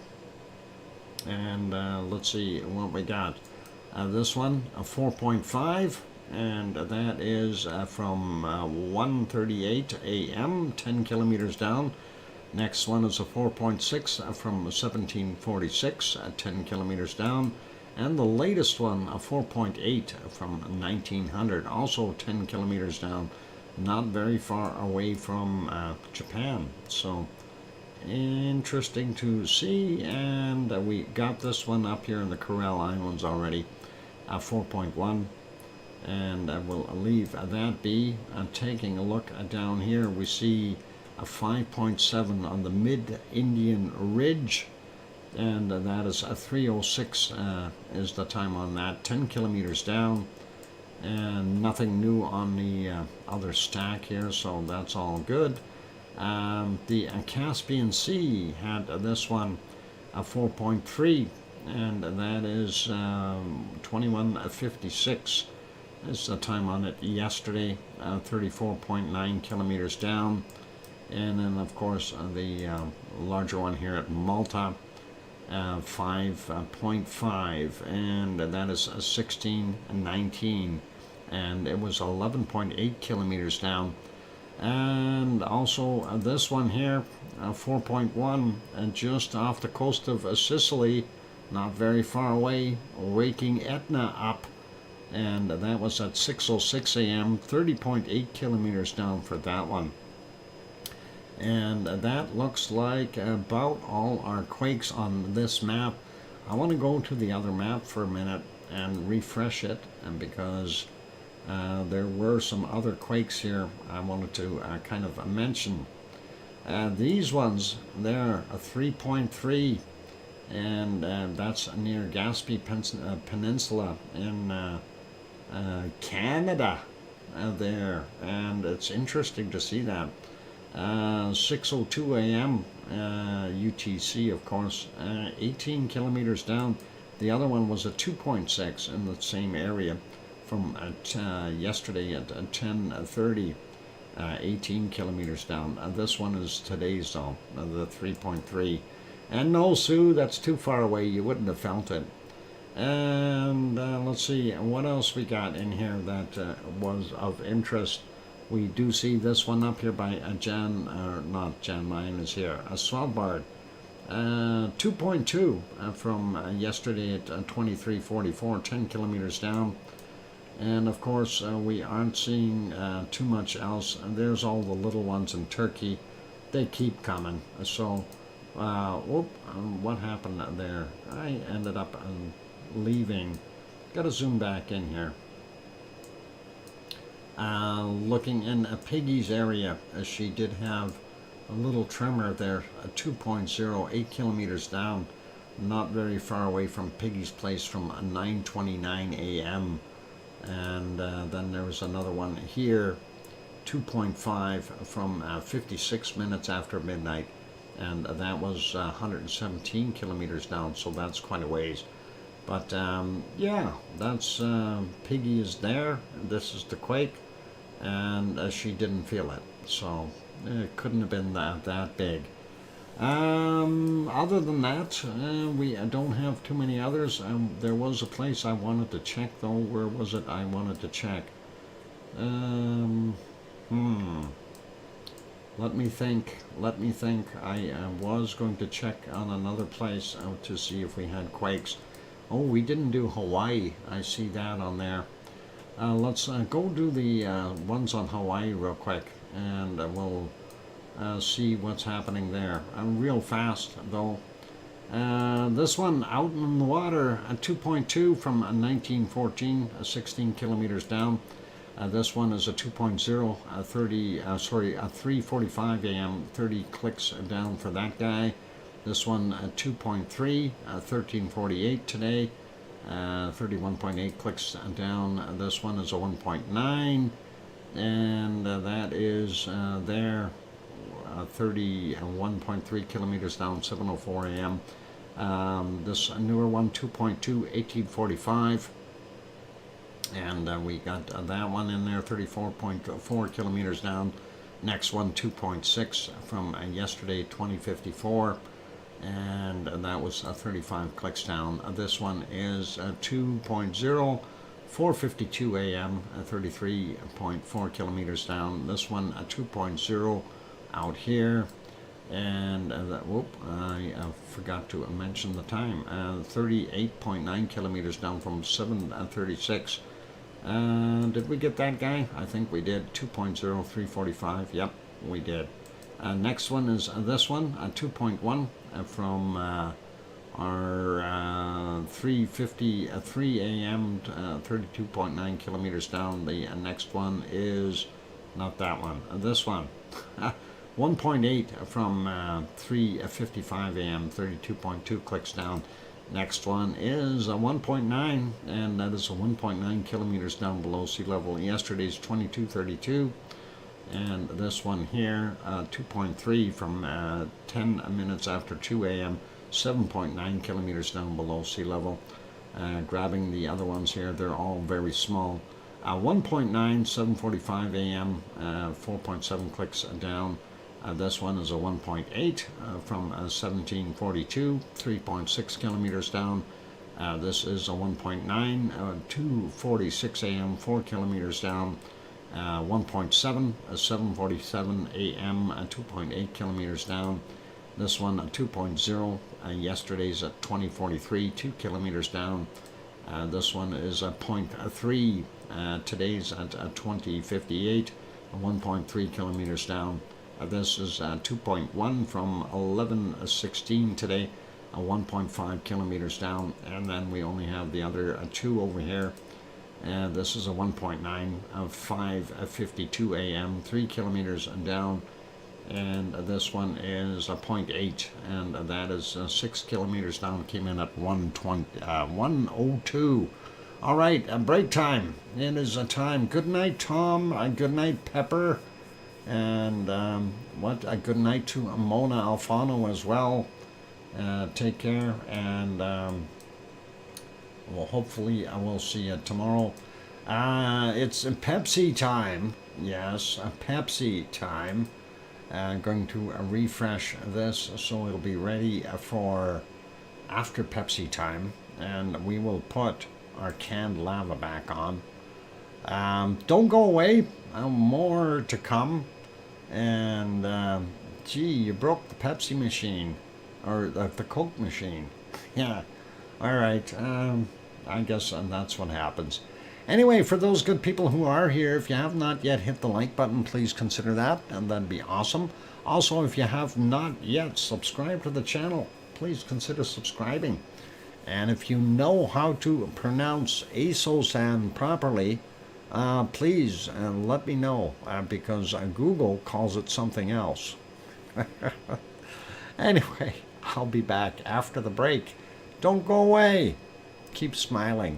and let's see what we got. This one, a 4.5 and that is from 1:38 a.m., 10 kilometers down. Next one is a 4.6 from 1746, 10 kilometers down. And the latest one, a 4.8 from 1900, also 10 kilometers down, not very far away from Japan. So interesting to see. And we got this one up here in the Kuril Islands already, 4.1. And we'll leave that be. Taking a look down here, we see a 5.7 on the mid-Indian Ridge, and that is a 3:06 is the time on that, 10 kilometers down, and nothing new on the other stack here, so that's all good. The Caspian Sea had this one, a 4.3, and that is 21:56 is the time on it yesterday, 34.9 kilometers down. And then, of course, the larger one here at Malta, 5.5, and that is 16:19, and it was 11.8 kilometers down. And also this one here, 4.1, and just off the coast of Sicily, not very far away, waking Etna up, and that was at 6:06 a.m., 30.8 kilometers down for that one. And that looks like about all our quakes on this map. I want to go to the other map for a minute and refresh it, and because there were some other quakes here I wanted to kind of mention. These ones, they're a 3.3, and that's near Gaspé Peninsula in Canada there, and it's interesting to see that. 6:02 a.m. UTC, of course, 18 kilometers down. The other one was a 2.6 in the same area from yesterday at 10:30, 18 kilometers down. This one is today's though, the 3.3. And no, Sue, that's too far away. You wouldn't have felt it. And let's see, what else we got in here that was of interest. We do see this one up here by not Jan, mine is here, Svalbard, 2.2 from yesterday at 23:44, 10 kilometers down. And of course, we aren't seeing too much else. There's all the little ones in Turkey. They keep coming. So, what happened there? I ended up leaving. Got to zoom back in here. Looking in Piggy's area, she did have a little tremor there, 2.0, 8 kilometers down, not very far away from Piggy's place from 9:29 a.m. And then there was another one here, 2.5 from 56 minutes after midnight, and that was 117 kilometers down, so that's quite a ways. But yeah, that's Piggy is there. This is the quake, and she didn't feel it, so it couldn't have been that big. Other than that, we don't have too many others. There was a place I wanted to check though. Where was it I wanted to check? Let me think. I was going to check on another place to see if we had quakes. Oh, we didn't do Hawaii. I see that on there. Let's go do the ones on Hawaii real quick, and we'll see what's happening there. Real fast, though. This one out in the water, 2.2 from 1914, 16 kilometers down. This one is a 2.0, 3:45 a.m., 30 clicks down for that guy. This one 2.3, 13:48 today, 31.8 clicks down. This one is a 1.9, and that is there, 31.3 kilometers down, 7:04 a.m. This newer one, 2.2, 18:45. And we got that one in there, 34.4 kilometers down. Next one, 2.6 from yesterday, 20:54, and that was 35 clicks down. This one is 2.0 4:52 a.m., 33.4 kilometers down. This one, 2.0 out here. And I forgot to mention the time. 38.9 kilometers down from 7:36. Did we get that guy? I think we did. 2.0, 3:45. Yep, we did. Next one is this one, 2.1 from our 3:53 a.m. 32.9 kilometers down. The next one is not that one. This one. 1.8 from 3:55 a.m. 32.2 clicks down. Next one is 1.9, and that is 1.9 kilometers down below sea level. Yesterday's 22:32. And this one here, 2.3 from 10 minutes after 2 a.m., 7.9 kilometers down below sea level. Grabbing the other ones here, they're all very small. 1.9, 7:45 a.m., 4.7 clicks down. This one is a 1.8 from 17:42, 3.6 kilometers down. This is a 1.9, 2:46 a.m., 4 kilometers down. 1.7, 7:47 a.m., 2.8 kilometers down. This one, 2.0, yesterday's at 20:43, 2 kilometers down. This one is a 0.3, today's at 20:58, 1.3 kilometers down. This is 2.1 from 11:16 today, 1.5 kilometers down. And then we only have the other two over here. And this is a 1.9 of 5:52 a.m., 3 kilometers down. And this one is a 0.8, and that is 6 kilometers down. Came in at 102. All right, break time. It is a time. Good night, Tom. Good night, Pepper. And good night to Mona Alfano as well. Take care, and well, hopefully I will see you tomorrow. It's Pepsi time. Yes, Pepsi time. Going to refresh this so it'll be ready for after Pepsi time, and we will put our canned lava back on. Don't go away. More to come. And gee, you broke the Pepsi machine, or the Coke machine. Yeah. All right. I guess that's what happens. Anyway, for those good people who are here, if you have not yet hit the like button, please consider that, and that'd be awesome. Also, if you have not yet subscribed to the channel, please consider subscribing. And if you know how to pronounce Asosan properly, please let me know, because Google calls it something else. Anyway, I'll be back after the break. Don't go away. Keep smiling.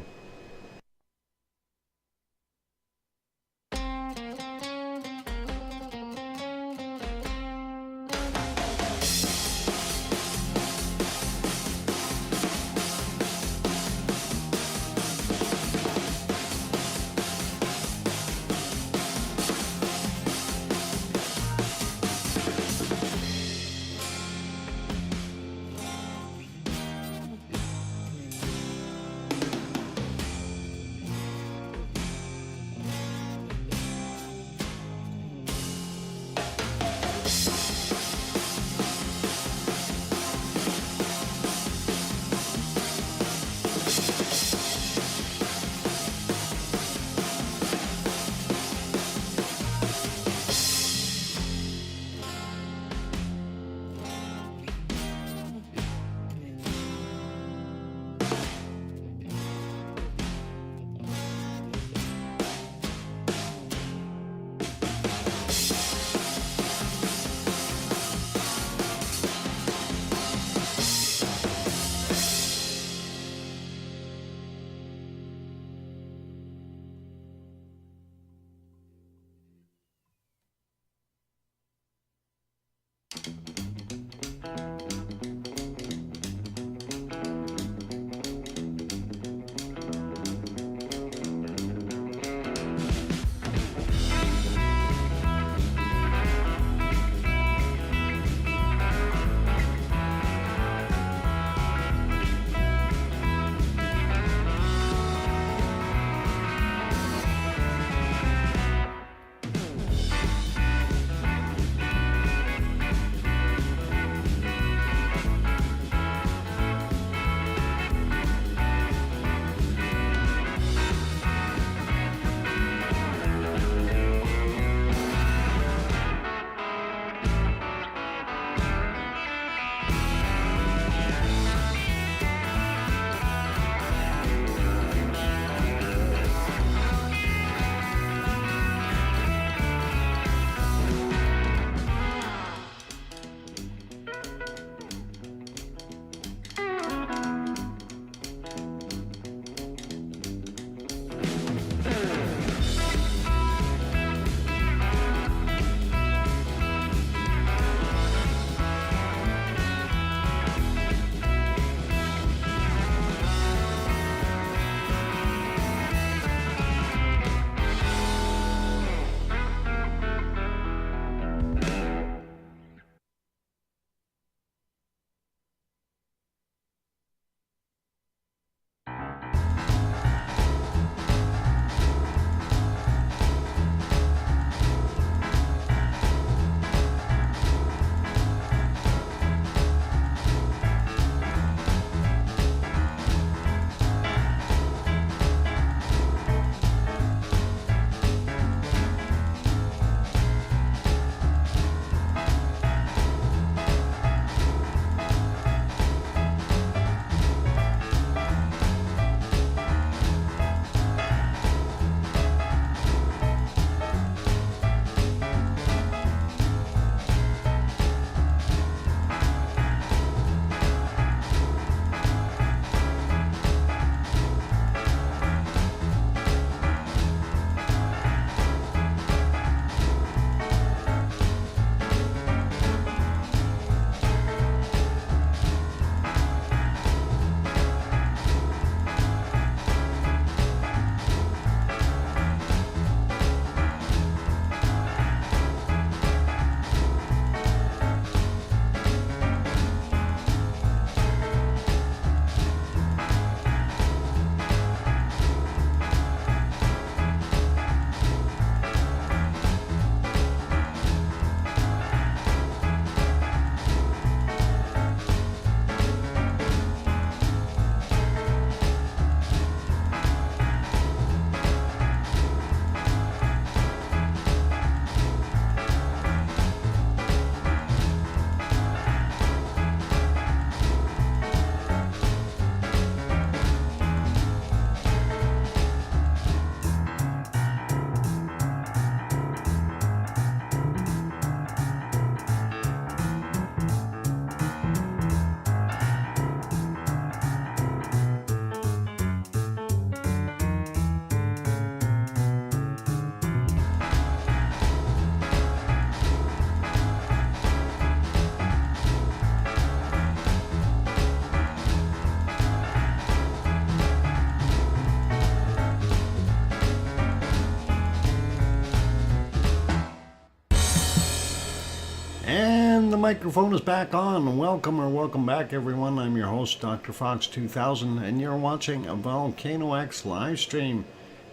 And the microphone is back on. Welcome back, everyone. I'm your host, DrFox2000, and you're watching a VolcanoX live stream.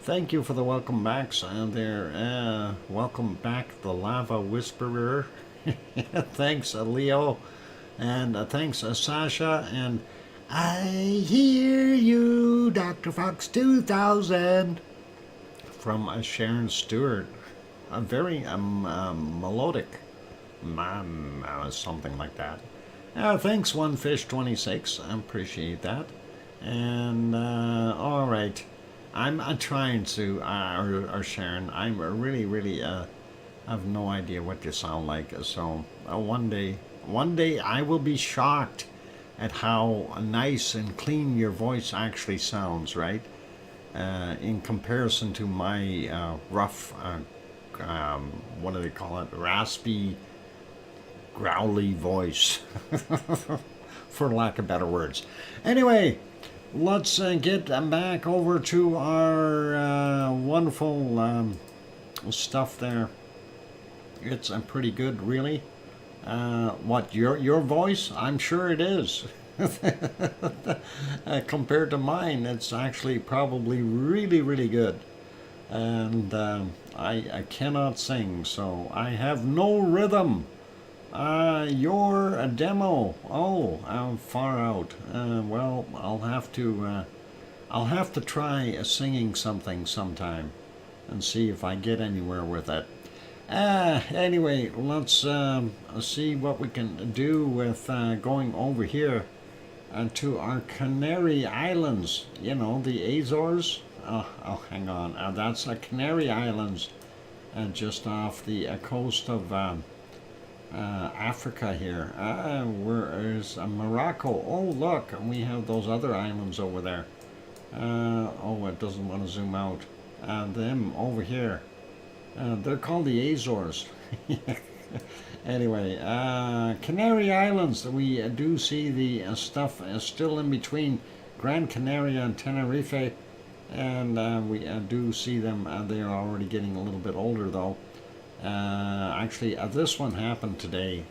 Thank you for the welcome backs there. Welcome back, the Lava Whisperer. Thanks, Leo. And thanks, Sasha. And I hear you, DrFox2000. From Sharon Stewart. A very melodic. Something like that. Thanks, OneFish26. I appreciate that. And all right, I'm trying to, or Sharon. I'm really have no idea what you sound like. So one day I will be shocked at how nice and clean your voice actually sounds, right? In comparison to my rough, what do they call it? Raspy, growly voice, for lack of better words. Anyway, let's get back over to our wonderful stuff there. It's pretty good, really. What, your voice? I'm sure it is. Compared to mine, it's actually probably really good. And I cannot sing, so I have no rhythm. Your demo. Oh, I'm far out. Well, I'll have to try singing something sometime and see if I get anywhere with it. Anyway, let's see what we can do with going over here to our Canary Islands. You know, the Azores. Oh, hang on. That's the Canary Islands, just off the coast of Africa here. Where is Morocco? Oh, look, we have those other islands over there. Oh, it doesn't want to zoom out. Them over here. They're called the Azores. Anyway, Canary Islands. We do see the stuff still in between Gran Canaria and Tenerife. And we do see them. They are already getting a little bit older, though. Actually, this one happened today.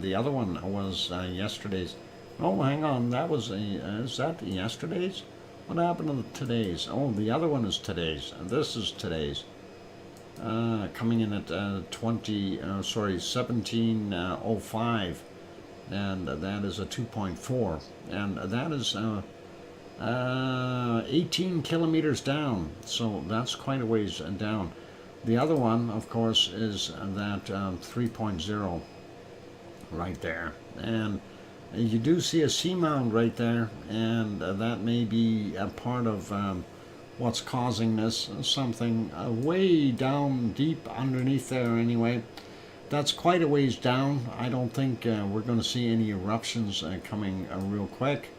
The other one was yesterday's. Oh, hang on. That was is that yesterday's? What happened to today's? Oh, the other one is today's. This is today's. Coming in at 17:05, and that is a 2.4, and that is 18 kilometers down. So that's quite a ways down. The other one, of course, is that 3.0 right there. And you do see a seamound right there, and that may be a part of what's causing this. Something way down deep underneath there anyway. That's quite a ways down. I don't think we're going to see any eruptions coming real quick.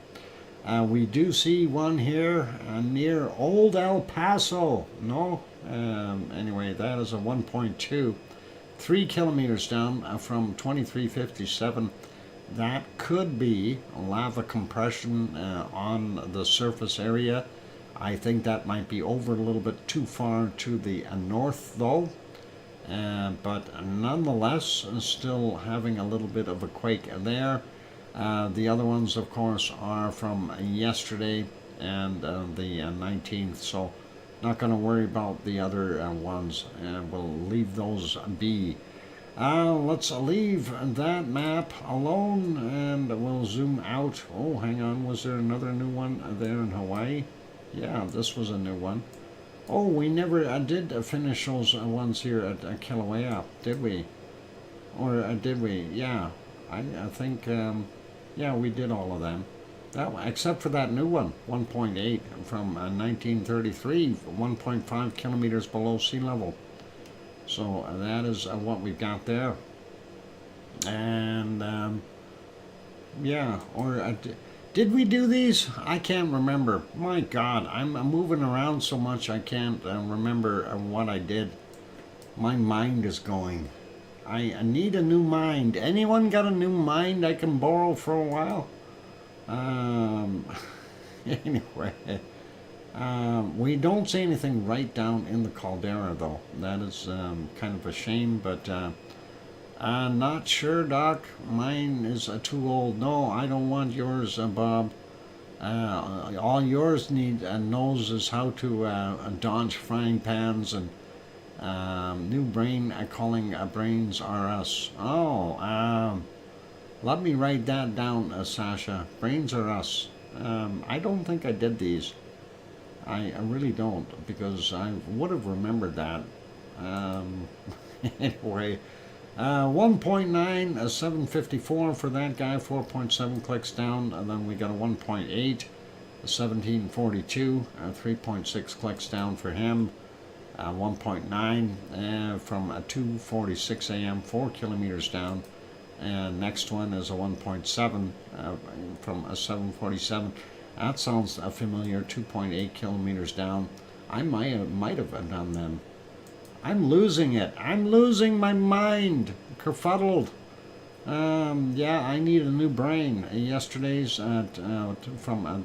We do see one here near Old El Paso. No? Anyway, that is a 1.2. 3 kilometers down from 2357. That could be lava compression on the surface area. I think that might be over a little bit too far to the north, though. But nonetheless, still having a little bit of a quake there. The other ones, of course, are from yesterday and the 19th, so not going to worry about the other ones. We'll leave those be. Let's leave that map alone, and we'll zoom out. Oh, hang on, was there another new one there in Hawaii? Yeah, this was a new one. Oh, we never did finish those ones here at Kilauea, did we? Or did we? Yeah, I think, yeah, we did all of them. That one, except for that new one, 1.8 from 1933, 1.5 kilometers below sea level. So that is what we've got there. And, yeah, or did we do these? I can't remember. My God, I'm moving around so much I can't remember what I did. My mind is going. I need a new mind. Anyone got a new mind I can borrow for a while? Anyway, we don't see anything right down in the caldera, though. That is kind of a shame, but Not sure, Doc. Mine is too old. No, I don't want yours, Bob. All yours need knows is how to dodge frying pans and new brain calling brains are us. Oh, let me write that down, Sasha. Brains are us. I don't think I did these. I really don't, because I would have remembered that. Anyway, 1.9, 754 for that guy, 4.7 clicks down, and then we got a 1.8, 1742, 3.6 clicks down for him, 1.9 from 2:46 a.m., 4 kilometers down, and next one is a 1.7 from 7:47. That sounds familiar, 2.8 kilometers down. I might have done them. I'm losing it. I'm losing my mind. Kerfuddled. Yeah, I need a new brain. Yesterday's from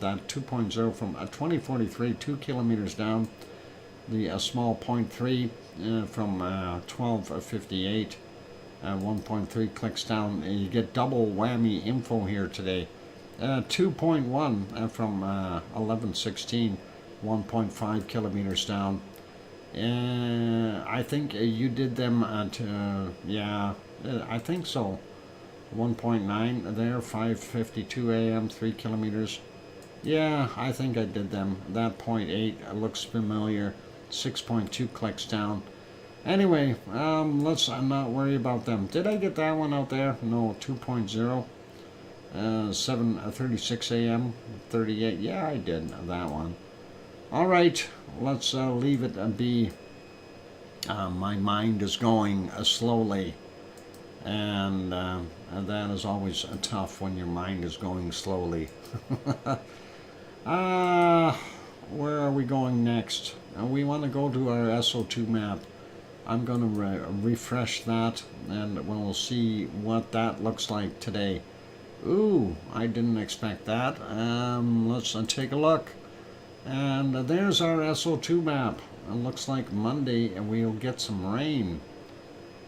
that 2.0 from 2043, 2 kilometers down. The small 0.3 from 1258, 1.3 clicks down. You get double whammy info here today. 2.1 from 1116, 1.5 kilometers down. I think you did them at, yeah, I think so. 1.9 there, 5:52 a.m., 3 kilometers. Yeah, I think I did them. That 0.8 looks familiar. 6.2 clicks down. Anyway, let's not worry about them. Did I get that one out there? No, 2.0. 7:36 a.m., 38. Yeah, I did that one. All right, let's leave it be. My mind is going slowly, and that is always tough when your mind is going slowly. Where are we going next? We want to go to our SO2 map. I'm going to refresh that, and we'll see what that looks like today. Ooh, I didn't expect that. Let's take a look. And there's our SO2 map. It looks like Monday and we'll get some rain.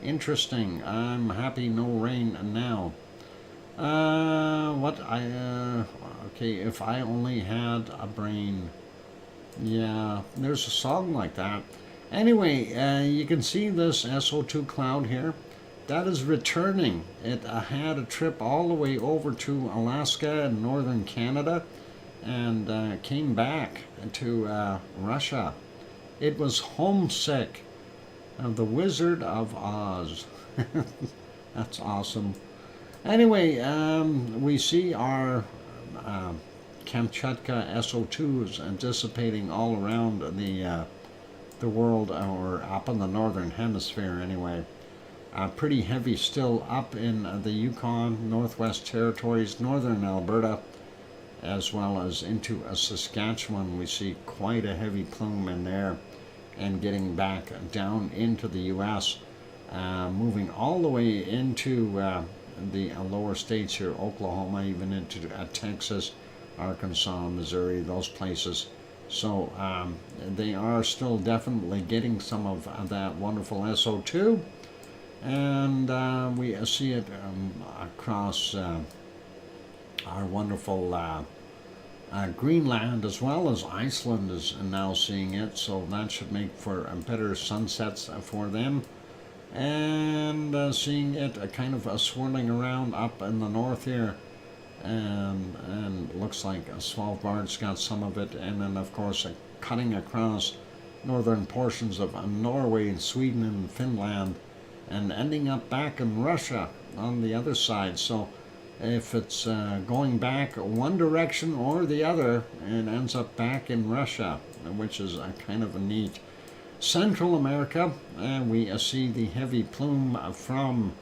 Interesting. I'm happy no rain now. Okay, if I only had a brain. Yeah, there's a song like that. Anyway, you can see this SO2 cloud here. That is returning. It had a trip all the way over to Alaska and northern Canada, and came back to Russia. It was homesick. The Wizard of Oz. That's awesome. Anyway, we see our Kamchatka SO2s dissipating all around the world, or up in the northern hemisphere anyway. Pretty heavy still up in the Yukon, Northwest Territories, northern Alberta, as well as into Saskatchewan. We see quite a heavy plume in there, and getting back down into the U.S., moving all the way into the lower states here, Oklahoma, even into Texas, Arkansas, Missouri, those places. So they are still definitely getting some of that wonderful SO2, and we see it across our wonderful Greenland, as well as Iceland is now seeing it, so that should make for better sunsets for them. And seeing it kind of swirling around up in the north here, and looks like Svalbard's got some of it, and then of course cutting across northern portions of Norway, Sweden, and Finland, and ending up back in Russia on the other side. So if it's going back one direction or the other, it ends up back in Russia, which is kind of neat. Central America, we see the heavy plume from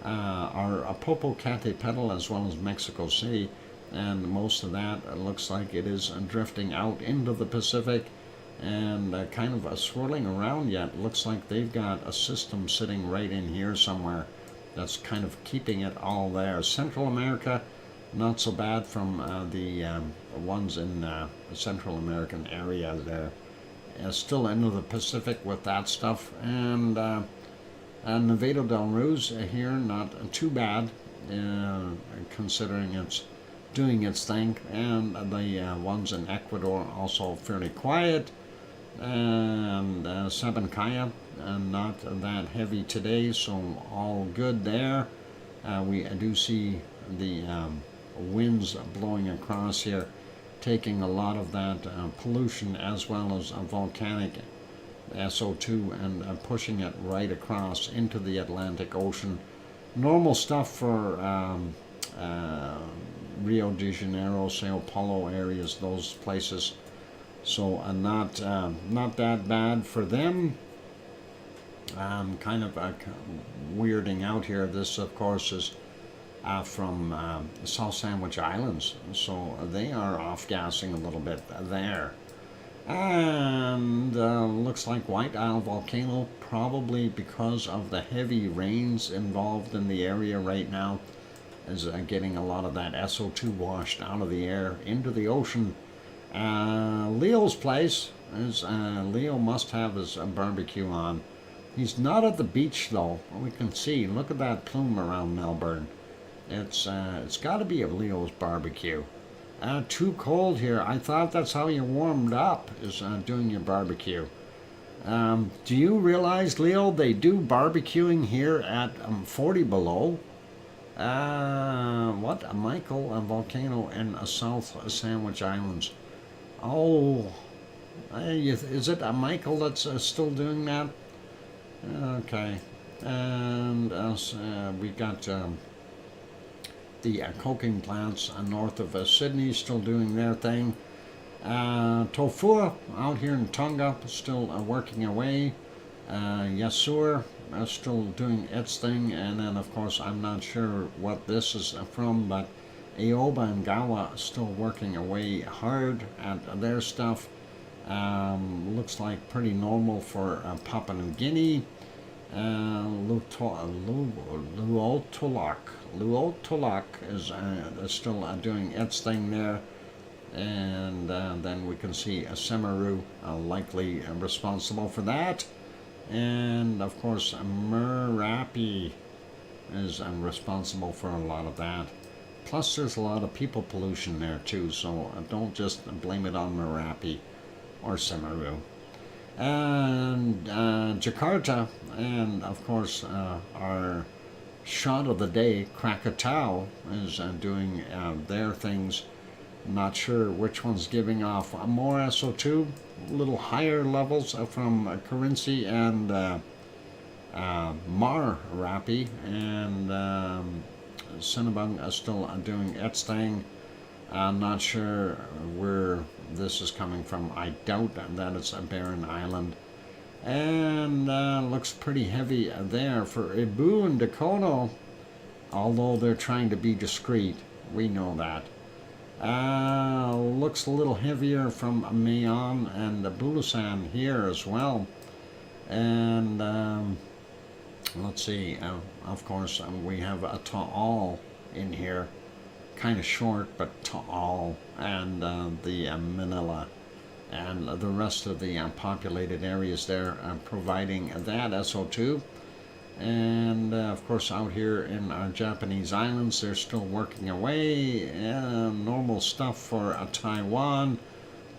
our Popocatépetl, as well as Mexico City, and most of that looks like it is drifting out into the Pacific, and kind of swirling around yet. Looks like they've got a system sitting right in here somewhere that's kind of keeping it all there. Central America, not so bad from the ones in the Central American area there. Still into the Pacific with that stuff, and Nevado del Ruiz here, not too bad, considering it's doing its thing, and the ones in Ecuador also fairly quiet, and Sabancaya not that heavy today, so all good there. We do see the winds blowing across here, taking a lot of that pollution as well as volcanic SO2 and pushing it right across into the Atlantic Ocean. Normal stuff for Rio de Janeiro, Sao Paulo areas, those places. So not that bad for them. Kind of weirding out here. This, of course, is from South Sandwich Islands, so they are off-gassing a little bit there. And looks like White Isle Volcano, probably because of the heavy rains involved in the area right now, is getting a lot of that SO2 washed out of the air into the ocean. Leo's place is Leo must have his barbecue on. He's not at the beach though. We can see. Look at that plume around Melbourne. It's got to be a Leo's barbecue. Too cold here. I thought that's how you warmed up, is doing your barbecue. Do you realize, Leo, they do barbecuing here at 40 below? What? Michael, a volcano in South Sandwich Islands. Oh, is it Michael that's still doing that? Okay. And we got the coking plants north of Sydney still doing their thing. Tofua out here in Tonga still working away. Yasur still doing its thing, and then of course I'm not sure what this is from, but Aoba and Gawa still working away hard at their stuff. Looks like pretty normal for Papua New Guinea. Luotolak is still doing its thing there, and then we can see Semaru likely responsible for that, and of course Merapi is responsible for a lot of that. Plus there's a lot of people pollution there too, so don't just blame it on Merapi or Semaru. And Jakarta, and of course our shot of the day, Krakatau, is doing their things. Not sure which one's giving off more SO2, a little higher levels from Kerinci and Merapi, and Cinnabung is still doing its thing. I'm not sure where this is coming from. I doubt that it's a barren island. And looks pretty heavy there for Ibu and Dakota, although they're trying to be discreet. We know that. Looks a little heavier from Mayon and Bulusan here as well. And let's see, of course, we have a Taal in here. Kind of short, but tall, and the Manila and the rest of the populated areas there providing that SO2. And of course out here in our Japanese islands, they're still working away. Normal stuff for Taiwan.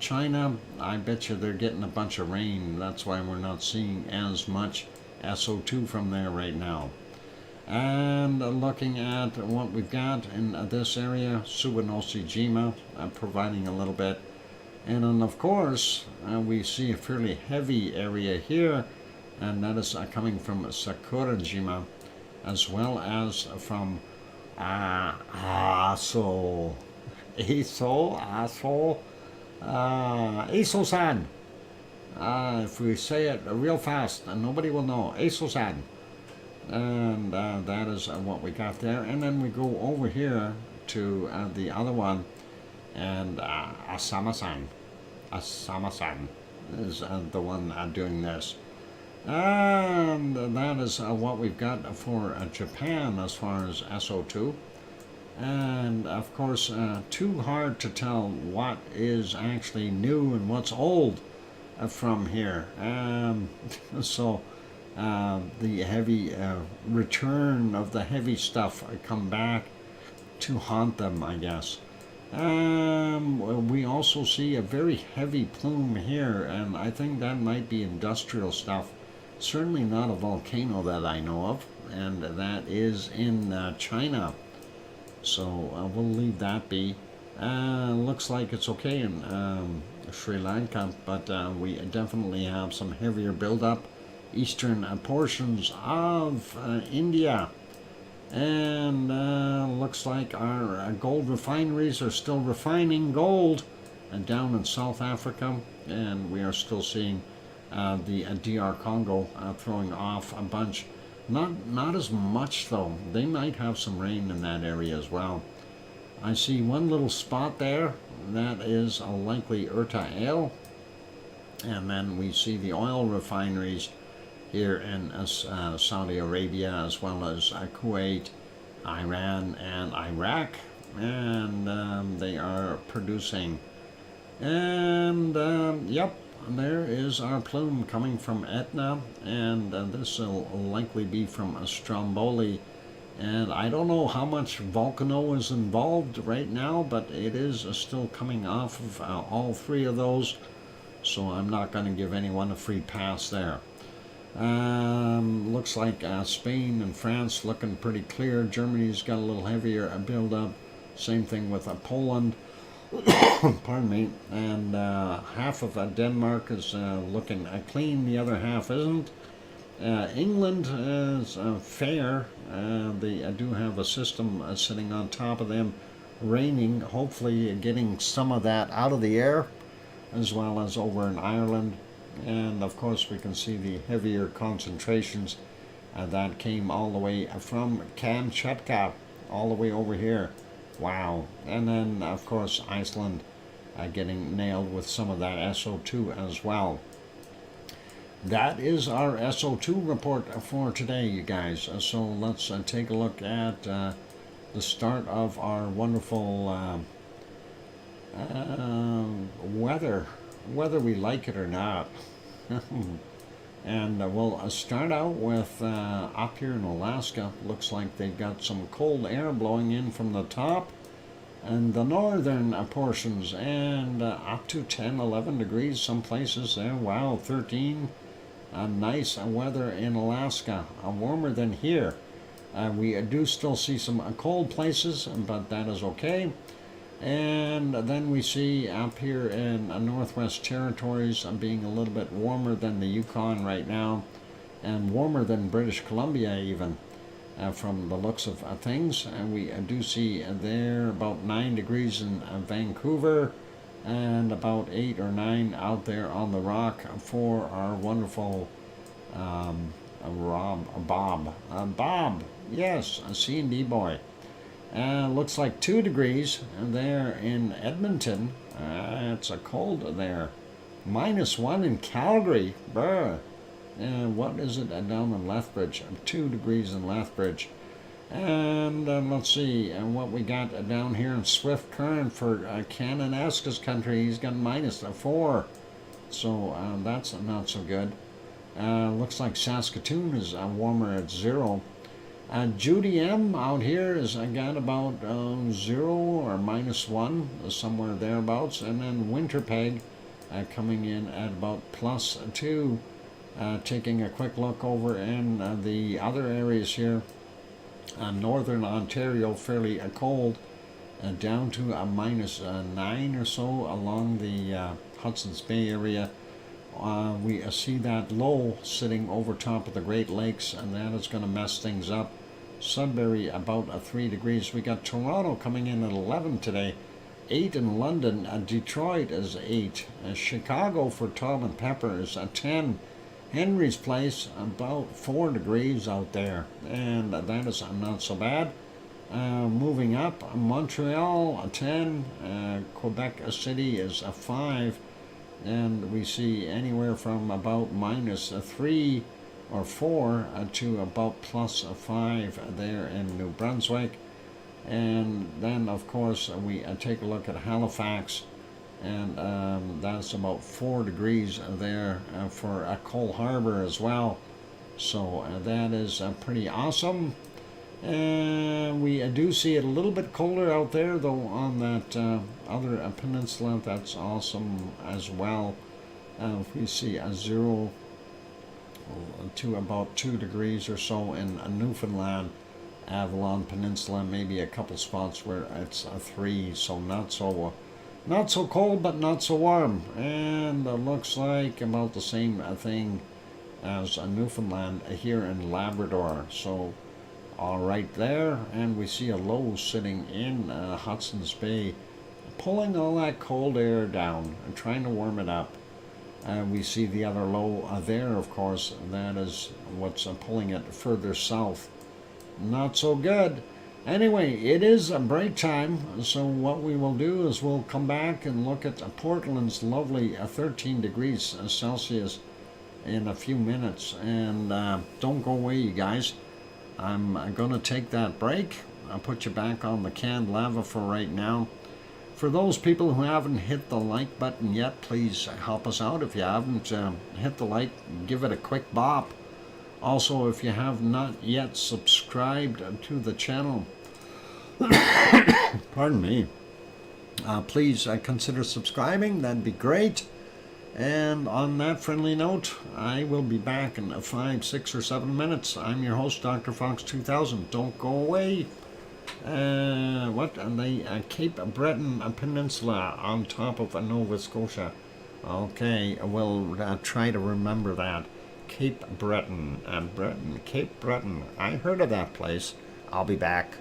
China, I bet you they're getting a bunch of rain. That's why we're not seeing as much SO2 from there right now. And looking at what we've got in this area, Suwanoshi-jima providing a little bit. And then of course we see a fairly heavy area here, and that is coming from Sakurajima, as well as from Aso-san. If we say it real fast, nobody will know. Aso-san. And that is what we got there. And then we go over here to the other one, and Asama-san is the one doing this. And that is what we've got for Japan as far as SO2. And of course, too hard to tell what is actually new and what's old from here. So the heavy return of the heavy stuff come back to haunt them, I guess. We also see a very heavy plume here, and I think that might be industrial stuff. Certainly not a volcano that I know of, and that is in China. So we'll leave that be. Looks like it's okay in Sri Lanka, but we definitely have some heavier buildup. Eastern portions of India. And looks like our gold refineries are still refining gold down in South Africa, and we are still seeing the DR Congo throwing off a bunch. Not as much though. They might have some rain in that area as well. I see one little spot there. That is a likely RTVE, and then we see the oil refineries here in Saudi Arabia, as well as Kuwait, Iran, and Iraq, and they are producing. And yep, there is our plume coming from Etna, and this will likely be from Stromboli. And I don't know how much volcano is involved right now, but it is still coming off of all three of those, so I'm not going to give anyone a free pass there. Looks like Spain and France looking pretty clear. Germany's got a little heavier build-up. Same thing with Poland. Pardon me. And half of Denmark is looking clean. The other half isn't. England is fair. They do have a system sitting on top of them, raining. Hopefully getting some of that out of the air, as well as over in Ireland. And of course we can see the heavier concentrations that came all the way from Kamchatka all the way over here. Wow. And then of course Iceland getting nailed with some of that SO2 as well. That is our SO2 report for today, you guys. So let's take a look at the start of our wonderful weather, whether we like it or not. And we'll start out with up here in Alaska. Looks like they've got some cold air blowing in from the top and the northern portions, and up to 10, 11 degrees some places there. Wow, 13. Nice weather in Alaska, warmer than here. We do still see some cold places, but that is okay. And then we see up here in Northwest Territories being a little bit warmer than the Yukon right now, and warmer than British Columbia even, from the looks of things. And we do see there about 9 degrees in Vancouver, and about 8 or 9 out there on the rock for our wonderful Bob, yes, a C&D boy. Looks like 2 degrees there in Edmonton. It's a cold there. -1 in Calgary. Brr. What is it down in Lethbridge? 2 degrees in Lethbridge. And let's see what we got down here in Swift Current for Cananaska's country. He's got -4. So that's not so good. Looks like Saskatoon is warmer at 0. Judy M out here is got about 0 or -1, somewhere thereabouts. And then Winterpeg coming in at about +2. Taking a quick look over in the other areas here. Northern Ontario fairly cold, down to a -9 or so along the Hudson's Bay area. We see that low sitting over top of the Great Lakes, and that is going to mess things up. Sudbury about 3 degrees. We got Toronto coming in at 11 today, 8 in London. Detroit is 8. Chicago for Tom and Pepper is 10. Henry's Place about 4 degrees out there, and that is not so bad. Moving up, Montreal 10, Quebec City is 5, and we see anywhere from about -3 or 4 to about +5 there in New Brunswick. And then of course we take a look at Halifax, and that's about 4 degrees there for Cole Harbour as well. So that is pretty awesome. And we do see it a little bit colder out there, though, on that other peninsula. That's awesome as well. We see a 0 to about 2 degrees or so in Newfoundland, Avalon Peninsula, maybe a couple spots where it's a 3, so not so cold, but not so warm. And it looks like about the same thing as Newfoundland here in Labrador. So all right there, and we see a low sitting in Hudson's Bay, pulling all that cold air down and trying to warm it up. We see the other low there, of course, that is what's pulling it further south. Not so good. Anyway, it is a break time, so what we will do is we'll come back and look at Portland's lovely 13 degrees Celsius in a few minutes. And don't go away, you guys. I'm going to take that break. I'll put you back on the canned lava for right now. For those people who haven't hit the like button yet, please help us out. If you haven't hit the like, give it a quick bop. Also, if you have not yet subscribed to the channel, pardon me, please consider subscribing. That'd be great. And on that friendly note, I will be back in 5, 6, or 7 minutes. I'm your host, DrFox2000. Don't go away. The Cape Breton Peninsula on top of Nova Scotia. Okay, we'll try to remember that. Cape Breton, Cape Breton. I heard of that place. I'll be back.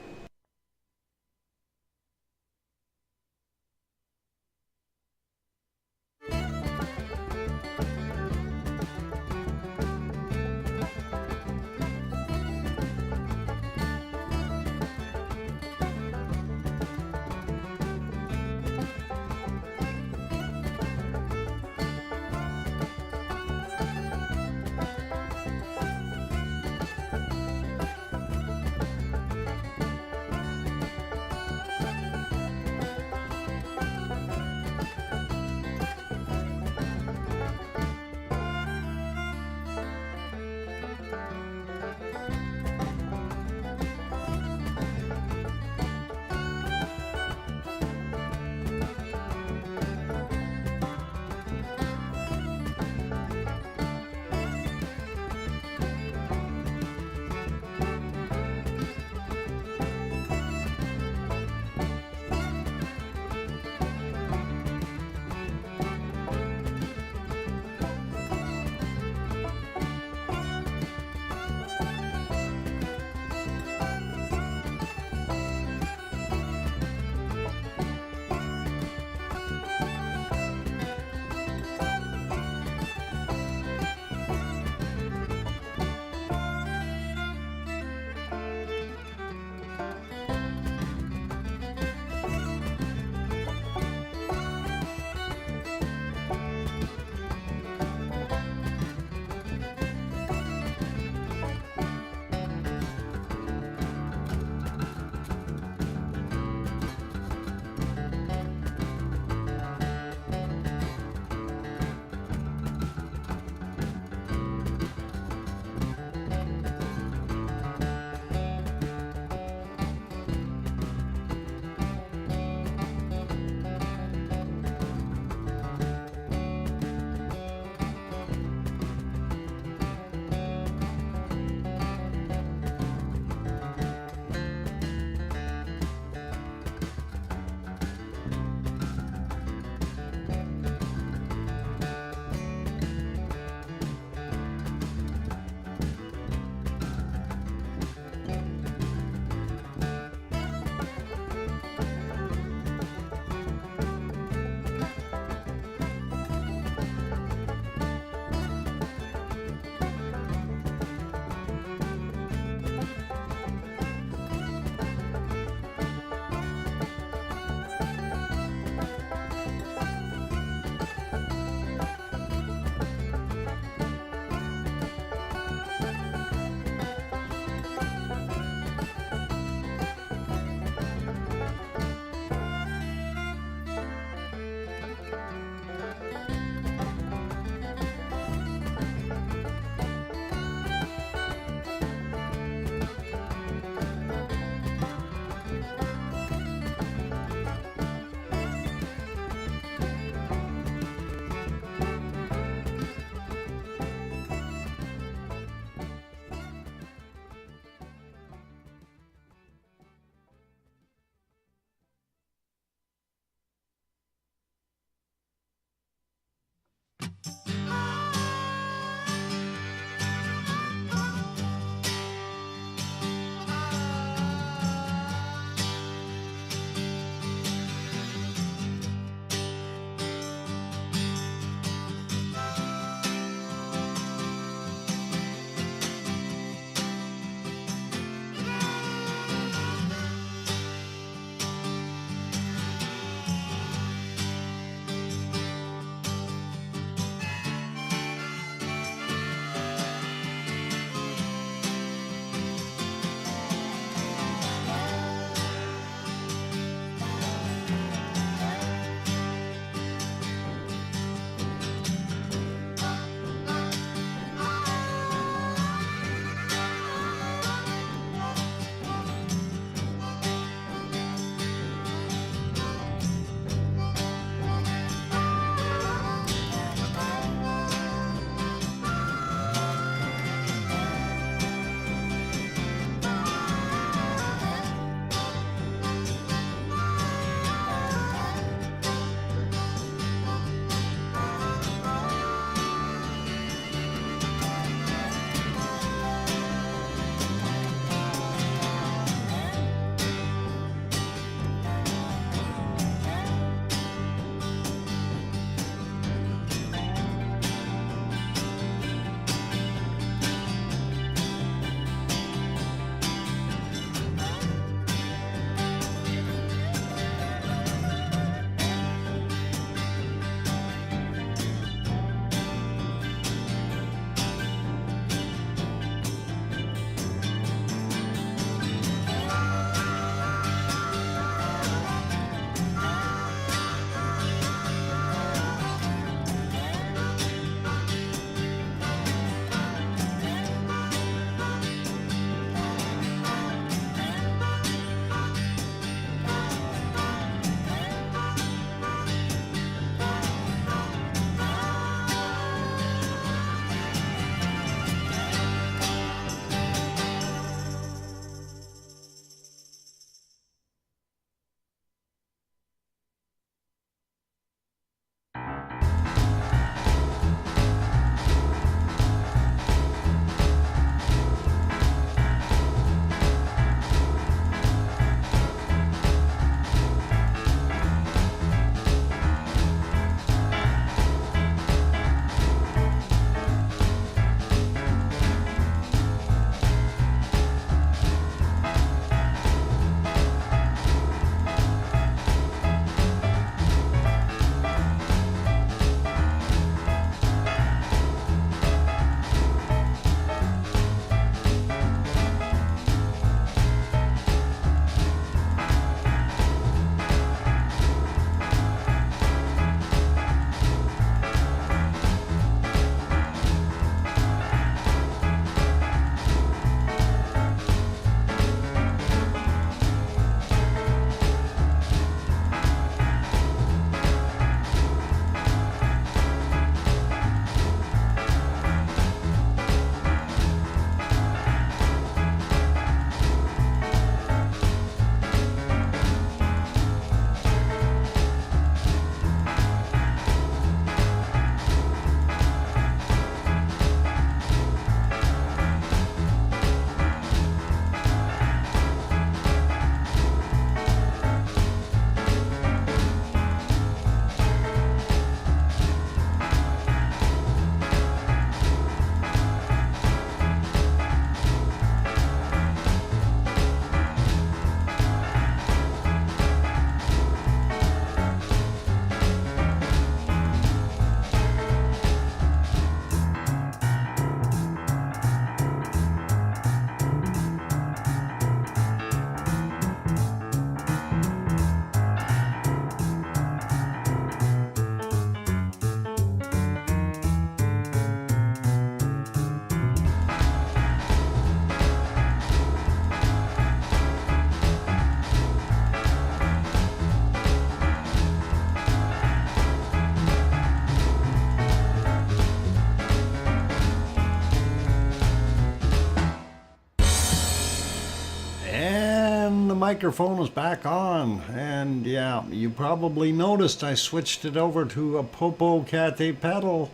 microphone is back on, and yeah, you probably noticed I switched it over to a Popocatépetl,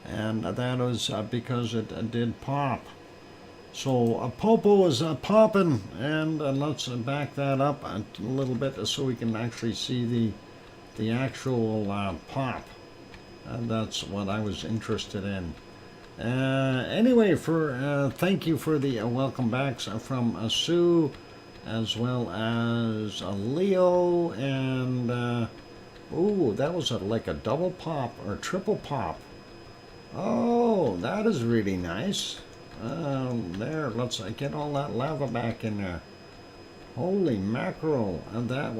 and that was because it did pop. So a Popo is popping, and let's back that up a little bit so we can actually see the actual pop. And that's what I was interested in. Anyway, thank you for the welcome backs from Sue, as well as Leo, and ooh, that was like a double pop or triple pop. Oh, that is really nice. There, let's get all that lava back in there. Holy mackerel, and that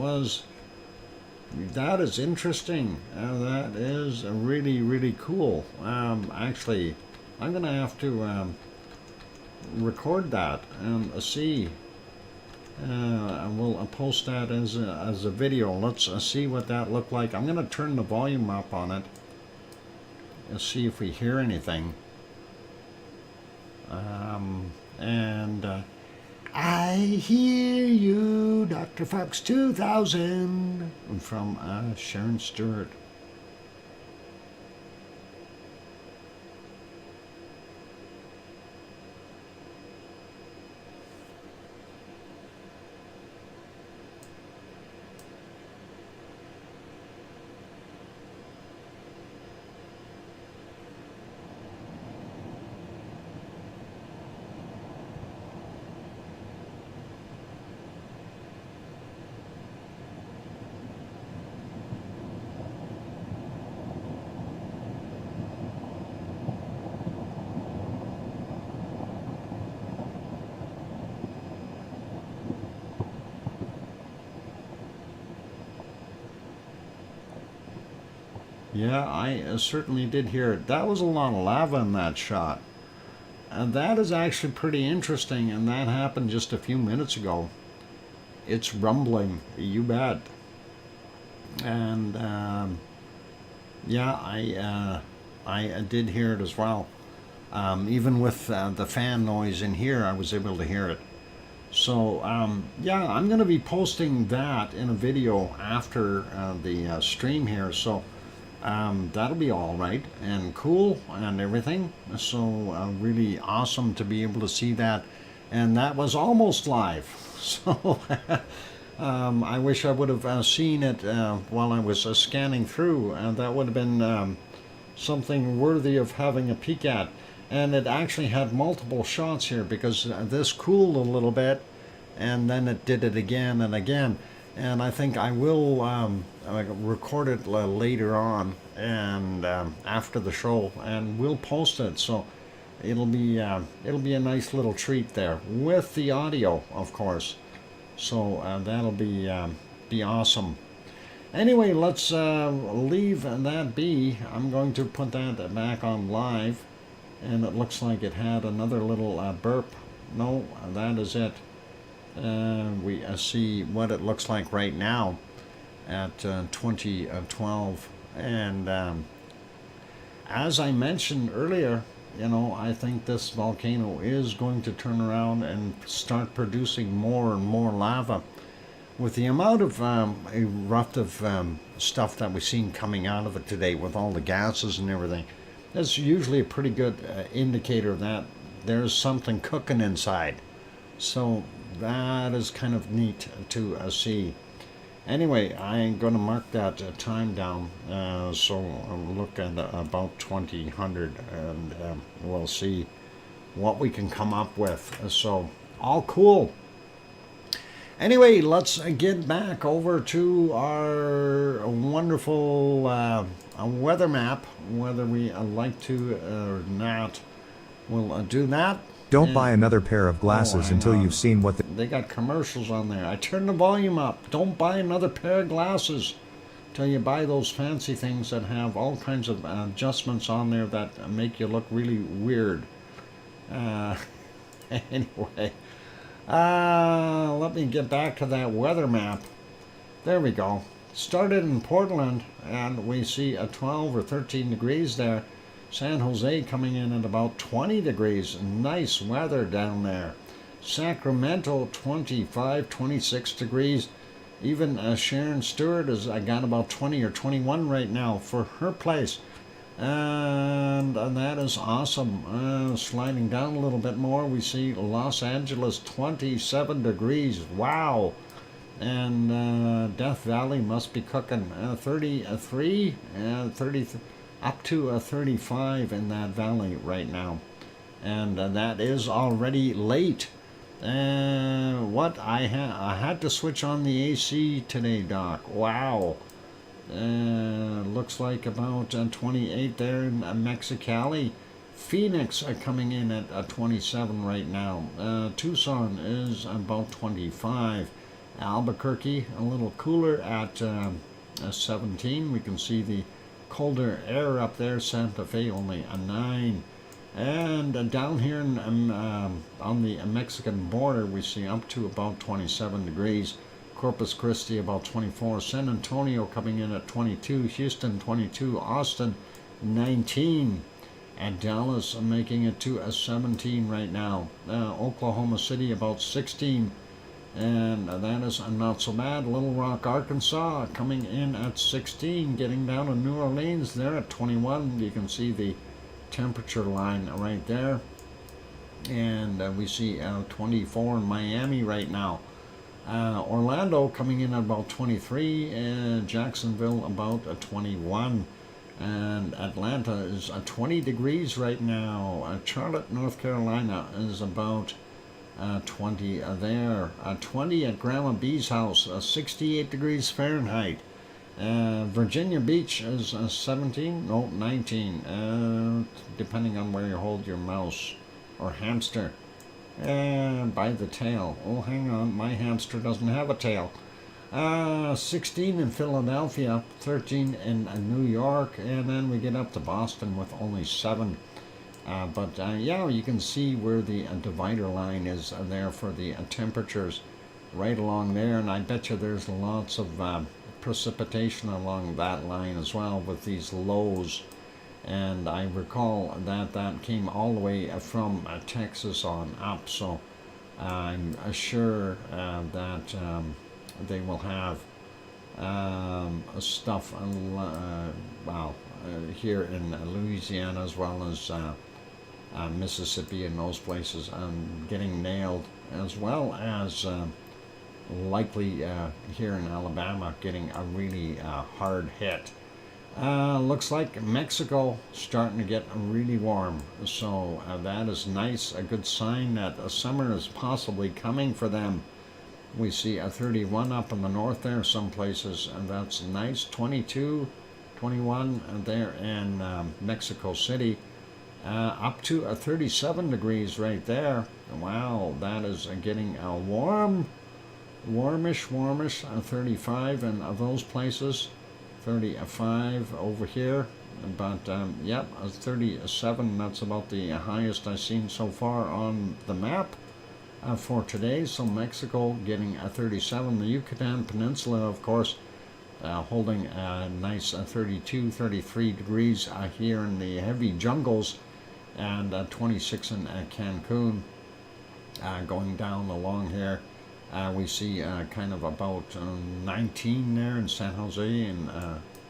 is interesting. That is really, really cool. Actually, I'm gonna have to record that and see. We'll post that as a video. Let's see what that looked like. I'm gonna turn the volume up on it and see if we hear anything. I hear you, DrFox2000 from Sharon Stewart. Yeah, I certainly did hear it. That was a lot of lava in that shot. And that is actually pretty interesting, and that happened just a few minutes ago. It's rumbling, you bet. And yeah, I did hear it as well. Even with the fan noise in here, I was able to hear it. So yeah, I'm going to be posting that in a video after the stream here. So that'll be all right and cool and everything. So really awesome to be able to see that. And that was almost live. So I wish I would have seen it while I was scanning through. That would have been something worthy of having a peek at. And it actually had multiple shots here because this cooled a little bit and then it did it again and again. And I think I will record it later on and after the show, and we'll post it. So it'll be a nice little treat there with the audio, of course. So that'll be awesome. Anyway, let's leave that be. I'm going to put that back on live, and it looks like it had another little burp. No, that is it. We see what it looks like right now at 2012, and as I mentioned earlier, you know, I think this volcano is going to turn around and start producing more and more lava. With the amount of eruptive stuff that we've seen coming out of it today, with all the gases and everything, that's usually a pretty good indicator that there's something cooking inside. So that is kind of neat to see. Anyway, I'm going to mark that time down, so I'll look at about 2000, and we'll see what we can come up with. So, all cool. Anyway, let's get back over to our wonderful weather map, whether we like to or not. We'll do that. Don't buy another pair of glasses until you've seen what they got commercials on there. I turned the volume up. Don't buy another pair of glasses till you buy those fancy things that have all kinds of adjustments on there that make you look really weird. Anyway, let me get back to that weather map. There we go. Started in Portland, and we see a 12 or 13 degrees there. San Jose coming in at about 20 degrees. Nice weather down there. Sacramento 25, 26 degrees. Even Sharon Stewart has got about 20 or 21 right now for her place. And that is awesome. Sliding down a little bit more, we see Los Angeles 27 degrees. Wow. And Death Valley must be cooking 33, 30, up to 35 in that valley right now. And that is already late. What I had to switch on the AC today, Doc. Wow. Looks like about 28 there in Mexicali. Phoenix coming in at 27 right now. Tucson is about 25. Albuquerque a little cooler at 17. We can see the colder air up there. Santa Fe only a 9. And down here on the Mexican border, we see up to about 27 degrees. Corpus Christi about 24. San Antonio coming in at 22. Houston 22. Austin 19. And Dallas making it to a 17 right now. Oklahoma City about 16. And that is not so bad. Little Rock, Arkansas coming in at 16. Getting down to New Orleans there at 21. You can see the temperature line right there. And we see 24 in Miami right now. Orlando coming in at about 23, and Jacksonville about 21, and Atlanta is 20 degrees right now. Charlotte, North Carolina is about 20 there. 20 at Grandma B's house, 68 degrees Fahrenheit. Virginia Beach is 17, no, 19, depending on where you hold your mouse or hamster. By the tail. Oh, hang on, my hamster doesn't have a tail. 16 in Philadelphia, 13 in New York, and then we get up to Boston with only 7. But yeah, you can see where the divider line is there for the temperatures right along there, and I bet you there's lots of precipitation along that line as well with these lows. And I recall that came all the way from Texas on up, so I'm sure that they will have stuff here in Louisiana as well as Mississippi and those places getting nailed, as well as likely here in Alabama getting a really hard hit. Looks like Mexico starting to get really warm, so that is nice, a good sign that summer is possibly coming for them. We see a 31 up in the north there, some places, and that's nice. 22, 21 there in Mexico City, up to 37 degrees right there. Wow, that is getting warmish, 35 in those places. 35 over here, but yep, 37, that's about the highest I've seen so far on the map for today. So Mexico getting a 37, the Yucatan Peninsula, of course, holding a nice 32, 33 degrees here in the heavy jungles, and 26 in Cancun. Going down along here, we see kind of about 19 there in San Jose and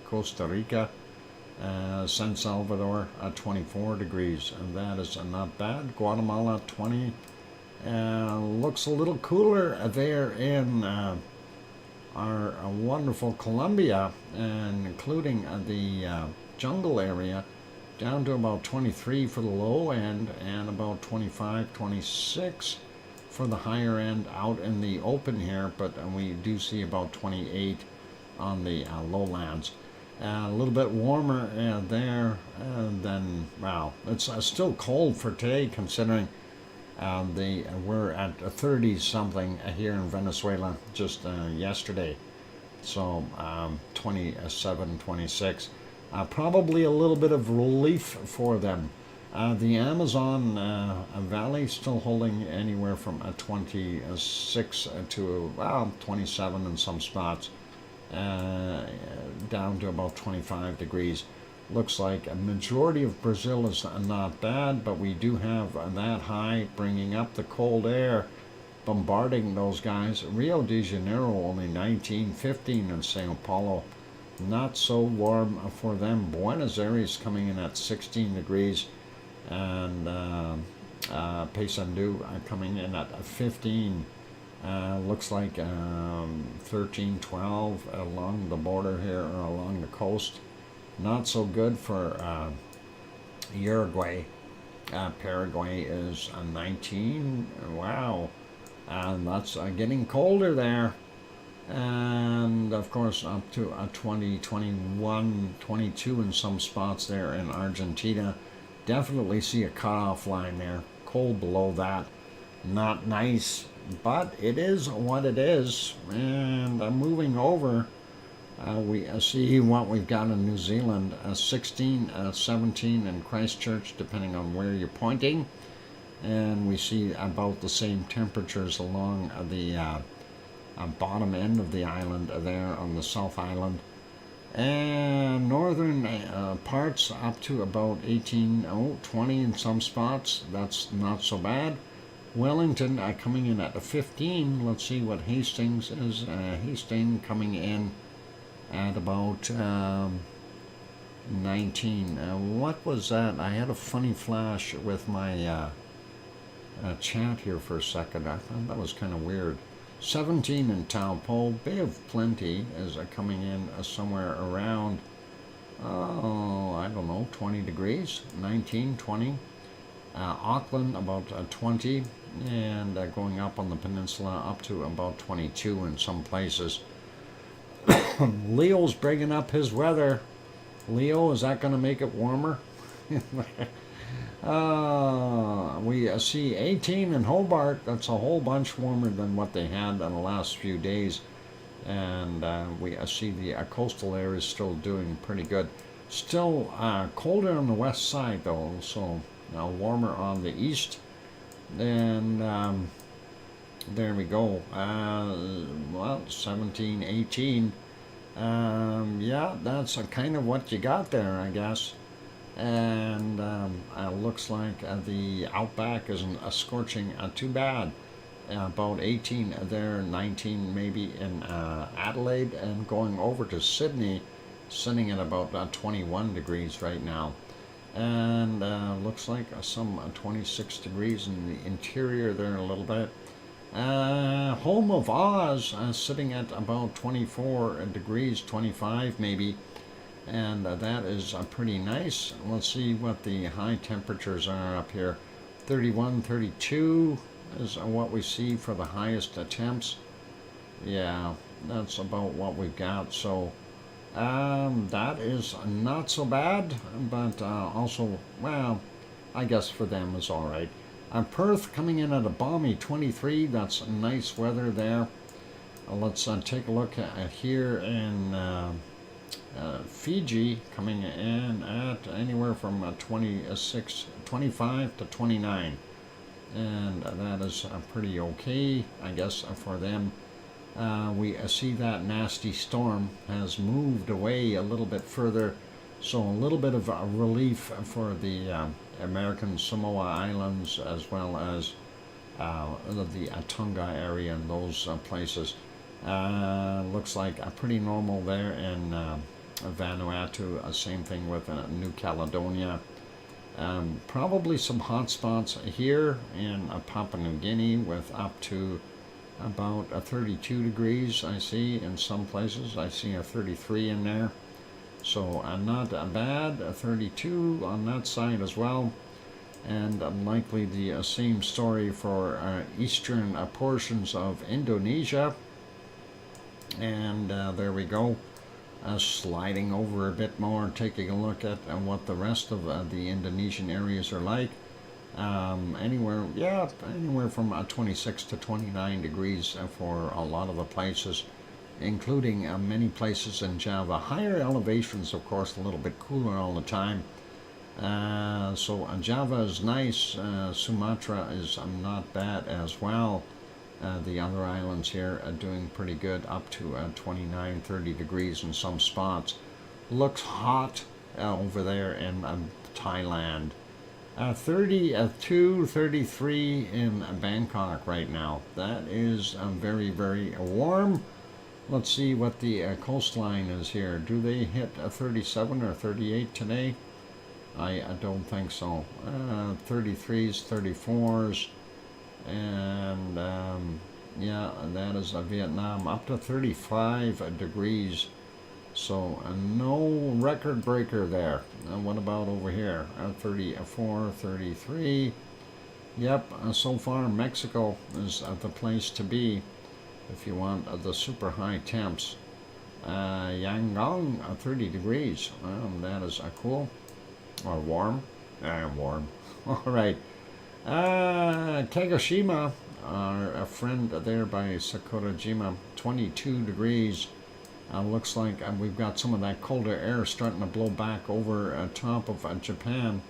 Costa Rica. San Salvador 24 degrees, and that is not bad. Guatemala 20. Looks a little cooler there in our wonderful Colombia, and including the jungle area, down to about 23 for the low end and about 25, 26 for the higher end out in the open here, but we do see about 28 on the lowlands. A little bit warmer there than, well, it's still cold for today, considering we're at 30 something here in Venezuela just yesterday, so 27, 26. Probably a little bit of relief for them. The Amazon Valley still holding anywhere from 26 to 27 in some spots, down to about 25 degrees. Looks like a majority of Brazil is not bad, but we do have that high bringing up the cold air bombarding those guys. Rio de Janeiro only 19, 15 in Sao Paulo. Not so warm for them. Buenos Aires coming in at 16 degrees, and Paysandú coming in at 15. Looks like 13, 12 along the border here, or along the coast. Not so good for Uruguay. Paraguay is 19. Wow. And that's getting colder there. And of course up to 20, 21, 22 in some spots there in Argentina. Definitely see a cutoff line there. Cold below that. Not nice, but it is what it is. And moving over, we see what we've got in New Zealand. 16, 17 in Christchurch, depending on where you're pointing. And we see about the same temperatures along the bottom end of the island there on the South Island. And northern parts up to about 18, 20 in some spots. That's not so bad. Wellington coming in at 15. Let's see what Hastings is. Hastings coming in at about 19. What was that? I had a funny flash with my chat here for a second. I thought that was kind of weird. 17 in Taupo. Bay of Plenty is coming in somewhere around, I don't know, 20 degrees. 19, 20. Auckland about 20, and going up on the peninsula up to about 22 in some places. Leo's bringing up his weather. Leo, is that going to make it warmer? We see 18 in Hobart. That's a whole bunch warmer than what they had in the last few days. And we see the coastal areas still doing pretty good. Still colder on the west side though, so warmer on the east. And there we go. Well, 17, 18. Yeah, that's kind of what you got there, I guess. And looks like the outback isn't scorching too bad. About 18 there, 19 maybe in Adelaide, and going over to Sydney, sitting at about 21 degrees right now. And looks like some 26 degrees in the interior there a little bit. Home of Oz sitting at about 24 degrees, 25 maybe. And that is pretty nice. Let's see what the high temperatures are up here. 31, 32 is what we see for the highest temps. Yeah, that's about what we've got. So that is not so bad, but also, well, I guess for them is all right. Perth coming in at a balmy 23. That's nice weather there. Let's take a look at here in Fiji, coming in at anywhere from 25 to 29, and that is pretty okay, I guess, for them. We see that nasty storm has moved away a little bit further, so a little bit of relief for the American Samoa Islands, as well as the Tonga area and those places. Looks like pretty normal there in Vanuatu. Same thing with New Caledonia. Probably some hot spots here in Papua New Guinea with up to about 32 degrees. I see in some places. I see a 33 in there. So not bad. 32 on that side as well. And likely the same story for eastern portions of Indonesia. And there we go. Sliding over a bit more, taking a look at what the rest of the Indonesian areas are like. Anywhere from 26 to 29 degrees for a lot of the places, including many places in Java. Higher elevations, of course, a little bit cooler all the time. So Java is nice. Sumatra is not bad as well. The other islands here are doing pretty good, up to 29, 30 degrees in some spots. Looks hot over there in Thailand. 32, 33 in Bangkok right now. That is very, very warm. Let's see what the coastline is here. Do they hit 37 or 38 today? I don't think so. 33s, 34s, and yeah, that is Vietnam, up to 35 degrees. So no record breaker there. What about over here? 34, 33. Yep, so far Mexico is the place to be if you want the super high temps. Yangon, 30 degrees. That is cool. Or warm. Warm. All right. Kagoshima, our friend there by Sakurajima, 22 degrees. Looks like we've got some of that colder air starting to blow back over top of Japan.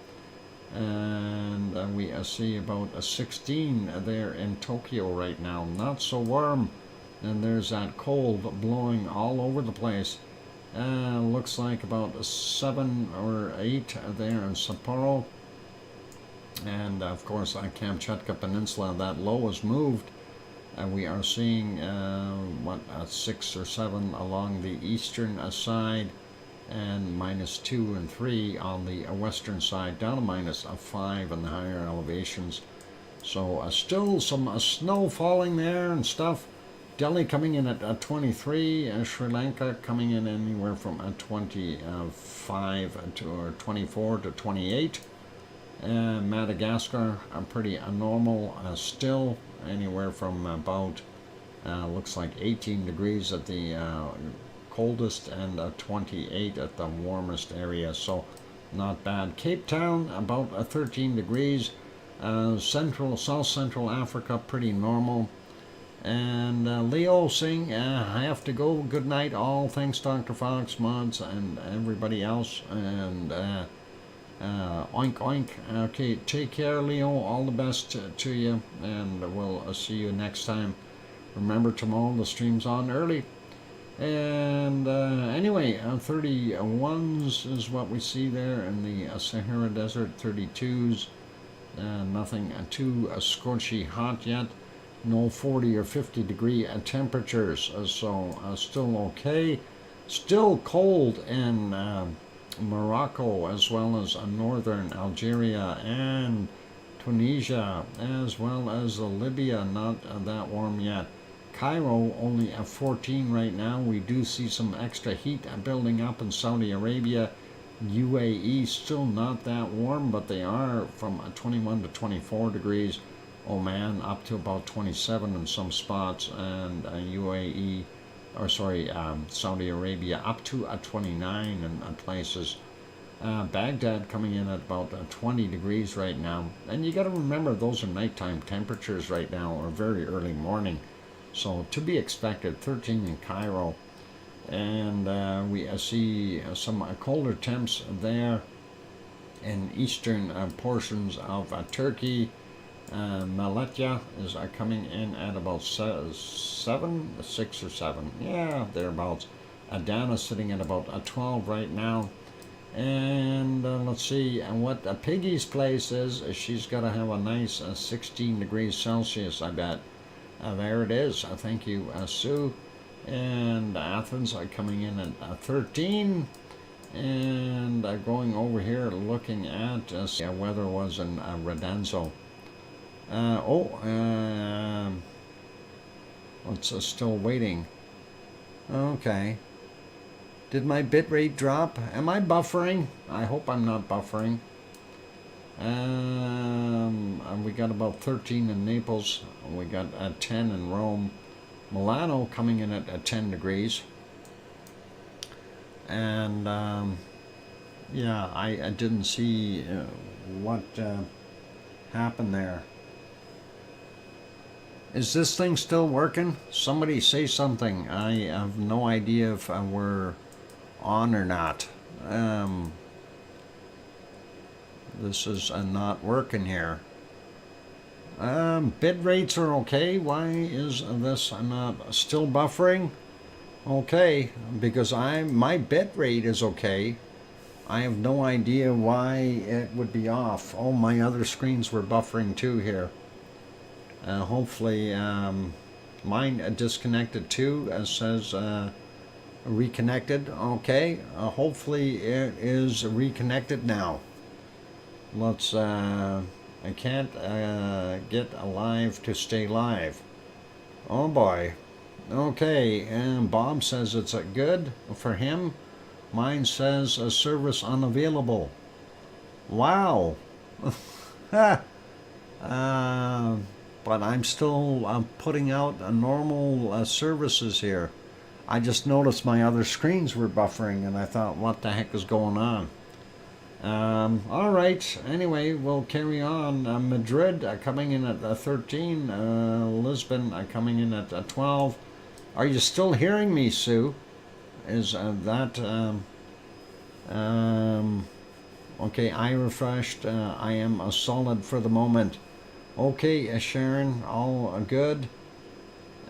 And we see about 16 there in Tokyo right now. Not so warm. And there's that cold blowing all over the place. Looks like about 7 or 8 there in Sapporo. And of course, Kamchatka Peninsula, that low has moved. We are seeing 6 or 7 along the eastern side, and -2 and 3 on the western side, down to -5 in the higher elevations. So still some snow falling there and stuff. Delhi coming in at 23, Sri Lanka coming in anywhere from 25 to or 24 to 28. Madagascar, pretty normal still, anywhere from about looks like 18 degrees at the coldest and 28 at the warmest area, so not bad. Cape Town about 13 degrees. South Central Africa pretty normal. And Leo saying, I have to go. Good night, all. Thanks, Dr. Fox, Mods, and everybody else. And oink, oink. Okay, take care, Leo. All the best to you. And we'll see you next time. Remember, tomorrow the stream's on early. And anyway, 31s is what we see there in the Sahara Desert. 32s. Nothing too scorchy hot yet. No 40 or 50 degree temperatures, so still okay. Still cold in Morocco, as well as northern Algeria and Tunisia, as well as Libya, not that warm yet. Cairo only at 14 right now. We do see some extra heat building up in Saudi Arabia. UAE still not that warm, but they are from 21 to 24 degrees. Oman up to about 27 in some spots, and UAE, or sorry, Saudi Arabia up to 29 in places. Baghdad coming in at about 20 degrees right now. And you got to remember, those are nighttime temperatures right now, or very early morning. So to be expected. 13 in Cairo. And we see some colder temps there in eastern portions of Turkey. Malatya is coming in at about 6 or 7. Yeah, thereabouts. Adana sitting at about 12 right now. And let's see what Piggy's place is. She's got to have a nice 16 degrees Celsius, I bet. There it is. Thank you, Sue. And Athens are coming in at 13. And going over here looking at weather was in Redenzo. It's still waiting. Okay. Did my bitrate drop? Am I buffering? I hope I'm not buffering. We got about 13 in Naples. We got 10 in Rome. Milano coming in at 10 degrees. And yeah, I didn't see what happened there. Is this thing still working? Somebody say something. I have no idea if we're on or not. This is not working here. Bit rates are okay. Why is this not still buffering? Okay, because my bit rate is okay. I have no idea why it would be off. Oh, my other screens were buffering too here. Hopefully mine disconnected too. It says reconnected. Okay, hopefully it is reconnected now. Let's I can't get alive to stay live. Oh boy. Okay, and Bob says it's good for him. Mine says a service unavailable. Wow. But I'm still putting out normal services here. I just noticed my other screens were buffering and I thought, what the heck is going on? All right, anyway, we'll carry on. Madrid coming in at 13, Lisbon coming in at 12. Are you still hearing me, Sue? Is that... okay, I refreshed. I am solid for the moment. Okay, Sharon, all good.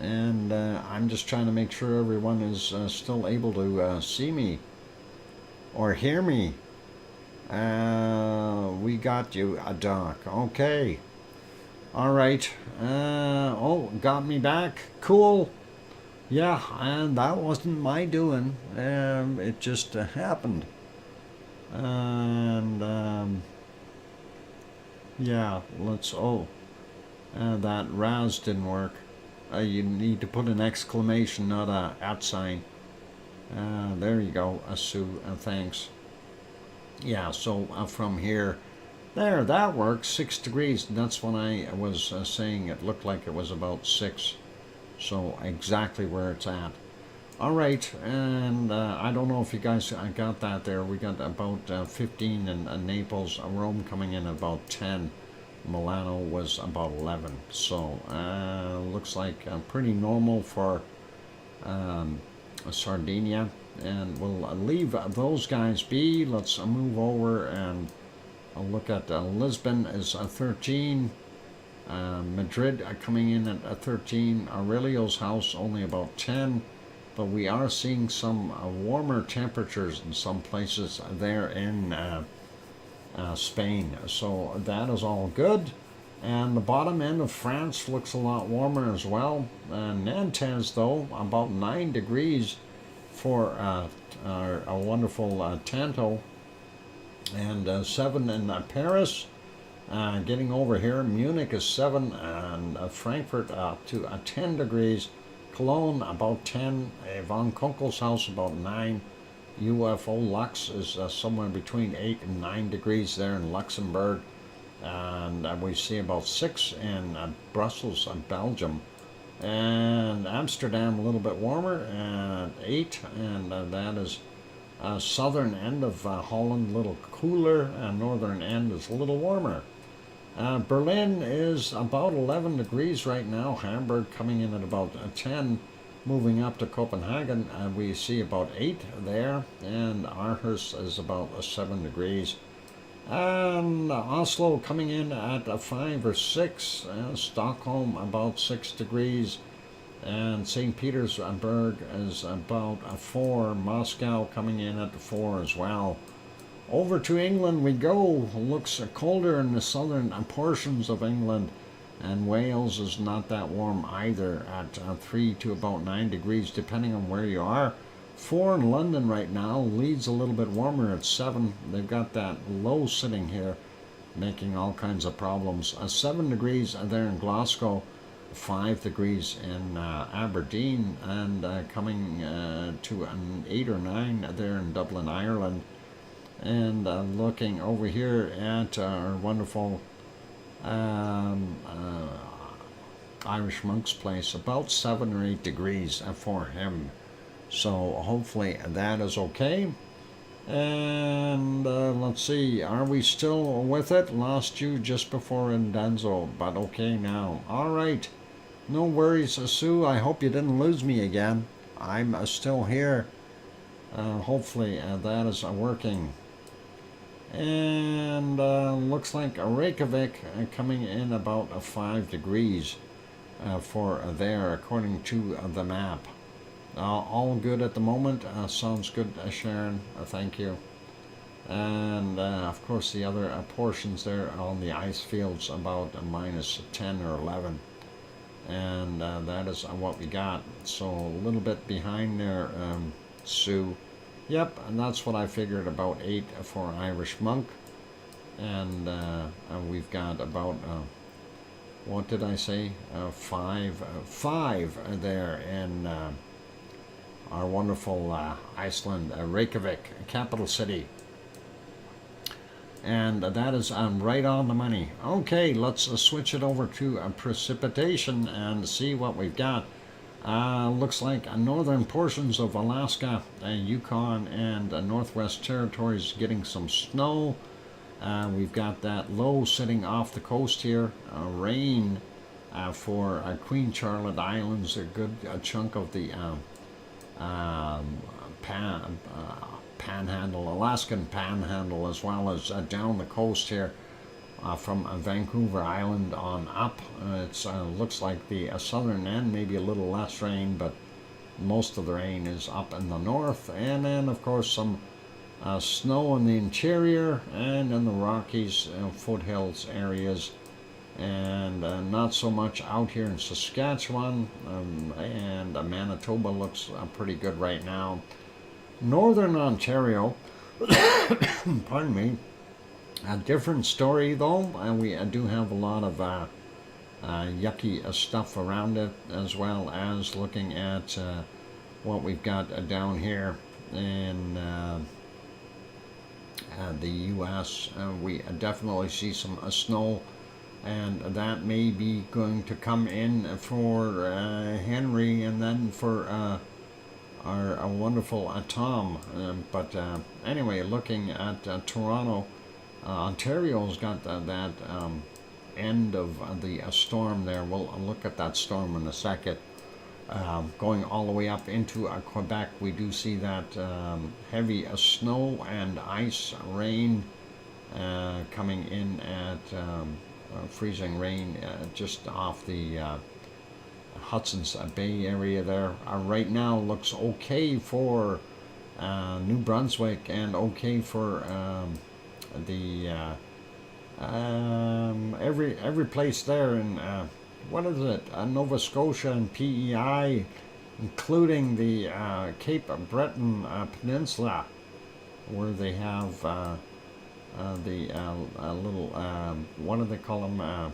And I'm just trying to make sure everyone is still able to see me or hear me. We got you, Doc. Okay. All right. Oh, got me back. Cool. Yeah, and that wasn't my doing. It just happened. And yeah, let's. Oh, that Raz didn't work. You need to put an exclamation, not a @ sign. There you go, Sue. Thanks. Yeah, so from here, there, that works. 6 degrees. That's when I was saying it looked like it was about 6. So exactly where it's at. All right, and I don't know if you guys got that there. We got about 15 in Naples, Rome coming in about 10. Milano was about 11. So looks like pretty normal for Sardinia. And we'll leave those guys be. Let's move over and look at Lisbon is 13. Madrid coming in at 13. Aurelio's house only about 10. But we are seeing some warmer temperatures in some places there in Spain. So that is all good. And the bottom end of France looks a lot warmer as well. Nantes, though, about 9 degrees for a wonderful Tanto. And 7 in Paris. Getting over here, Munich is 7, and Frankfurt up to 10 degrees. Cologne about 10. Von Kunkel's house about 9. UFO Lux is somewhere between 8 and 9 degrees there in Luxembourg. And we see about 6 in Brussels, Belgium. And Amsterdam a little bit warmer at 8, and that is southern end of Holland a little cooler, and northern end is a little warmer. Berlin is about 11 degrees right now. Hamburg coming in at about 10. Moving up to Copenhagen, we see about 8 there, and Aarhus is about 7 degrees. And Oslo coming in at 5 or 6. Stockholm about 6 degrees. And St. Petersburg is about 4. Moscow coming in at 4 as well. Over to England we go. Looks colder in the southern portions of England. And Wales is not that warm either at 3 to about 9 degrees depending on where you are. 4 in London right now. Leeds a little bit warmer at 7. They've got that low sitting here making all kinds of problems. 7 degrees there in Glasgow. 5 degrees in Aberdeen, and coming to an 8 or 9 there in Dublin, Ireland. And looking over here at our wonderful Irish monk's place, about 7 or 8 degrees for him. So hopefully that is okay. And let's see, are we still with it? Lost you just before Indenzo, but okay now. All right, no worries, Sue. I hope you didn't lose me again. I'm still here. Hopefully that is working. And looks like Reykjavik coming in about 5 degrees for there, according to the map. All good at the moment. Sounds good, Sharon. Thank you. And of course the other portions there on the ice fields about minus 10 or 11. And that is what we got. So a little bit behind there, Sue. Yep, and that's what I figured, about 8 for Irish monk. And we've got about, what did I say? Five there in our wonderful Iceland, Reykjavik, capital city. And that is right on the money. Okay, let's switch it over to precipitation and see what we've got. Looks like northern portions of Alaska, Yukon, and Northwest Territories getting some snow. We've got that low sitting off the coast here. Rain for Queen Charlotte Islands, a good chunk of the Panhandle, Alaskan Panhandle, as well as down the coast here from Vancouver Island on up. It looks like the southern end, maybe a little less rain, but most of the rain is up in the north. And then, of course, some snow in the interior and in the Rockies, foothills areas, and not so much out here in Saskatchewan, and Manitoba looks pretty good right now. Northern Ontario, pardon me, a different story though. We do have a lot of yucky stuff around it, as well as looking at what we've got down here in the U.S. We definitely see some snow, and that may be going to come in for Henry, and then for our wonderful Tom. But anyway, looking at Toronto, Ontario's got that end of the storm there. We'll look at that storm in a second. Going all the way up into Quebec, we do see that heavy snow and ice rain coming in at freezing rain just off the Hudson's Bay area there. Right now looks okay for New Brunswick, and okay for the every place there in what is it, Nova Scotia and PEI, including the Cape Breton Peninsula, where they have the little what do they call them?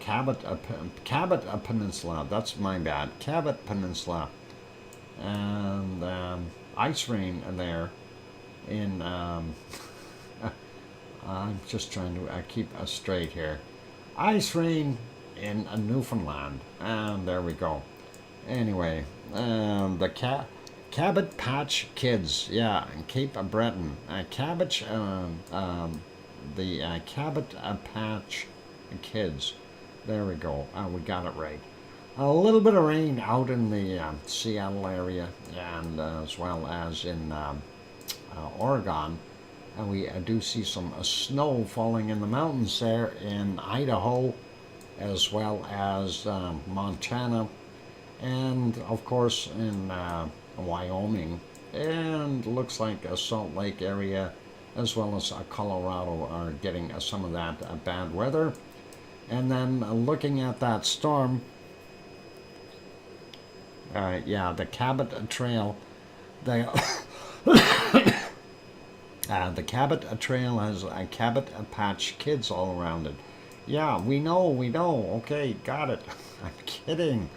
Cabot Peninsula. That's my bad. Cabot Peninsula, and ice rain there in. I'm just trying to keep us straight here. Ice rain in Newfoundland, and there we go. Anyway, the Cabot Patch Kids, yeah, in Cape Breton. Cabot, the Cabot Patch Kids. There we go. We got it right. A little bit of rain out in the Seattle area, and as well as in Oregon. And we do see some snow falling in the mountains there in Idaho, as well as Montana, and of course in Wyoming, and looks like a Salt Lake area, as well as Colorado are getting some of that bad weather. And then looking at that storm, yeah, the Cabot Trail, the Cabot Trail has Cabot Patch Kids all around it. Yeah, we know. Okay, got it. I'm kidding.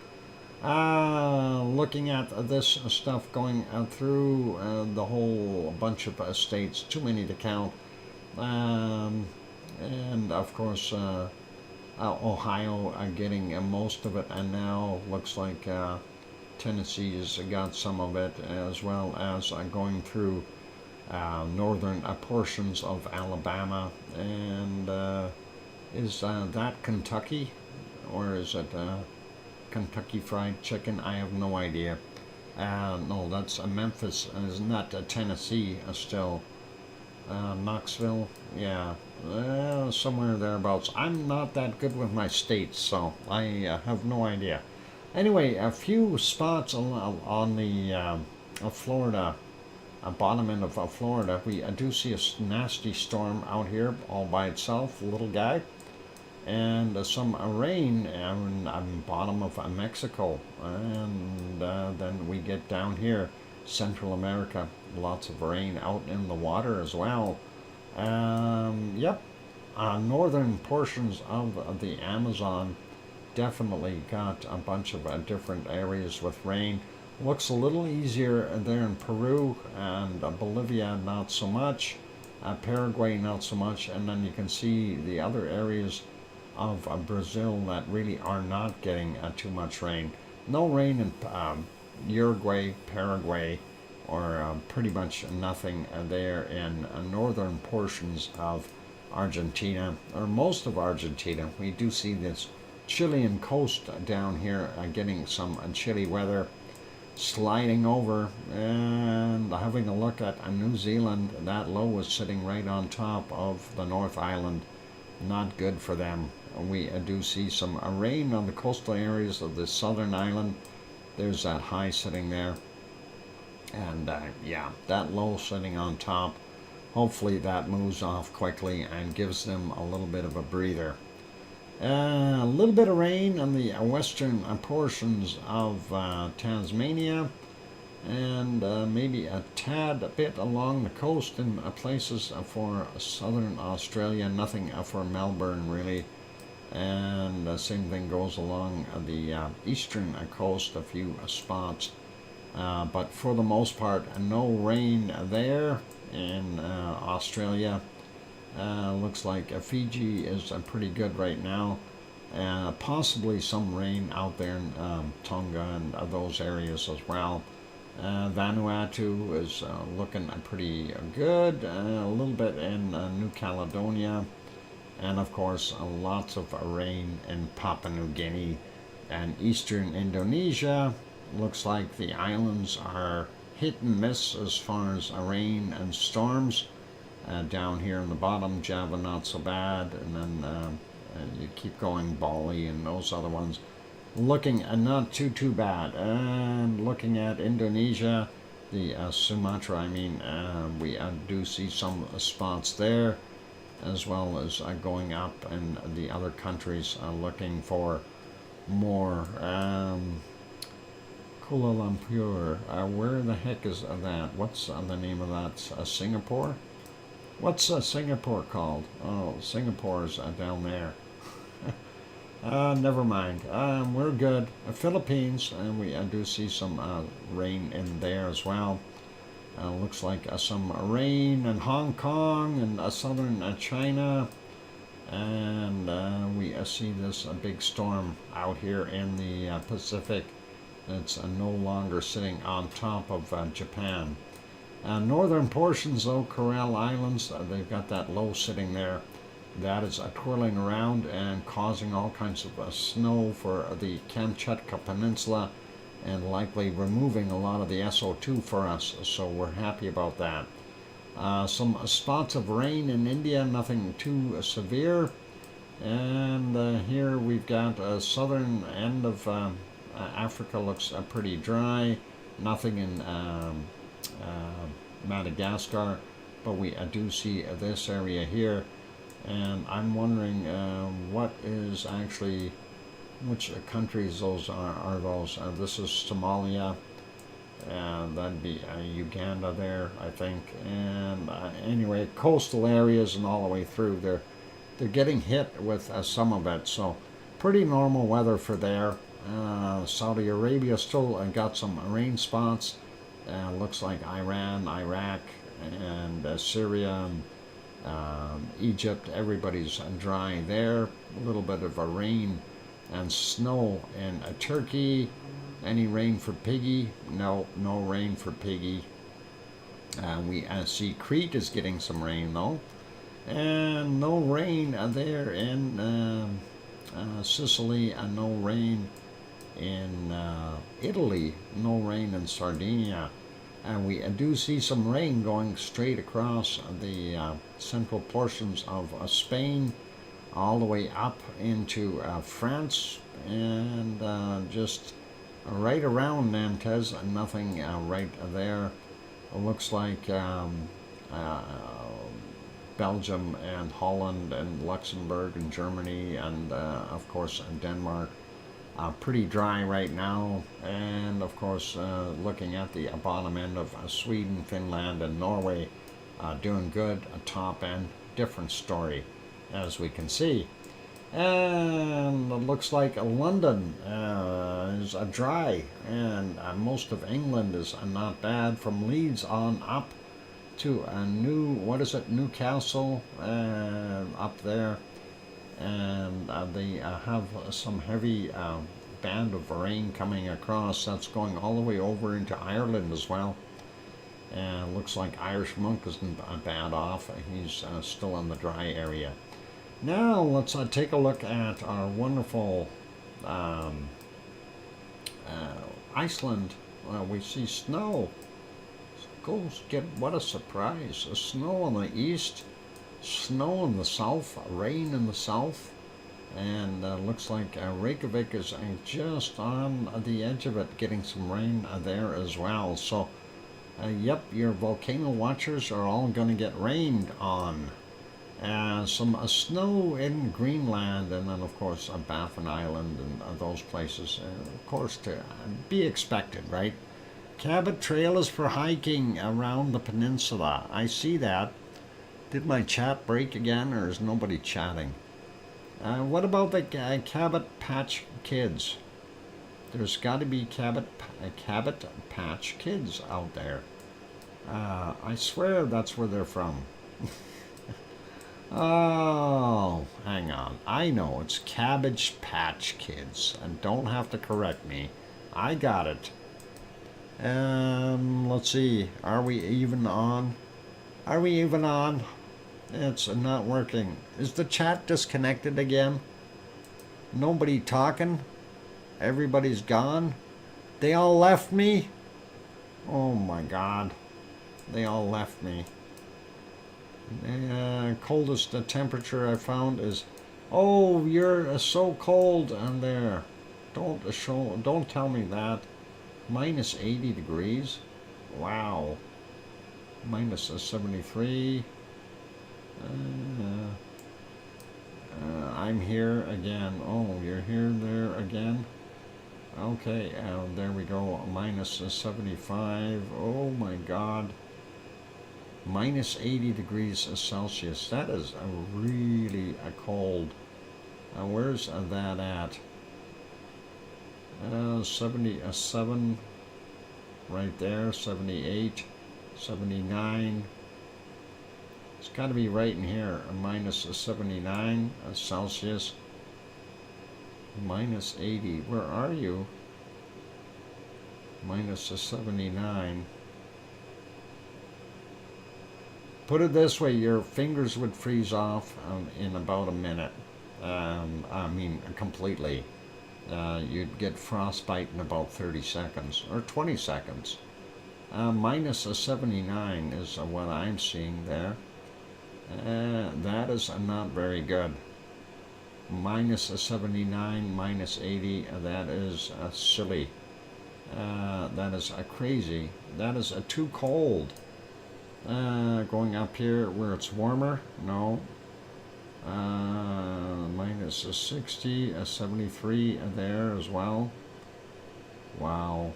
Looking at this stuff going through the whole bunch of states, too many to count. And of course, Ohio getting most of it, and now looks like Tennessee's got some of it, as well as going through northern portions of Alabama. And is that Kentucky, or is it Kentucky Fried Chicken? I have no idea. No, that's Memphis. Isn't that Tennessee still? Knoxville, yeah, somewhere thereabouts. I'm not that good with my states, so I have no idea. Anyway, a few spots on the Florida bottom end of Florida, we do see a nasty storm out here all by itself, little guy, and some rain on bottom of Mexico, and then we get down here, Central America, lots of rain out in the water as well. Yep, northern portions of the Amazon definitely got a bunch of different areas with rain. Looks a little easier there in Peru, and Bolivia not so much, Paraguay not so much, and then you can see the other areas of Brazil that really are not getting too much rain. No rain in Uruguay, Paraguay, or pretty much nothing there in northern portions of Argentina, or most of Argentina. We do see this Chilean coast down here getting some chilly weather, sliding over, and having a look at New Zealand. That low was sitting right on top of the North Island. Not good for them. We do see some rain on the coastal areas of the southern island. There's that high sitting there, and yeah, that low sitting on top. Hopefully that moves off quickly and gives them a little bit of a breather. A little bit of rain on the western portions of Tasmania, and maybe a tad bit along the coast in places for southern Australia. Nothing for Melbourne really, and the same thing goes along the eastern coast, a few spots, but for the most part no rain there in Australia. Looks like Fiji is pretty good right now. Possibly some rain out there in Tonga and those areas as well. Vanuatu is looking pretty good. A little bit in New Caledonia. And of course, lots of rain in Papua New Guinea and eastern Indonesia. Looks like the islands are hit and miss as far as rain and storms. Down here in the bottom, Java not so bad, and then you keep going, Bali and those other ones looking not too bad. And looking at Indonesia, the Sumatra, I mean, we do see some spots there, as well as going up in the other countries looking for more. Kuala Lumpur, where the heck is that? What's the name of that? Singapore? What's Singapore called? Oh, Singapore's down there. Never mind. We're good. Philippines, and we do see some rain in there as well. Looks like some rain in Hong Kong and southern China. And we see this big storm out here in the Pacific. It's no longer sitting on top of Japan. Northern portions, though, Coral Islands, they've got that low sitting there. That is twirling around and causing all kinds of snow for the Kamchatka Peninsula, and likely removing a lot of the SO2 for us, so we're happy about that. Some spots of rain in India, nothing too severe. And here we've got southern end of Africa, looks pretty dry. Nothing in Madagascar, but we do see this area here, and I'm wondering what is actually, which countries those are those. This is Somalia, that'd be Uganda there, I think. And anyway, coastal areas and all the way through, they're getting hit with some of it, so pretty normal weather for there. Saudi Arabia still got some rain spots. Looks like Iran, Iraq, and Syria, and Egypt, everybody's dry there. A little bit of a rain and snow in Turkey. Any rain for Piggy? No rain for Piggy. We see Crete is getting some rain though. And no rain there in Sicily, and no rain in Italy, no rain in Sardinia. And we do see some rain going straight across the central portions of Spain, all the way up into France, and just right around Nantes, nothing right there. it looks like Belgium and Holland and Luxembourg and Germany and of course Denmark. Pretty dry right now, and of course looking at the bottom end of Sweden, Finland and Norway doing good. Top end, different story as we can see. And it looks like London is dry, and most of England is not bad, from Leeds on up to Newcastle up there. And they have some heavy band of rain coming across. That's going all the way over into Ireland as well. And looks like Irish Monk isn't bad off. He's still in the dry area. Now let's take a look at our wonderful Iceland. We see snow. What a surprise. Snow on the east, snow in the south, rain in the south, and looks like Reykjavik is just on the edge of it, getting some rain there as well. So yep, your volcano watchers are all going to get rained on. Some snow in Greenland, and then of course Baffin Island and those places, of course to be expected, right? Cabot Trail is for hiking around the peninsula. I see that. Did my chat break again, or is nobody chatting? What about the Cabot Patch Kids? There's got to be Cabot Patch Kids out there. I swear that's where they're from. Oh, hang on. I know, it's Cabbage Patch Kids. And don't have to correct me. I got it. Let's see. Are we even on? Are we even on? It's not working. Is the chat disconnected again? Nobody talking? Everybody's gone? They all left me? Oh my God. They all left me. Coldest temperature I found is, oh, you're so cold on there. Don't tell me that. Minus 80 degrees. Wow. Minus 73. I'm here again. Oh, you're here there again. Okay, there we go. Minus 75. Oh my God. Minus 80 degrees Celsius. That is really cold. Where's that at? 77 right there. 78, 79. It's got to be right in here. Minus 79 Celsius. Minus 80. Where are you? Minus 79. Put it this way, your fingers would freeze off in about a minute. I mean, completely. You'd get frostbite in about 30 seconds, or 20 seconds. Minus 79 is what I'm seeing there. That is not very good. Minus 79, minus 80, that is silly. That is crazy. That is too cold. Going up here where it's warmer, no. Minus 60, 73 there as well. Wow.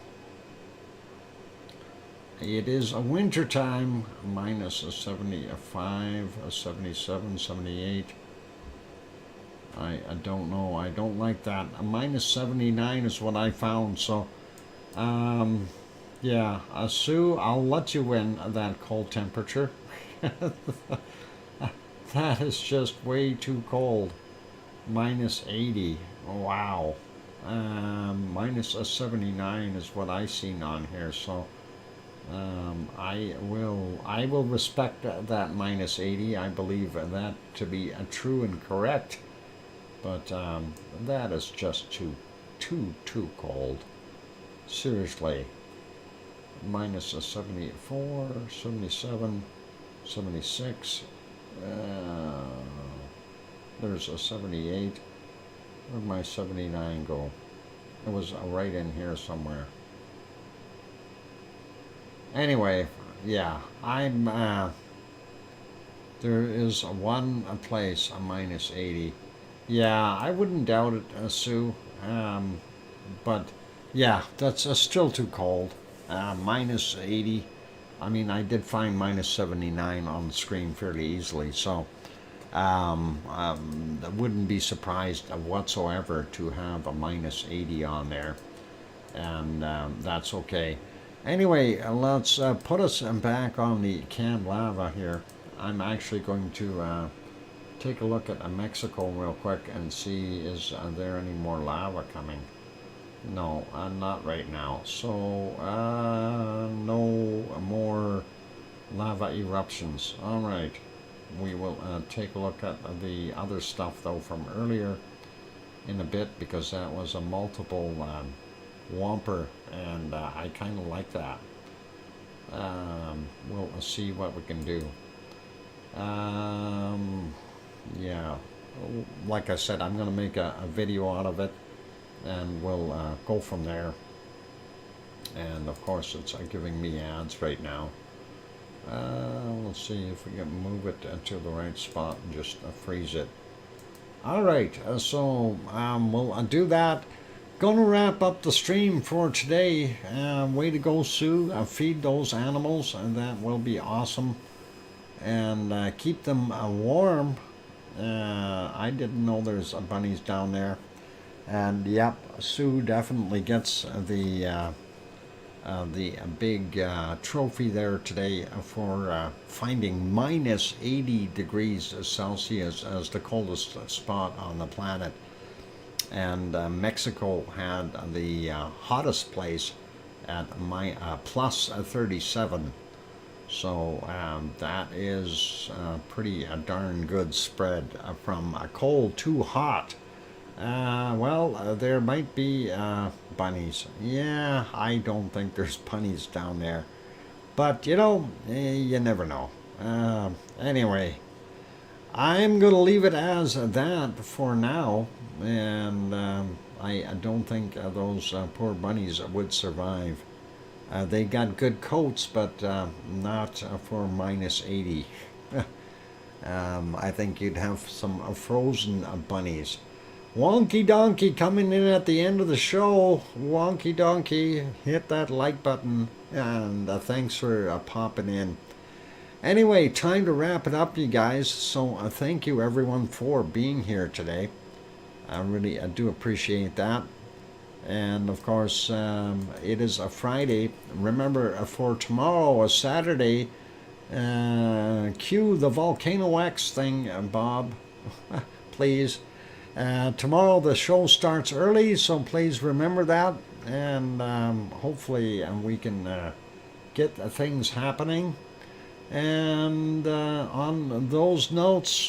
It is a winter time. Minus 75, 77, 78. I don't know. I don't like that. Minus 79 is what I found. So, yeah, Sue, I'll let you win that cold temperature. That is just way too cold. Minus 80. Wow. Minus 79 is what I seen on here. So, I will respect that minus 80. I believe that to be true and correct. But that is just too cold. Seriously. Minus 74, 77, 76. There's a 78. Where'd my 79 go? It was right in here somewhere. Anyway, yeah, there is one place, a minus 80. Yeah, I wouldn't doubt it, Sue. But yeah, that's still too cold. Minus 80. I mean, I did find minus 79 on the screen fairly easily, so I wouldn't be surprised whatsoever to have a minus 80 on there, and that's okay. Anyway, let's put us back on the canned lava here. I'm actually going to take a look at Mexico real quick and see is there any more lava coming. No, not right now. So, no more lava eruptions. All right. We will take a look at the other stuff, though, from earlier in a bit, because that was a multiple whomper, and I kind of like that. We'll see what we can do. Yeah, like I said, I'm going to make a video out of it, and we'll go from there. And of course, it's giving me ads right now. Let's see if we can move it to the right spot and just freeze it. All right, so we'll do that. Gonna wrap up the stream for today. Way to go, Sue. Feed those animals, and that will be awesome. And keep them warm. I didn't know there's bunnies down there. And yep, Sue definitely gets the big trophy there today for finding minus 80 degrees Celsius as the coldest spot on the planet. And Mexico had the hottest place at plus 37. So that is pretty darn good spread from cold to hot. Well, there might be bunnies. Yeah, I don't think there's bunnies down there. But, you know, you never know. Anyway, I'm going to leave it as that for now. And I don't think those poor bunnies would survive. They got good coats, but not for minus 80. I think you'd have some frozen bunnies. Wonky Donkey coming in at the end of the show. Wonky Donkey, hit that like button, and thanks for popping in. Anyway, time to wrap it up, you guys. So thank you everyone for being here today. I really do appreciate that. And of course, it is a Friday. Remember, for tomorrow, a Saturday, cue the VolcanoX thing, Bob, please. Tomorrow the show starts early, so please remember that, and hopefully we can get things happening. And on those notes,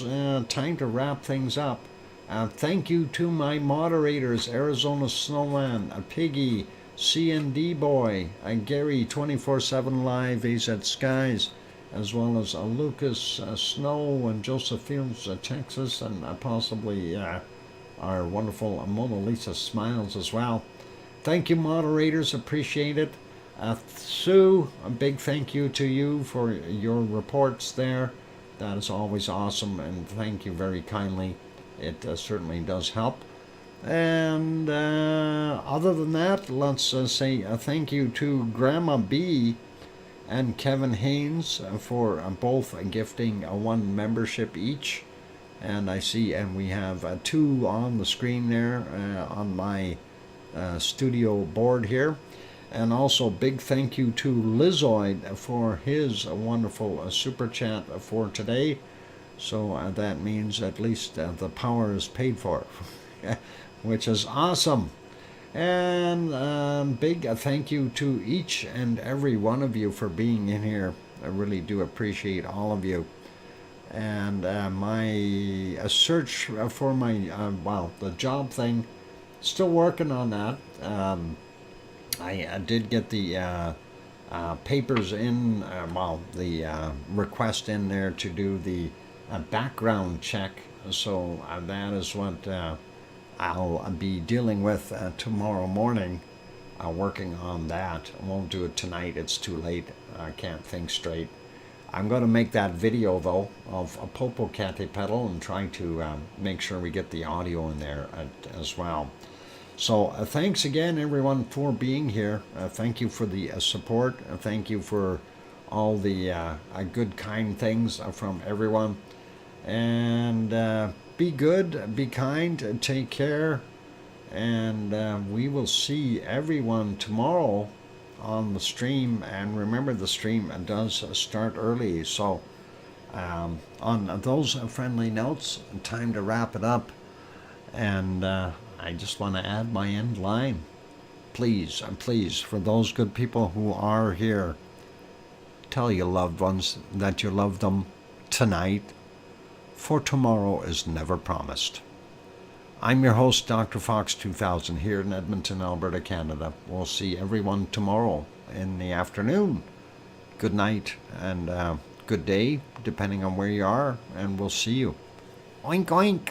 time to wrap things up. Thank you to my moderators, Arizona Snowman, Piggy, CND Boy, Gary 24/7 Live, AZ Skies, as well as Lucas Snow and Joseph Fields, Texas, and possibly our wonderful Mona Lisa Smiles as well. Thank you, moderators. Appreciate it. Sue, a big thank you to you for your reports there. That is always awesome, and thank you very kindly. It certainly does help. And other than that, let's say thank you to Grandma B and Kevin Haynes for both gifting one membership each. And I see, and we have two on the screen there on my studio board here. And also big thank you to Lizoid for his wonderful super chat for today. So that means at least the power is paid for, which is awesome. And big thank you to each and every one of you for being in here. I really do appreciate all of you. And my search for my, the job thing, still working on that. I did get the papers in, the request in there to do the background check. So that is what I'll be dealing with tomorrow morning. working on that. I won't do it tonight. It's too late. I can't think straight. I'm going to make that video, though, of a Popocatépetl and try to make sure we get the audio in there as well. So thanks again, everyone, for being here. Thank you for the support. Thank you for all the good, kind things from everyone. And be good, be kind, take care. And we will see everyone tomorrow on the stream. And remember, the stream does start early. So on those friendly notes, time to wrap it up. And I just want to add my end line. Please, please, for those good people who are here, tell your loved ones that you love them tonight, for tomorrow is never promised. I'm your host, DrFox2000, here in Edmonton, Alberta, Canada. We'll see everyone tomorrow in the afternoon. Good night and good day, depending on where you are, and we'll see you. Oink, oink.